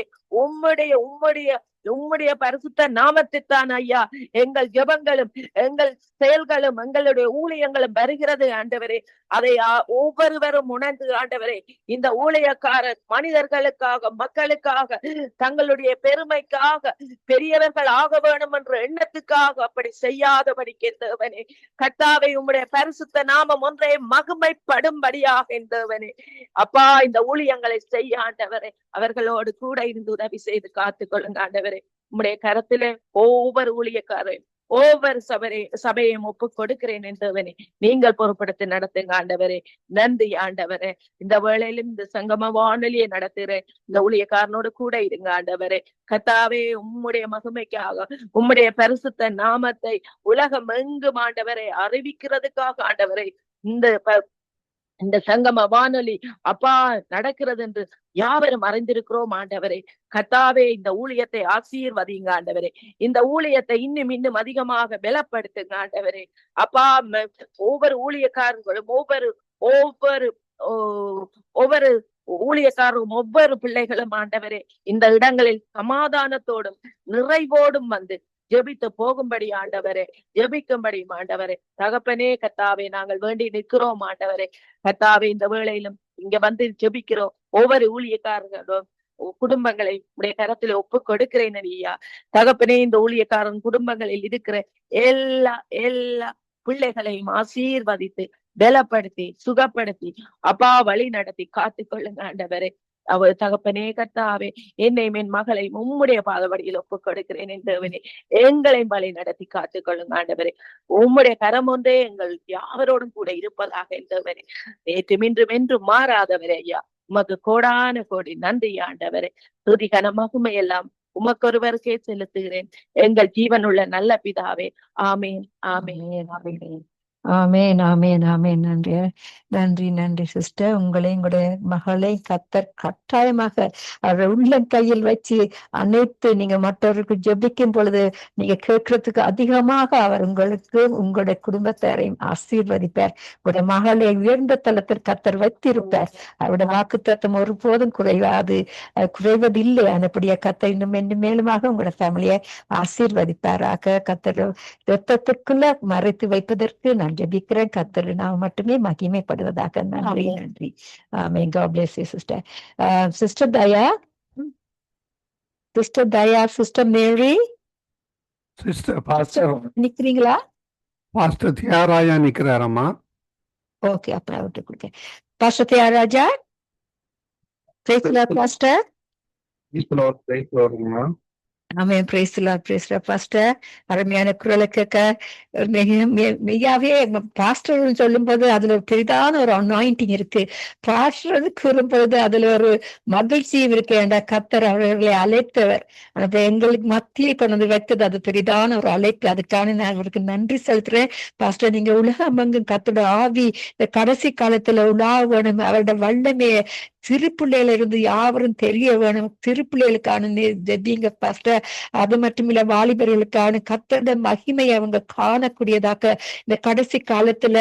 உம்முடைய பரிசுத்த நாமத்திற்கான ஐயா எங்கள் ஜெபங்களும் எங்கள் செயல்களும் எங்களுடைய ஊழியங்களும் வருகிறது ஆண்டவரே. அதை ஒவ்வொருவரும் உணர்ந்து ஆண்டவரே இந்த ஊழியக்காரர் மனிதர்களுக்காக மக்களுக்காக தங்களுடைய பெருமைக்காக பெரியவர்கள் ஆக வேண்டும் என்ற எண்ணத்துக்காக அப்படி செய்யாதபடி கேட்டவனே. கர்த்தாவே, உம்முடைய பரிசுத்த நாமம் ஒன்றே மகிமைப்படும்படியாக இருந்தவனே. அப்பா, இந்த ஊழியங்களை செய்ய ஆண்டவரே அவர்களோடு கூட இருந்து உதவி செய்து காத்துக் கொள்ளுங்க ஆண்டவரே. உம்முடைய கரத்திலே ஒவ்வொரு ஊழியக்காரையும் ஒவ்வொரு சபையையும் ஒப்பு கொடுக்கிறேன் என்றவனே. நீங்கள் பொறுப்படுத்தி நடத்துங்க ஆண்டவரே. நன்றி ஆண்டவரே. இந்த வேளையிலும் இந்த சங்கம வானொலியை நடத்துகிறேன் இந்த ஊழியக்காரனோடு கூட இருங்க ஆண்டவரே. கர்த்தாவே, உம்முடைய மகிமைக்காக உம்முடைய பரிசுத்த நாமத்தை உலகம் எங்கும் ஆண்டவரை அறிவிக்கிறதுக்காக ஆண்டவரை இந்த சங்கம வானொலி அப்பா நடக்கிறது என்று யாவரும் அறிந்திருக்கிறோம் ஆண்டவரே. கர்த்தாவே, இந்த ஊழியத்தை ஆசீர்வதிங்க ஆண்டவரே. இந்த ஊழியத்தை இன்னும் இன்னும் அதிகமாக பலப்படுத்துங்க ஆண்டவரே. அப்பா, ஒவ்வொரு ஊழியக்காரர்களும் ஒவ்வொரு ஊழியக்காரரும் ஒவ்வொரு பிள்ளைகளும் ஆண்டவரே இந்த இடங்களில் சமாதானத்தோடும் நிறைவோடும் வந்து ஜெபித்து போகும்படி ஆண்டவரே, ஜெபிக்கும்படி ஆண்டவரே. தகப்பனே, கர்த்தாவே, நாங்கள் வேண்டி நிற்கிறோம் ஆண்டவரே. கர்த்தாவே, இந்த வேளையிலும் இங்க வந்து ஜெபிக்கிறோம் ஒவ்வொரு ஊழியக்காரர்களும் குடும்பங்களை உடைய கரத்துல ஒப்பு கொடுக்கிறேன் ஐயா. தகப்பனே, இந்த ஊழியக்காரன் குடும்பங்களில் இருக்கிற எல்லா பிள்ளைகளையும் ஆசீர்வதித்து பலப்படுத்தி சுகப்படுத்தி அப்பா வழி நடத்தி காத்துக்கொள்ளுங்க ஆண்டவரே. அவர் தகப்பனே, கர்த்தாவே, என்னையும் என் மகளை உம்முடைய பாதவடியில் ஒப்புக் கொடுக்கிறேன் என்றவனே. எங்களையும் வழி நடத்தி காத்துக்கொள்ளுங்க ஆண்டவரே. உம்முடைய கரம் ஒன்றே எங்கள் யாவரோடும் கூட இருப்பதாக என்றவனே. நேற்றும் இன்றும் என்றும் மாறாதவரே ஐயா. உமக்கு கோடான கோடி நன்றி ஆண்டவரே. துதி கன மகிமை எல்லாம் உமக்கொருவருக்கே செலுத்துகிறேன் எங்கள் ஜீவனுள்ள நல்ல பிதாவே. ஆமேன், ஆமேன், ஆமேன். ஆமேன், ஆமேன், ஆமேன். நன்றி சிஸ்டர். உங்களை உங்களுடைய மகளை கத்தர் கட்டாயமாக அவர் உள்ள கையில் வச்சு அனைத்து நீங்க மற்றவருக்கு ஜெபிக்கும் பொழுது நீங்க கேட்கறதுக்கு அதிகமாக அவர் உங்களுக்கு உங்களுடைய குடும்பத்தாரையும் ஆசீர்வதிப்பார். உங்களுடைய மகளை உயர்ந்த தளத்தில் கத்தர் வைத்திருப்பார். அவருடைய வாக்கு தத்துவம் ஒருபோதும் குறைவதில்லை. அதுபடியா கத்தர் இன்னும் மேலுமாக உங்களோட ஃபேமிலியை ஆசீர்வதிப்பாராக. கத்தர் ரத்தத்திற்குள்ள மறைத்து வைப்பதற்கு நான் ஜெபிக்கிறேன். கர்த்தர் நாம் மட்டுமே மகிமைப்படுவதாக. நன்றி. Amen. God bless you, sister. Sister Daya, Sister Mary, sister pastor நிக்கிறீங்களா? பாஸ்டர் தியாராயா நிக்கிறாரம்மா. ஓகே, அப்புறம் விட்டு கொடுக்க. Pastor Thiyagaraja, pastor. Amen. Praise the lord, praise the lord. Pastor அருமையான குரலை கேட்க மெய்யாவே பாஸ்டர் சொல்லும்போது அதுல ஒரு பெரிதான ஒரு அனாயிண்டிங் இருக்கு. பாஸ்டர் கூறும்போது அதுல ஒரு மகிழ்ச்சியும் இருக்கு. என்ற கர்த்தர் அவர்களை அழைத்தவர், அந்த எங்களுக்கு மத்தியில் கொண்டு வந்து வைத்தது அது பெரிதான ஒரு அழைப்பு. அதுக்கான நான் அவருக்கு நன்றி செலுத்துறேன். பாஸ்டர், நீங்க உலகமெங்கும் கர்த்தரோட ஆவி இந்த கடைசி காலத்துல உலா வேணும், அவருடைய வல்லமையை சிறு பிள்ளையில இருந்து யாவரும் தெரிய வேணும். சிறு பிள்ளைகளுக்கான ஜெபிங்க பாஸ்டர். அது மட்டும் இல்ல, வாலிபர்களுக்கான கர்த்தருடைய மகிமையை அவங்க காணக்கூடியதாக இந்த கடைசி காலத்துல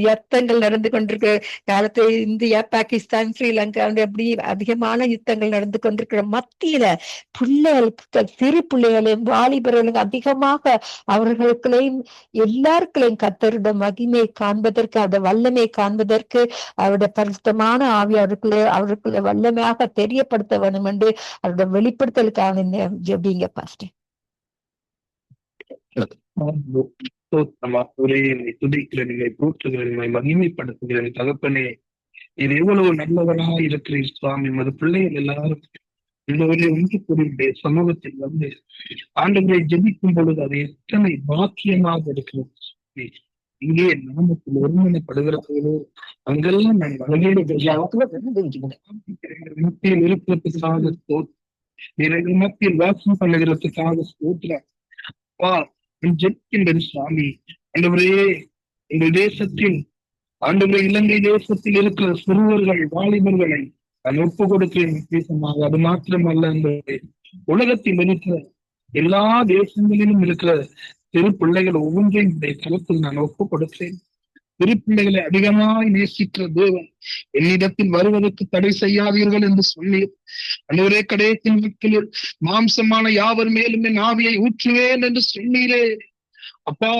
யுத்தங்கள் நடந்து கொண்டிருக்கிற காலத்துல இந்தியா, பாகிஸ்தான், ஸ்ரீலங்கா அப்படி அதிகமான யுத்தங்கள் நடந்து கொண்டிருக்கிற மத்தியில பிள்ளைகளுக்கு, சிறு பிள்ளைகளையும் வாலிபர்களும் அதிகமாக அவர்களுக்குள்ளையும் எல்லாருக்குள்ளையும் கர்த்தருடைய மகிமையை காண்பதற்கு, அந்த வல்லமையை காண்பதற்கு அவருடைய பரிசுத்தமான ஆவி அவருக்குள்ள வல்லமையாக தெரியப்படுத்த வேண்டும் என்று அவருடைய வெளிப்படுத்தலுக்காக ஜெபிங்க பாஸ்டர். மகிமைப்படுத்துகிறேன் தகப்பனே. இது எவ்வளவு நல்லவராக இருக்கிறீர் சுவாமி. மது பிள்ளைகள் எல்லாரும் இந்த ஒன்று கூடிய சமூகத்தில் வந்து ஆண்டவரை ஜெபிக்கும் பொழுது அது எத்தனை பாக்கியமாக இருக்கிறது. இங்கே நாமத்தில் ஒருமனைப்படுகிறவர்களோ அங்கெல்லாம் நான் மத்தியில் இருக்கிறதுக்காக மத்தியில் வாசம் பண்ணுகிறதுக்காக ஜெபிக்கின்ற சுவாமி. ஆண்டவரே, எங்கள் தேசத்தில் ஆண்டவரே இலங்கை தேசத்தில் இருக்கிற சிறுவர்கள், வாலிபர்களை நான் ஒப்பு கொடுக்கிறேன் விசேஷமாக. அது மாத்திரமல்ல, அந்த உலகத்தில் இருக்கிற எல்லா தேசங்களிலும் இருக்கிற சிறு பிள்ளைகள் ஒவ்வொன்றையும் கருத்தில் நான் ஒப்பு கொடுக்கிறேன். சிறு பிள்ளைகளை அதிகமாய் நேசிக்கிற தேவன் என்னிடத்தில் வருவதற்கு தடை செய்யாதீர்கள் என்று சொல்லி, அன்றைய கடைசி நாட்களில் மாம்சமான யாவர் மேலும் என் ஆவியை ஊற்றுவேன் என்று சொன்னீரே அப்பா.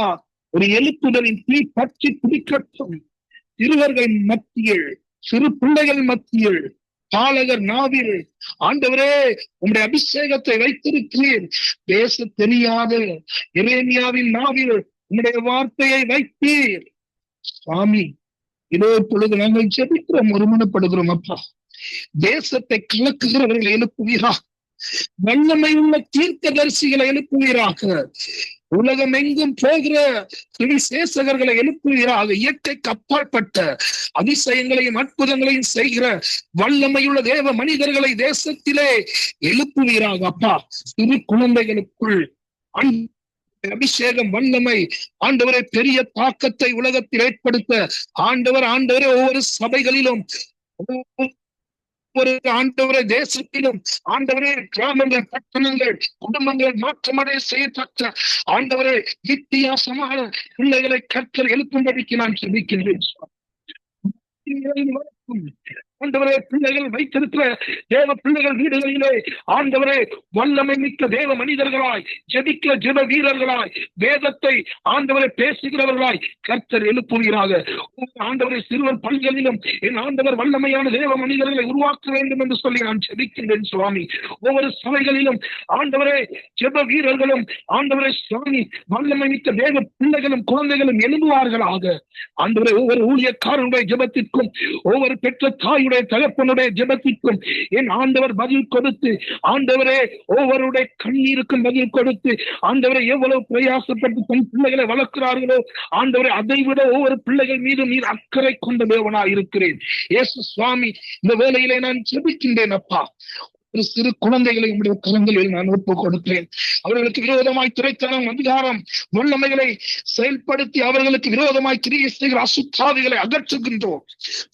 ஒரு எழுப்புதலின் தீ பற்றி பிடிக்கட்டும் சிறுவர்கள் மத்தியில், சிறு பிள்ளைகள் மத்தியில், பாலகர் நாவில். ஆண்டவரே, உம்முடைய அபிஷேகத்தை வைத்திருக்கிறீர். பேச தெரியாத எரேமியாவின் நாவில் உம்முடைய வார்த்தையை வைத்தீர் சுவாமி. இதோ பொழுது நாங்கள் ஜெபிக்கிறோம், ஒருமனப்படுகிறோம் அப்பா. தேசத்தை கலக்குகிறவர்களை எழுப்புவீராக, வல்லமையுள்ள தீர்க்கதரிசிகளை எழுப்புவீராக, உலகம் எங்கும் போகிற சுவிசேஷகர்களை எழுப்புவீராக, இயற்கைக்கு அப்பாற்பட்ட அதிசயங்களையும் அற்புதங்களையும் செய்கிற வல்லமையுள்ள தேவ மனிதர்களை தேசத்திலே எழுப்புவீராக அப்பா. சிறு குழந்தைகளுக்குள் அபிஷேகம், வல்லமை ஆண்டவரை பெரிய தாக்கத்தை உலகத்தில் ஏற்படுத்த ஆண்டவரே ஒவ்வொரு சபைகளிலும், ஒரு ஆண்டவரை தேசத்திலும், ஆண்டவரே கிராமங்கள், பட்டணங்கள், குடும்பங்கள் மாற்றமடைய செய்யப்பட்ட ஆண்டவரே வித்தியாசமான பிள்ளைகளை கர்த்தர் எழுப்பும்படிக்கு நான் ஜெபிக்கின்றேன். ஆண்டவரே, பிள்ளைகள் வைத்திருக்கிற தேவ பிள்ளைகள் வீடுகளிலே ஆண்டவரே வல்லமை மிக்க தேவ மனிதர்களாய், ஜெபிக்கிற ஜெப வீரர்களாய், வேதத்தை ஆண்டவரை பேசுகிறவர்களாய் கர்த்தர் எழுப்புவீராக. ஆண்டவரை சிறுவர் பள்ளிகளிலும் என் ஆண்டவர் வல்லமையான தேவ மனிதர்களை உருவாக்க வேண்டும் என்று சொல்லி நான் ஜெபிக்கின்றேன் சுவாமி. ஒவ்வொரு சபைகளிலும் ஆண்டவரே ஜெப வீரர்களும் ஆண்டவரை சுவாமி வல்லமை மிக்க தேவ பிள்ளைகளும் குழந்தைகளும் எழுப்புவார்களாக. ஆண்டவரை ஒவ்வொரு ஊழியக்காரனுடைய ஜெபத்திற்கும், ஒவ்வொரு பெற்ற தாயுடைய தகப்பனுடைய ஜெபத்திற்கும் என் ஆண்டவர் பதில் கொடுத்து, ஆண்டவரே ஒவ்வொருடைய கண்ணீருக்கும் பதில் கொடுத்து, ஆண்டவரை எவ்வளவு பிரயாசப்பட்டு தன் பிள்ளைகளை வளர்க்கிறார்களோ ஆண்டவரை அதை விட ஒவ்வொரு பிள்ளைகள் மீது நீர் அக்கறை கொண்ட தேவனாய் இருக்கிறேன். இயேசு சுவாமி, இந்த வேளையிலே நான் ஜெபிக்கின்றேன் அப்பா. ஒரு சிறு குழந்தைகளை உடைய கரங்களில் நான் ஒப்பு கொடுக்கிறேன். அவர்களுக்கு விரோதமாய் துரைத்தனம், அதிகாரம், வல்லமைகளை செயல்படுத்தி அவர்களுக்கு விரோதமாய் கிரியை செய்கிற அசுத்தாவிகளை அகற்றுகின்றோம்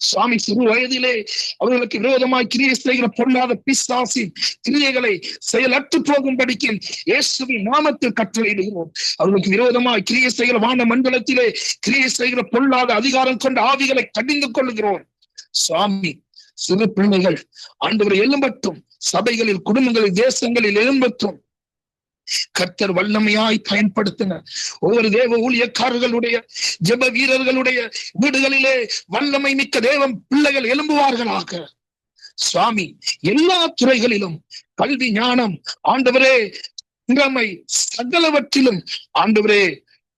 சுவாமி. சிறு வயதிலே அவர்களுக்கு விரோதமாய் கிரியை செய்கிற பொல்லாத பிசாசின் கிரியைகளை செயலற்று போகும்படிக்கு இயேசுவின் நாமத்தில் கட்டளையிடுகிறோம். அவர்களுக்கு விரோதமாய் கிரியை செய்கிற வான மண்டலத்திலே கிரியை செய்கிற பொல்லாத அதிகாரம் கொண்ட ஆவிகளை கடிந்து கொள்கிறோம் சுவாமி. சிறு பிள்ளைகள் ஆண்டவரை எழும்பட்டும், சபைகளில், குடும்பங்களில், தேசங்களில் எழும்பட்டும். கர்த்தர் வல்லமையாய் பயன்படுத்தின ஒவ்வொரு தேவ ஊழியக்காரர்களுடைய ஜெப வீரர்களுடைய வீடுகளிலே வல்லமை மிக்க தேவ பிள்ளைகள் எழும்புவார்களாக சுவாமி. எல்லா துறைகளிலும் கல்வி, ஞானம், ஆண்டவரே திறமை, சகலவற்றிலும் ஆண்டவரே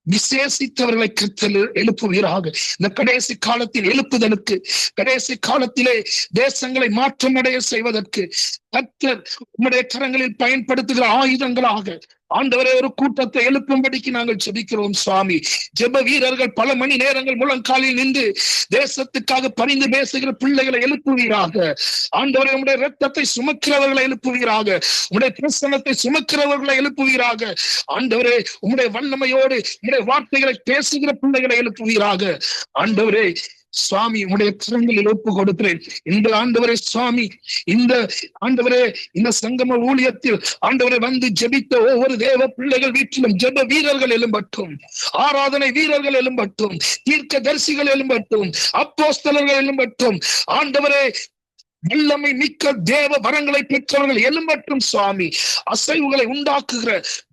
விசேஷித்தவர்களை கர்த்தர் எழுப்புவீராக. இந்த கடைசி காலத்தில் எழுப்புதலுக்கு, கடைசி காலத்திலே தேசங்களை மாற்றம் அடைய செய்வதற்கு கர்த்தர் உம்முடைய கரங்களில் பயன்படுத்துகிற ஆயுதங்களாக ஆண்டவரே ஒரு கூட்டத்தை எழுப்பும்படிக்கு நாங்கள் ஜெபிக்கிறோம் சுவாமி. ஜெப வீரர்கள் பல மணி நேரங்கள் முழங்காலில் நின்று தேசத்துக்காக பரிந்து பேசுகிற பிள்ளைகளை எழுப்புவீராக. ஆண்டவரே உம்முடைய இரத்தத்தை சுமக்கிறவர்களை எழுப்புவீராக. உம்முடைய பிரசன்னத்தை சுமக்கிறவர்களை எழுப்புவீராக. ஆண்டவரே உம்முடைய வல்லமையோடு உம்முடைய வார்த்தைகளை பேசுகிற பிள்ளைகளை எழுப்புவீராக. ஆண்டவரே சுவாமி உடைய கரங்களில் ஒப்பு கொடுக்கிறேன். இந்த ஆண்டவரே சுவாமி, இந்த ஆண்டவரே இந்த சங்கம ஊழியத்தில் ஆண்டவரை வந்து ஜெபித்த ஒவ்வொரு தேவ பிள்ளைகள் வீட்டிலும் ஜெப வீரர்கள் எழும்பட்டும், ஆராதனை வீரர்கள் எழும்பட்டும், தீர்க்க தரிசிகள் எழும்பட்டும், அப்போஸ்தலர்கள் எழும்பட்டும். ஆண்டவரே வல்லமை மிக்க தேவ வரங்களை பெற்றவர்கள் எழும்பட்டும் சுவாமி. அசைவுகளை உண்டாக்குகிற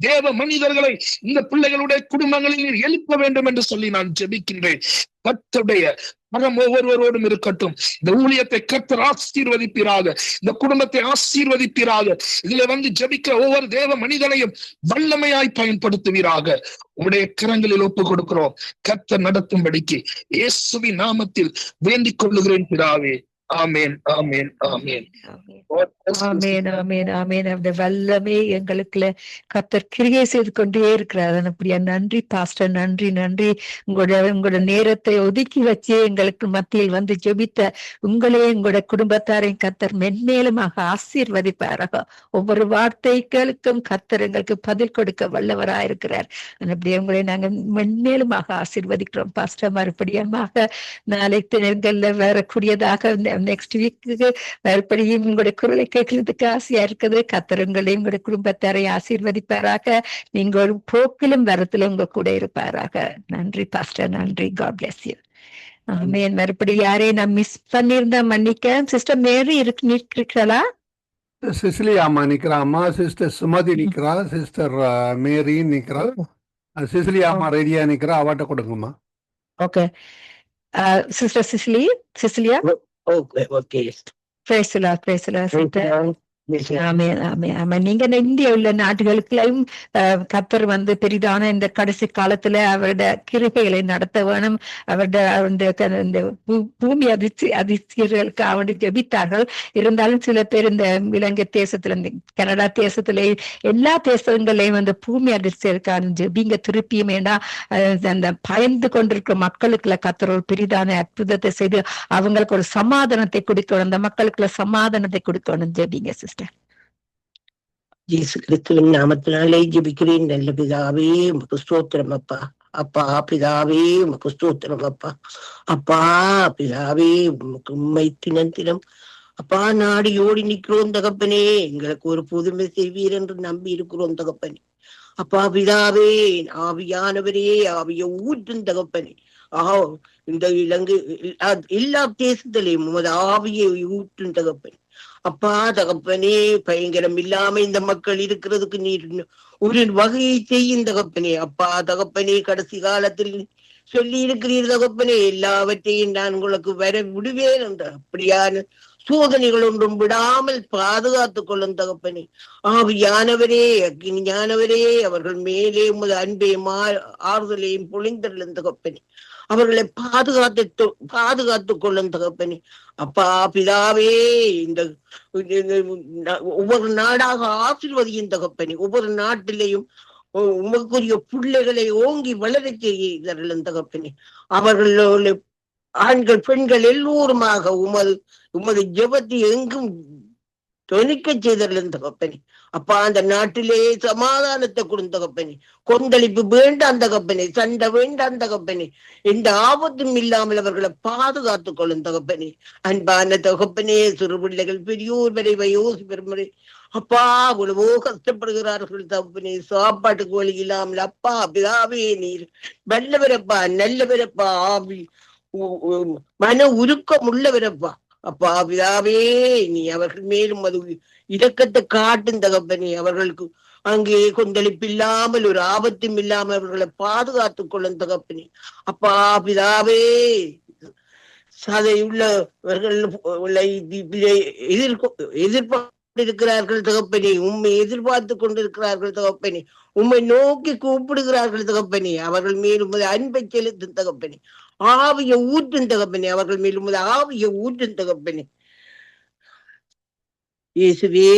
தேவ மனிதர்களை இந்த பிள்ளைகளுடைய குடும்பங்களில் எழுப்ப வேண்டும் என்று சொல்லி நான் ஜெபிக்கின்றேன். கர்த்தருடைய மரம் ஒவ்வொருவரோடும் இருக்கட்டும். இந்த ஊழியத்தை கர்த்தர் ஆசீர்வதிப்பீராக, இந்த குடும்பத்தை ஆசீர்வதிப்பீராக. இதுல வந்து ஜெபிக்கிற ஒவ்வொரு தேவ மனிதனையும் வல்லமையாய் பயன்படுத்துவீராக. உடைய கரங்களில் ஒப்பு கொடுக்கிறோம். கர்த்தர் நடத்தும்படிக்கு இயேசுவின் நாமத்தில் வேண்டிக் கொள்ளுகிறேன் பிதாவே. ஆமேன், ஆமேன், ஆமேன். ஆமேன், ஆமேன், ஆமேன். அந்த வல்லமே எங்களுக்குள்ள கர்த்தர் கிரியை செய்து கொண்டே இருக்கிறார். அப்படியா, நன்றி பாஸ்டர், நன்றி, நன்றி. உங்களோட நேரத்தை ஒதுக்கி வச்சு எங்களுக்கு மத்தியில் வந்து ஜெபித்த உங்களே உங்களோட குடும்பத்தாரையும் கர்த்தர் மென்மேலுமாக ஆசீர்வதிப்பாராக. ஒவ்வொரு வார்த்தைகளுக்கும் கர்த்தர் எங்களுக்கு பதில் கொடுக்க வல்லவராயிருக்கிறார். அப்படியே உங்களை நாங்கள் மென்மேலுமாக ஆசீர்வதிக்கிறோம் பாஸ்டர். மறுபடியுமாக நாளை தினங்கள்ல வரக்கூடியதாக நெக்ஸ்ட் வீக்கு மறுபடியும் உங்களுடைய குரலை கேட்கறதுக்கு ஆசையா இருக்குது. கர்த்தர் உங்களையும் உங்களுடைய குடும்பத்தாரை ஆசீர்வதிப்பாராக. நீங்க ஒரு போக்கிலும் வரத்திலும் உங்க கூட இருப்பாராக. நன்றி பாஸ்டர், நன்றி. God bless you. ஆமென். மறுபடியும் யாரையும் நான் மிஸ் பண்ணியிருந்தா மன்னிக்க. சிஸ்டர் மேரி இருக்கிறாளா? சிசிலியா அம்மா நிக்கிறாம்மா, சிஸ்டர் சுமதி நிக்கிறா, சிஸ்டர் மேரி நிக்கிறா, சிசிலியா அம்மா ரெடியா நிக்கிறா, அவட்ட கொடுங்கம்மா. Okay. Sister Cecilia. Okay, okay. Praise the Lord, praise the Lord, sister. ஆமென், ஆமென், ஆமென். நீங்க இந்திய உள்ள நாடுகளுக்குள்ளையும் கர்த்தர் வந்து பெரிதான இந்த கடைசி காலத்துல அவருடைய கிருபைகளை நடத்த வேணும். அவருடைய பூமி அதிர்ச்சிகளுக்கு அவனுடைய ஜெபித்தார்கள். இருந்தாலும் சில பேர் இந்த இலங்கை தேசத்துல, இந்த கனடா தேசத்துல, எல்லா தேசங்களையும் அந்த பூமி அதிர்ச்சிகளுக்கான ஜெபிங்க திருப்பியும். ஏன்னா அந்த பயந்து கொண்டிருக்கிற மக்களுக்குள்ள கர்த்தர் ஒரு பெரிதான அற்புதத்தை செய்து அவங்களுக்கு ஒரு சமாதானத்தை கொடுக்கணும். அந்த மக்களுக்குள்ள சமாதானத்தை கொடுக்கணும். ஜெபிங்க சிஸ்டர். இயேசு கிறிஸ்துவின் நாமத்தினாலே ஜெபிக்கிறேன். நல்ல பிதாவே, உமக்கு ஸ்தோத்திரம் அப்பா. அப்பா பிதாவே, உமக்கு ஸ்தோத்திரம் அப்பா. அப்பா பிதாவே, உமக்கு உண்மை தினம் அப்பா நாடி ஓடி நிற்கிறோம் தகப்பனே. எங்களுக்கு ஒரு புதுமை செய்வீர் என்று நம்பி இருக்கிறோம் தகப்பனே. அப்பா பிதாவே, ஆவியானவரே, ஆவிய ஊற்றும் தகப்பனே. இந்த இலங்கை எல்லா தேசத்திலையும் உமது ஆவியை ஊற்றும் தகப்பனே. அப்பா தகப்பனே, பயங்கரம் இல்லாம இந்த மக்கள் இருக்கிறதுக்கு நீர் ஒரு வகையை செய்யும் தகப்பனே. அப்பா தகப்பனே, கடைசி காலத்தில் சொல்லி இருக்கிறீர் தகப்பனே, எல்லாவற்றையும் நான் உங்களுக்கு வர விடுவேன் என்ற அப்படியான சோதனைகள் ஒன்றும் விடாமல் பாதுகாத்துக் கொள்ளும் தகப்பனே. ஆவியானவரே, அக்னியானவரே, அவர்கள் மேலே உமது அன்பையும் ஆறுதலையும் பொழிந்தள்ளும் தகப்பனே. அவர்களை பாதுகாத்துக் கொள்ளும் தகப்பனே. அப்பா பிதாவே, இந்த ஒவ்வொரு நாடாக ஆசீர்வதியும் தகப்பனே. ஒவ்வொரு நாட்டிலேயும் உமக்குரிய பிள்ளைகளை ஓங்கி வளர செய்யும் தகப்பனே. அவர்களோட ஆண்கள் பெண்கள் எல்லோருமாக உமது ஜெபத்தை எங்கும் தொனிக்க செய்தலும் தகப்பனே. அப்பா அந்த நாட்டிலே சமாதானத்தை கொடுத்த தகப்பனே. கொந்தளிப்பு வேண்டாம் தகப்பனே, சண்டை வேண்டாம் தகப்பனே. எந்த ஆபத்தும் இல்லாமல் அவர்களை பாதுகாத்துக் கொள்ளும் தகப்பனே. அன்பான தகப்பனே, சிறு பிள்ளைகள் பெரியோர் வரை வயோசிப்பர் முறை அப்பா அவ்வளவோ கஷ்டப்படுகிறார்கள் தகப்பனே. சாப்பாட்டுக்கு வழி இல்லாமல் அப்பா பிதாவே, நீர் வல்லவரப்பா, நல்லவரப்பா, ஆவி மன உருக்கம் உள்ளவரப்பா. அப்பா பிதாவே, நீ அவர்கள் மேலும் அது இரக்கத்தை காட்டும் தகப்பனே. அவர்களுக்கு அங்கே கொந்தளிப்பு இல்லாமல் ஒரு ஆபத்தும் இல்லாமல் அவர்களை பாதுகாத்துக் கொள்ளும் தகப்பனே. அப்பா பிதாவே, சதை உள்ளவர்கள் எதிர்பார்த்து இருக்கிறார்கள் தகப்பனே, உம்மை எதிர்பார்த்து கொண்டிருக்கிறார்கள் தகப்பனே, உம்மை நோக்கி கூப்பிடுகிறார்கள் தகப்பனே. அவர்கள் மேல் உமது அன்பை செலுத்தும் தகப்பனே, ஆவிய ஊற்றும் தகப்பனே, அவர்கள் மேல் உமது ஆவிய ஊற்றும் தகப்பனே. இயேசுவே,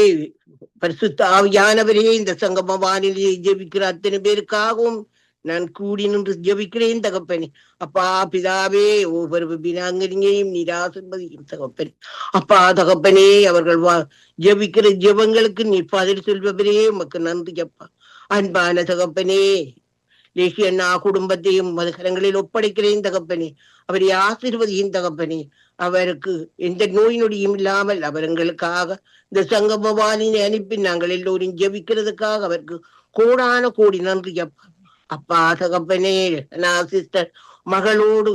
பரிசுத்த ஆவியானவரே, இந்த சங்கம வானிலையை ஜெபிக்கிற அத்தனை பேருக்காகவும் நான் கூடி நின்று ஜெபிக்கிறேன் தகப்பனே. அப்பா பிதாவே, ஒவ்வொரு பினாங்கனையும் நீர் ஆசீர்வதிக்கும் தகப்பனே. அப்பா தகப்பனே, அவர்கள் ஜெபிக்கிற ஜெபங்களுக்கு நீ பதில் சொல்பவரே, உமக்கு நன்றி அப்பா. அன்பான தகப்பனே, லேசி அண்ணா குடும்பத்தையும் மதுகரங்களில் ஒப்படைக்கிறேன் தகப்பனே. அவரை ஆசீர்வதியும் தகப்பனே. அவருக்கு எந்த நோய் நொடியும் இல்லாமல் அவர்களுக்காக இந்த சங்கம வானிலை அனுப்பி நாங்கள் எல்லோரும் ஜெபிக்கிறதுக்காக அவருக்கு கோடான கோடி நன்றி அப்பா. அப்பா தகப்பனே, நான் சிஸ்டர் மகளோடு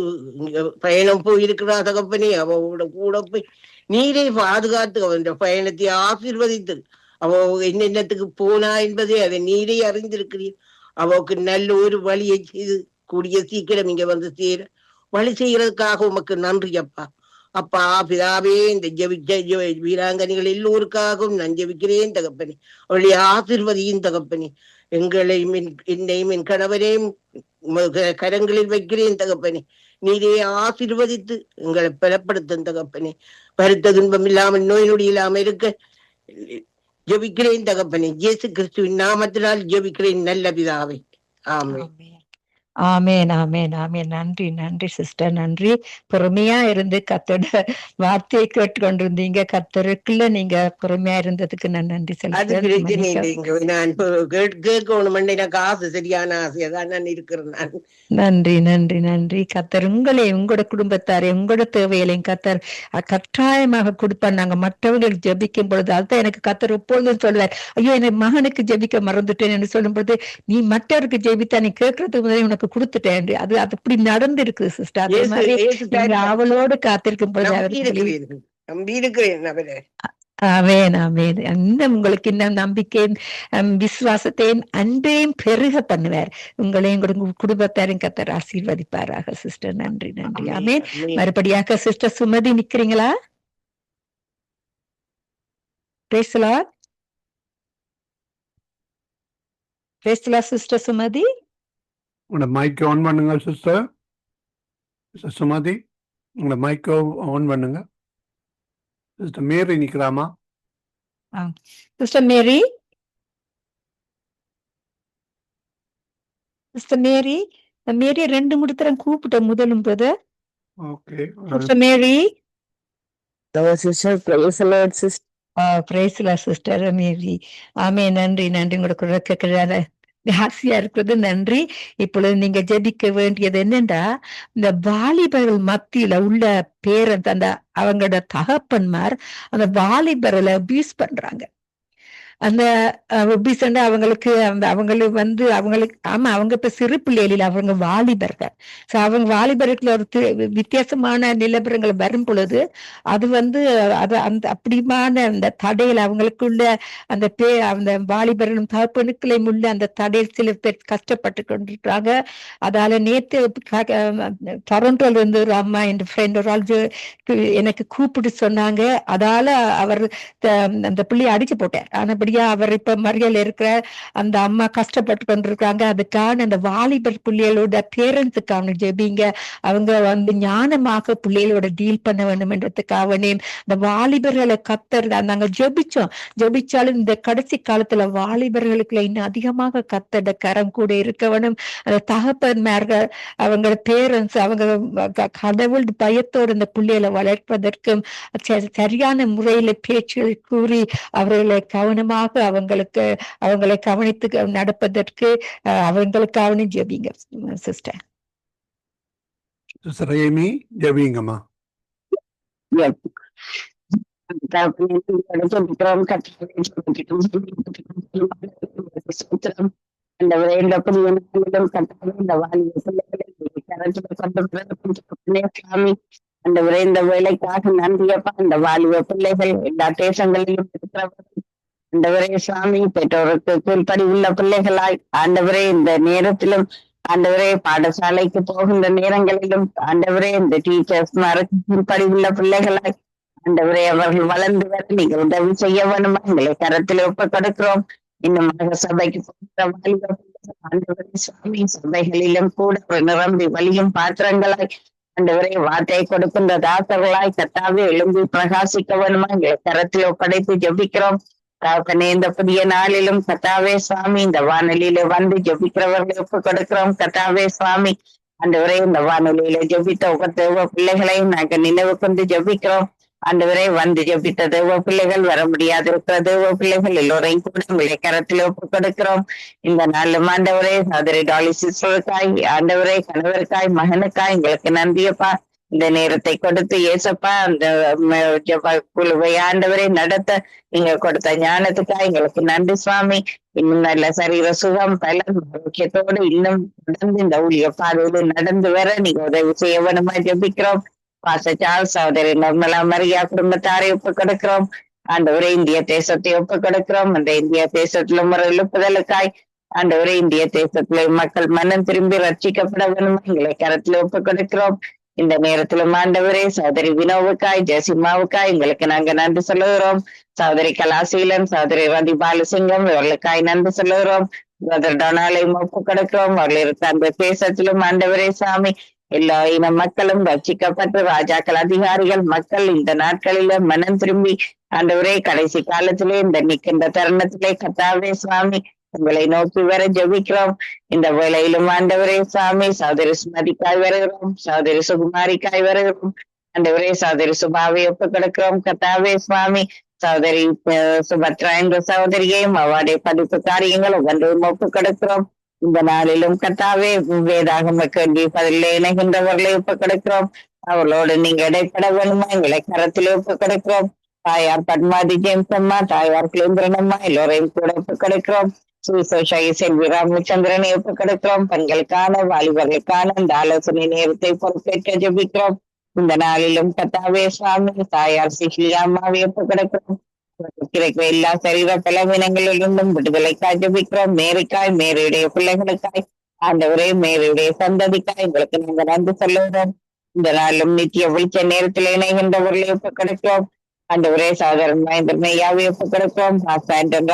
பயணம் போயிருக்கிறா தகப்பனே. அவளோட கூட போய் நீரே பாதுகாத்து அவன் பயணத்தை ஆசீர்வதித்து அவ என்னென்னத்துக்கு போனா என்பதை அதை நீரே அறிந்திருக்கிறீர். அவளுக்கு நல்ல ஒரு வழியை செய்து கூடிய சீக்கிரம் இங்க வந்து சேர வழி செய்யறதுக்காக உமக்கு நன்றி அப்பா. அப்பா பிதாவே, இந்த வீராங்கனைகள் எல்லோருக்காகவும் நான் ஜெபிக்கிறேன் தகப்பனே. அவளுடைய ஆசீர்வதியும் தகப்பனே. எங்களையும் என்னையும் என் கணவரையும் கரங்களில் வைக்கிறேன் தகப்பனே. நீரே ஆசீர்வதித்து எங்களை பலப்படுத்தும் தகப்பனே. வருத்த துன்பம் இல்லாமல் நோய் நொடி இல்லாமல் இருக்க ஜெபிக்கிறேன் தகப்பனே. இயேசு கிறிஸ்துவின் நாமத்தினால் ஜெபிக்கிறேன் நல்ல பிதாவே. ஆமென். ஆமேன் ஆமேன் ஆமேன். நன்றி நன்றி சிஸ்டர், நன்றி. பொறுமையா இருந்து கத்தோட வார்த்தையை கேட்டுக்கொண்டிருந்தீங்க. கத்தருக்குள்ள நீங்க பொறுமையா இருந்ததுக்கு நான் நன்றி சொல்லுறேன். நான் கேட்கணும், எனக்கு ஆசை, சரியான ஆசையதான் நான் இருக்கிறேன். நன்றி நன்றி நன்றி. கத்தர் உங்களை, உங்களோட குடும்பத்தாரை, உங்களோட தேவைகளையும் கத்தர் கட்டாயமாக கொடுப்பார். நாங்க மற்றவங்களுக்கு ஜெபிக்கும் பொழுது அதுதான் எனக்கு கத்தர் எப்பொழுதும் சொல்லுவார், ஐயோ என் மகனுக்கு ஜெபிக்க மறந்துட்டேன் என்று சொல்லும் பொழுது, நீ மற்றவருக்கு ஜெபித்தா நீ கேட்கறதுக்கு முதலே உனக்கு கொடுத்துட்டேன். அது அப்படி நடந்திருக்கு சிஸ்டர். அதே மாதிரி அவளோடு காத்திருக்கும் பொழுது ஆமென் ஆமென். இன்னும் உங்களுக்கு இன்னும் நம்பிக்கையும் விசுவாசத்தையும் அன்பையும் பெருக பண்ணுவார். உங்களையும் குடும்பத்தாரையும் கத்தர் ஆசீர்வதிப்பாராக சிஸ்டர். நன்றி நன்றி. ஆமென். மறுபடியாக சிஸ்டர் சுமதி நிக்கிறீங்களா? Praise the lord. Praise the lord sister Sumathi. உங்களோட மைக் ஆன் பண்ணுங்க சிஸ்டர். சுமதி, உங்களோட மைக் ஆன் பண்ணுங்க. சிஸ்டர் மேரி நிக்கலாமா? Sister Mary, sister Mary, Mary ரெண்டு முடுத்தரம் கூப்பிட்டேன் முதலும் brother. Okay sister Mary. Sister praise the lord sister. Praise the lord sister Mary. Amen. நன்றி நன்றி. உங்களுக்கு கேட்கிறார ஆசையா இருக்கிறது நன்றி. இப்பொழுது நீங்க ஜெபிக்க வேண்டியது என்னன்னா, இந்த வாலிபர்கள் மத்தியில உள்ள பேரண்ட், அந்த அவங்களோட தகப்பன்மார் அந்த வாலிபர்களை அபியூஸ் பண்றாங்க. அந்த அவங்களுக்கு அவங்களுக்கு ஆமா, அவங்க இப்ப சிறு பிள்ளைகளில் அவங்க வாலிபர்கள். அவங்க வாலிபர்கள் ஒரு வித்தியாசமான நிலவரங்கள் வரும் பொழுது அது அது அந்த அப்படிமான அந்த தடையில் அவங்களுக்குள்ள அந்த அந்த வாலிபர்களும் தகப்பனுக்களையும் உள்ள அந்த தடையில் சில பேர் கஷ்டப்பட்டு கொண்டிருக்கிறாங்க. அதால நேற்று டொரண்டோல இருந்து ஒரு அம்மா, என் ஃப்ரெண்ட் ஒரு ஆள் எனக்கு கூப்பிட்டு சொன்னாங்க. அதால அவர் அந்த பிள்ளையை அடிச்சு போட்டார். ஆனா அவர் இப்ப மறியல் இருக்கிற அந்த அம்மா கஷ்டப்பட்டு கொண்டிருக்காங்க. அதுக்கான அந்த வாலிபர் பிள்ளைகளோட பேரண்ட்ஸுக்கான ஜெபிங்க. அவங்க ஞானமாக பிள்ளைகளோட டீல் பண்ண வேண்டும் என்றதுக்காகவே இந்த வாலிபர்களை கத்தர் நாங்க ஜெபிச்சாலும் இந்த கடைசி காலத்துல வாலிபர்களுக்குள்ள இன்னும் அதிகமாக கத்தட கரம் கூட இருக்க வேணும். அந்த தகப்பன்மார்கள், அவங்க பேரண்ட்ஸ், அவங்க கடவுள் பயத்தோடு இந்த பிள்ளைகளை வளர்ப்பதற்கும் சரியான முறையில பேச்சுகள் கூறி அவர்களை கவனமாக அவங்களை கவனித்து நடப்பதற்கு அவங்களுக்காக ஜெபிங்க சிஸ்டர். Sister Amy ஜெபிங்கம்மா. ஆண்டவரே, இந்த வேலைக்காக நன்றியப்பா. இந்த வாலிப பிள்ளைகள் எல்லா தேசங்களிலும் இருக்கிறவர்கள் ஆண்டவரே சுவாமி, பெற்றோருக்கு கீழ்ப்படி உள்ள பிள்ளைகளாய் ஆண்டவரே இந்த நேரத்திலும் ஆண்டவரே பாடசாலைக்கு போகின்ற நேரங்களிலும் ஆண்டவரே இந்த டீச்சர்ஸ் கீழ்ப்படி உள்ள பிள்ளைகளாய் ஆண்டவரே அவர்கள் வளர்ந்து வர நீங்கள் உதவி செய்ய வேணுமா எங்களை கரத்தில் ஒப்புக் கொடுக்கிறோம். இன்னும் சபைக்கு ஆண்டவரே சுவாமி சபைகளிலும் கூட நிரம்பி வலியும் பாத்திரங்களாய் ஆண்டவரே வார்த்தை கொடுக்கின்ற தாசர்களாய் கர்த்தாவே எழும்பி பிரகாசிக்க வேணுமா எங்களை கரத்தில் ஒப்படைத்து ஜெபிக்கிறோம். தகப்பனே இந்த புதிய நாளிலும் கர்த்தாவே சுவாமி இந்த வானொலியில வந்து ஜெபிக்கிறவர்களை ஒப்புக் கொடுக்கிறோம். கர்த்தாவே சுவாமி ஆண்டவரே இந்த வானொலியில ஜெபித்த ஒவ்வொரு தேவ பிள்ளைகளையும் நாங்கள் நினைவு கொண்டு ஜெபிக்கிறோம். ஆண்டவரே வந்து ஜெபித்த தேவ பிள்ளைகள் வர முடியாது இருக்கிற தேவ பிள்ளைகள் எல்லோரையும் கூட உங்களை கரத்தில் ஒப்புக் கொடுக்கிறோம். இந்த நாளிலும் ஆண்டவரே சகோதரி டாலி சிஸ்டருக்காய் ஆண்டவரே கணவருக்காய் மகனுக்காய் எங்களுக்கு நன்றியப்பா. இந்த நேரத்தை கொடுத்து ஏசப்பா அந்த குழுவை ஆண்டவரை நடத்த நீங்க கொடுத்த ஞானத்துக்காக எங்களுக்கு நன்றி சுவாமி. இன்னும் நல்ல சரீர சுகம் பலன் ஆரோக்கியத்தோடு இன்னும் தொடர்ந்து இந்த ஊழிய பாதையில நடந்து வர நீங்க உதவி செய்ய வேணுமா ஜெபிக்கிறோம். பாசச்சால் சகோதரி நிர்மலா மரியா குடும்பத்தாரை ஒப்புக் கொடுக்கிறோம். ஆண்டவரே இந்திய தேசத்தை ஒப்புக் கொடுக்கிறோம். அந்த இந்திய தேசத்துல முறை எழுப்புதலுக்காய் ஆண்டவரே இந்திய தேசத்துல மக்கள் மனம் திரும்பி ரட்சிக்கப்பட வேணுமா எங்களை கரத்துல ஒப்புக் கொடுக்கிறோம். இந்த நேரத்திலும் ஆண்டவரே சகோதரி வினோவுக்காய் ஜெசிமாவுக்காய் எங்களுக்கு நாங்க நன்றி சொல்லுகிறோம். சகோதரி கலாசீலன் சகோதரி ரதி பாலசிங்கம் இவர்களுக்காய் நன்றி சொல்லுகிறோம். பிரதர் டொனாலையும் ஒப்புக் கொடுக்கிறோம். அவர்கள் இருக்க அந்த தேசத்திலும் ஆண்டவரே சாமி எல்லா இன மக்களும் ரட்சிக்கப்பட்டு ராஜாக்கள் அதிகாரிகள் மக்கள் இந்த நாட்களில மனம் திரும்பி ஆண்டவரே கடைசி காலத்திலே இந்த நிற்கின்ற தருணத்திலே கர்த்தாவே சுவாமி உங்களை நோக்கி வர ஜெபிக்கிறோம். இந்த வேளையிலும் ஆண்டவரே சுவாமி சகோதரி சுமதிக்காய் வருகிறோம். சகோதரி சுகுமாரிக்காய் வருகிறோம். ஆண்டவரே சகோதரி சுபாவை ஒப்புக் கொடுக்கிறோம். கர்த்தாவே சுவாமி சகோதரி சுபத்ரா என்ற சகோதரியையும் அவருடைய படிப்பு காரியங்கள் ஒவ்வொன்றையும் ஒப்புக் கொடுக்கிறோம். இந்த நாளிலும் கர்த்தாவே வேதாகம கேள்வி பதிலே இணைகின்றவர்களை ஒப்புக் கொடுக்கிறோம். அவர்களோடு நீங்க இடைப்பட வேணுமா எங்களை கரத்திலே ஒப்புக் கொடுக்கிறோம். தாயார் பத்மாதி ஜெயம்சம்மா தாயார் கிளேந்திரனம்மா எல்லோரையும் கூட ஒப்புக் கொடுக்கிறோம். சுவிசேஷகி செல்வி ராமச்சந்திரனை ஒப்புக் கொடுக்கிறோம். பெண்களுக்கான வாலிபர்களுக்கான இந்த ஆலோசனை நேரத்தை பொறுப்பேற்க ஜெபிக்கிறோம். இந்த நாளிலும் கர்த்தாவே சுவாமி தாயார் சிஹிலியா அம்மாவை ஒப்புக் கொடுக்கிறோம். கிடைக்கிற எல்லா சரீர பலவீனங்களிலிருந்தும் விடுதலைக்காய் ஜெபிக்கிறோம். மேரிக்காய் மேரியுடைய பிள்ளைகளுக்காய் ஆண்டவரே மேரியுடைய சந்ததிக்காய் எங்களுக்கு நாங்க நன்றி சொல்லுகிறோம். இந்த நாளும் நித்திய வெளிச்ச நேரத்தில் இணைகின்றவர்களை ஒப்புக் கொடுக்கிறோம். ஆண்டவரே சகோதரன் மகேந்திரன் ஐயாவை ஒப்புக் கொடுக்கிறோம்.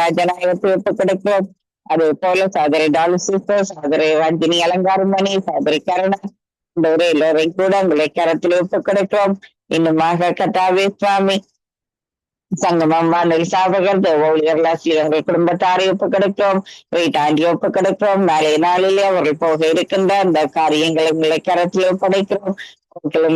ராஜநாயகத்தை ஒப்புக் கொடுக்கிறோம். அதே போல சகோதரி டாலி சிஸ்டர் சகோதரி ரஞ்சினி அலங்காரமணி சகோதரி கருணா ஆண்டவரே எல்லோரையும் கூட உங்களை கரத்தில் ஒப்புக் கொடுக்கிறோம். இன்னுமாக கர்த்தாவே சுவாமி சங்கமம் வானொலி சாபகர் தேவ ஊழியர்கள் ஆசிரியர்கள் குடும்பத்தாரை ஒப்புக் கொடுக்கிறோம். வீட்டாண்டி ஒப்புக் கொடுக்கிறோம். நாளைய நாளிலே அவர்கள் போக இருக்கின்ற அந்த காரியங்களை உங்களை கரத்தில் ஒப்படைக்கிறோம்.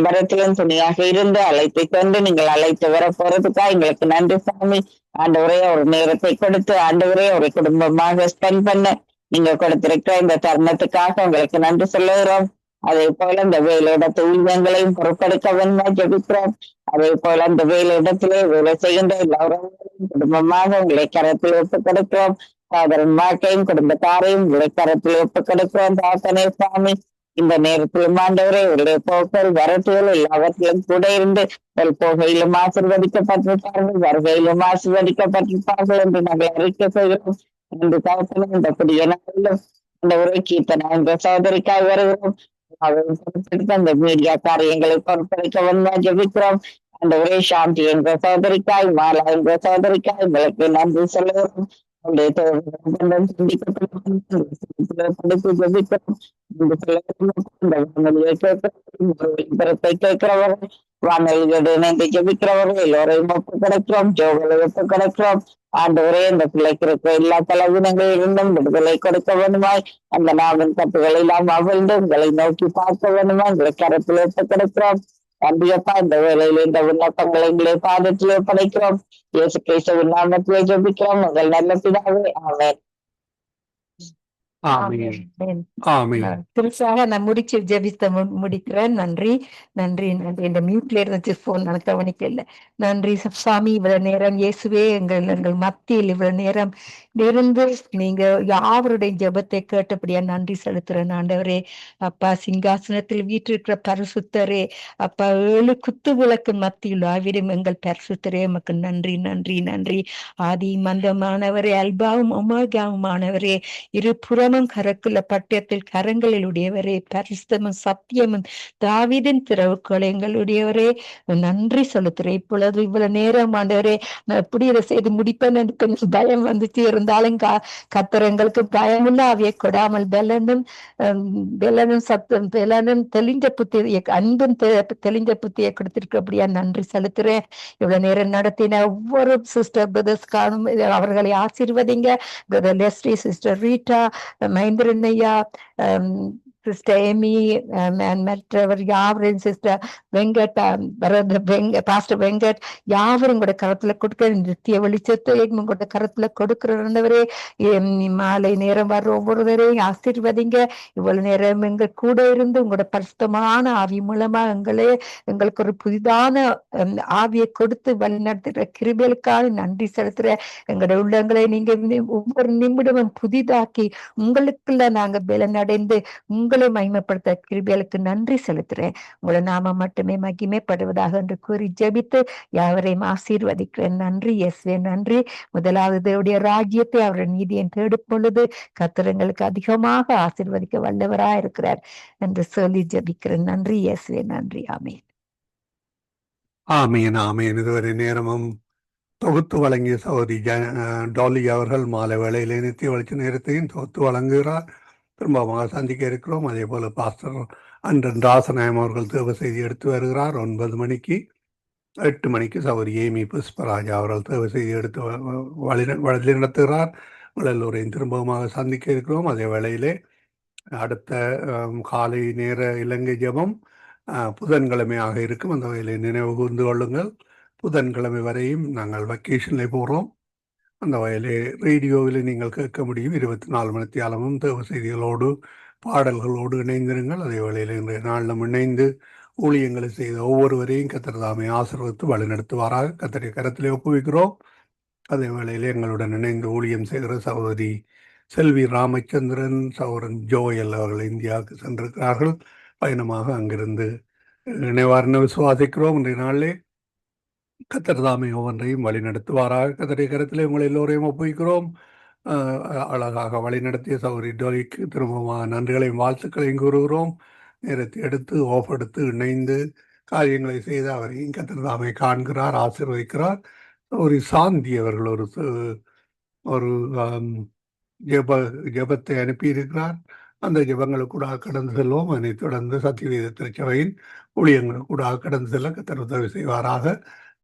வரத்திலும் துணியாக இருந்து அழைத்து கொண்டு நீங்கள் அழைத்து வர போறதுக்காக எங்களுக்கு நன்றி சாமி. ஆண்டவரே ஒரு நேரத்தை கொடுத்து ஆண்டவரே ஒரு குடும்பமாக ஸ்பெண்ட் பண்ண நீங்க கொடுத்திருக்கிற இந்த தருணத்துக்காக உங்களுக்கு நன்றி சொல்லுகிறோம். அதே போல இந்த வேலையிடத்து ஊழியங்களையும் பொறுப்பெடுக்க வேண்டுமா ஜெபிக்கிறோம். அதே போல அந்த வேலையிடத்திலே வேலை செய்கின்ற எல்லாரும் குடும்பமாக உங்களை கரத்தில் ஒப்புக் கொடுக்கிறோம். சகோதரன் வாழ்க்கையும் குடும்பத்தாரையும் உங்களை கரத்தில் ஒப்புக் கொடுக்கிறோம். தாத்தனே சுவாமி இந்த நேரத்திலும் ஆண்டவரே உங்களுடைய போக்கள் வரட்டுகள் எல்லாவற்றிலும் கூட இருந்து ஒரு போகையிலும் ஆசீர்வதிக்கப்பட்டிருப்பார்கள் வருகையிலும் ஆசீர்வதிக்கப்பட்டிருப்பார்கள் என்று நாங்கள் அறிக்கை செய்கிறோம். இந்த தகப்பனும் இந்த புதிய நாளிலும் அந்த உரை கீர்த்தனா என்ற சகோதரிக்காய் வருகிறோம். அந்த மீடியா காரியங்களை பொறுப்பளிக்க வந்தா ஜெபிக்கிறோம். அந்த ஒரே சாந்தி என்ற சகோதரிக்காய் மாலா என்ற சகோதரிக்காய் உங்களுக்கு நன்றி சொல்லுகிறோம். கேட்கிறவர்கள் வானொலியோடு இணைந்து ஜெபிக்கிறவர்கள் எல்லோரையும் ஒப்புக் கொடுக்கிறோம். ஜோகளை ஒப்புக் கொடுக்கிறோம். ஆண்டவரே இந்த பிள்ளைக்கு இருக்கிற எல்லா பலவீனங்களிலிருந்தும் விடுதலை கொடுக்க வேண்டுமாய் அந்த நாவின் கட்டுகளை எல்லாம் அவிழ்ந்து உங்களை நோக்கி பார்க்க வேண்டுமா எங்களை கரத்தில் ஒப்புக் கொடுக்கிறோம். நன்றியப்பா இந்த வேளையில் இந்த விண்ணப்பங்களை எங்களை பாதத்திலே படைக்கிறோம். இயேசு கிறிஸ்துவின் நாமத்திலே ஜெபிக்கிறோம். உங்கள் நல்ல பிதாவே ஆமென். திருச்சாக நான் முடிச்சு ஜெபித்த முடிக்கிறேன். நன்றி நன்றி நன்றி. இந்த மியூட்ல இருந்துச்சு போன் நான் கவனிக்கல. நன்றி சாமி. இவ்வளவு நேரம் இயேசுவே எங்கள் மத்தியில் இவ்வளவு நேரம் இருந்து நீங்க யாவருடைய ஜெபத்தை கேட்டபடியா நன்றி செலுத்துறேன் ஆண்டவரே. அப்பா, சிங்காசனத்தில் வீற்றிருக்கிற பரிசுத்தரே, அப்பா, 7 குத்து விளக்கு மத்தியில் ஆவிடும் எங்கள் பரிசுத்தரே, உமக்கு நன்றி நன்றி நன்றி. ஆதி மந்தமானவரே, அல்பாவும் ஒமேகாவுமானவரே, இருபுறமும் கரக்குள்ள பட்டயத்தில் கரங்களில் உடையவரே, பரிசுத்தமும் சத்தியமும் தாவீதின் திறவுகோல் எங்களுடையவரே, நன்றி செலுத்துறேன். இப்பொழுது இவ்வளவு நேரம் ஆண்டவரே, நான் எப்படி இதை செய்து முடிப்பேன்னு எனக்கு கொஞ்சம் பயம் வந்துச்சு. இருந்தாலும் கர்த்தர் எங்களுக்கு பயமுள்ள ஆவியை கொடாமல் பெலனும் சத்தம் பெலனும் தெளிந்த புத்தியை, அன்பும் தெளிந்த புத்தியை கொடுத்திருக்கபடியா நன்றி செலுத்துறேன். இவ்வளவு நேரம் நடத்தின ஒவ்வொரு சிஸ்டர் பிரதர்ஸ் காணும் அவர்களை ஆசீர்வதிங்க. Brother Leslie, sister Rita, Mahendran ஐயா, சிஸ்டர் எமி, மற்றவர் யாவரும், சிஸ்டர் வெங்கட், பாஸ்டர் வெங்கட், யாவரும் கூட கரத்துல கொடுக்க, நித்திய வெளிச்சத்தை கூட கரத்துல கொடுக்கிறவரே, மாலை நேரம் வர்ற ஒவ்வொருவரையும் ஆசீர்வதிங்க. இவ்வளவு நேரம் எங்க கூட இருந்து உங்களோட பரிசுத்தமான ஆவி மூலமா எங்களுக்கு ஒரு புதிதான ஆவியை கொடுத்து வழிநடத்துகிற கிருபைகளுக்காக நன்றி செலுத்துற. எங்களோட உள்ளங்களை நீங்க ஒவ்வொரு நிமிடமும் புதிதாக்கி உங்களுக்குள்ள நாங்க பலனடைந்து உங்களை மகிமைப்படுத்த கிருபைகளுக்கு நன்றி செலுத்துறேன். உங்களோட நாம மட்டுமே மகிமைப்படுவதாக என்று கூறி ஜெபித்து யாவரையும் ஆசீர்வதிக்கிறேன். நன்றி இயேசுவே, நன்றி. முதலாவது தேவனுடைய ராஜ்யத்தை அவருடைய நீதியை தேடும் பொழுது கர்த்தர் எங்களுக்கு அதிகமாக ஆசீர்வதிக்க வல்லவராயிருக்கிறார் என்று சொல்லி ஜெபிக்கிறேன். நன்றி இயேசுவே, நன்றி. ஆமேன். ஆமீன் ஆமீன். இதுவரை நேரமும் தொகுத்து வழங்கிய சகோதரி டாலி அவர்கள் மாலை வேளையிலே நித்திய வெளிச்ச நேரத்தையும் தொகுத்து வழங்குகிறார். திரும்பமாக சந்திக்க இருக்கிறோம். அதே போல பாஸ்டர் அன்றன் ராசநாயம் அவர்கள் தேவ செய்தி எடுத்து வருகிறார். 9 மணிக்கு, 8 மணிக்கு சகோதரி ஏமி புஷ்பராஜா அவர்கள் தேவ செய்தி எடுத்து வழி நடத்துகிறார். உங்கள் எல்லோரையும் திரும்பமாக சந்திக்க இருக்கிறோம். அதே வேளையிலே அடுத்த காலை நேர இலங்கை ஜெபம் புதன்கிழமையாக இருக்கும். அந்த வகையிலே நினைவு கூர்ந்து கொள்ளுங்கள். புதன்கிழமை வரையும் நாங்கள் வெக்கேஷனில் போகிறோம். அந்த வகையிலே ரேடியோவில் நீங்கள் கேட்க முடியும். 24 மணித்தியாலமும் தேவ செய்திகளோடு பாடல்களோடு இணைந்திருங்கள். அதே வேளையில் இன்றைய நாளிலும் இணைந்து ஊழியங்களை செய்த ஒவ்வொருவரையும் கர்த்தர் தாமே ஆசீர்வதித்து வழிநடத்துவாராக கர்த்தருடைய கரத்திலே ஒப்புவிக்கிறோம். அதே வேளையில் எங்களுடன் இணைந்து ஊழியம் செய்கிற சகோதரி செல்வி ராமச்சந்திரன், சகோதரன் ஜோயல் அவர்கள் இந்தியாவுக்கு சென்றிருக்கிறார்கள். பயணமாக அங்கிருந்து இணைவார்னு விசுவாசிக்கிறோம். இன்றைய நாளிலே கர்த்தர் தாமே ஒவ்வொன்றையும் வழி நடத்துவாராக கர்த்தருடைய கரத்திலே உங்களை எல்லோரையும் ஒப்புவிக்கிறோம். அழகாக வழி நடத்திய சகோதரி டோலிக்கு திரும்பமாக நன்றிகளையும் வாழ்த்துக்களையும் கூறுகிறோம். நேரத்தை எடுத்து எடுத்து இணைந்து காரியங்களை செய்து அவரையும் கர்த்தர் தாமே காண்கிறார், ஆசீர்வதிக்கிறார். ஒரு சாந்தி அவர்கள் ஒரு ஜெபத்தை அனுப்பியிருக்கிறார். அந்த ஜெபங்களுக்கு கூட கடந்து செல்வோம். அதனைத் தொடர்ந்து சத்தியவேத திருச்சபையின் ஊழியங்களுக்கு கூட கடந்து செல்ல கர்த்தர் உதவி செய்வாராக.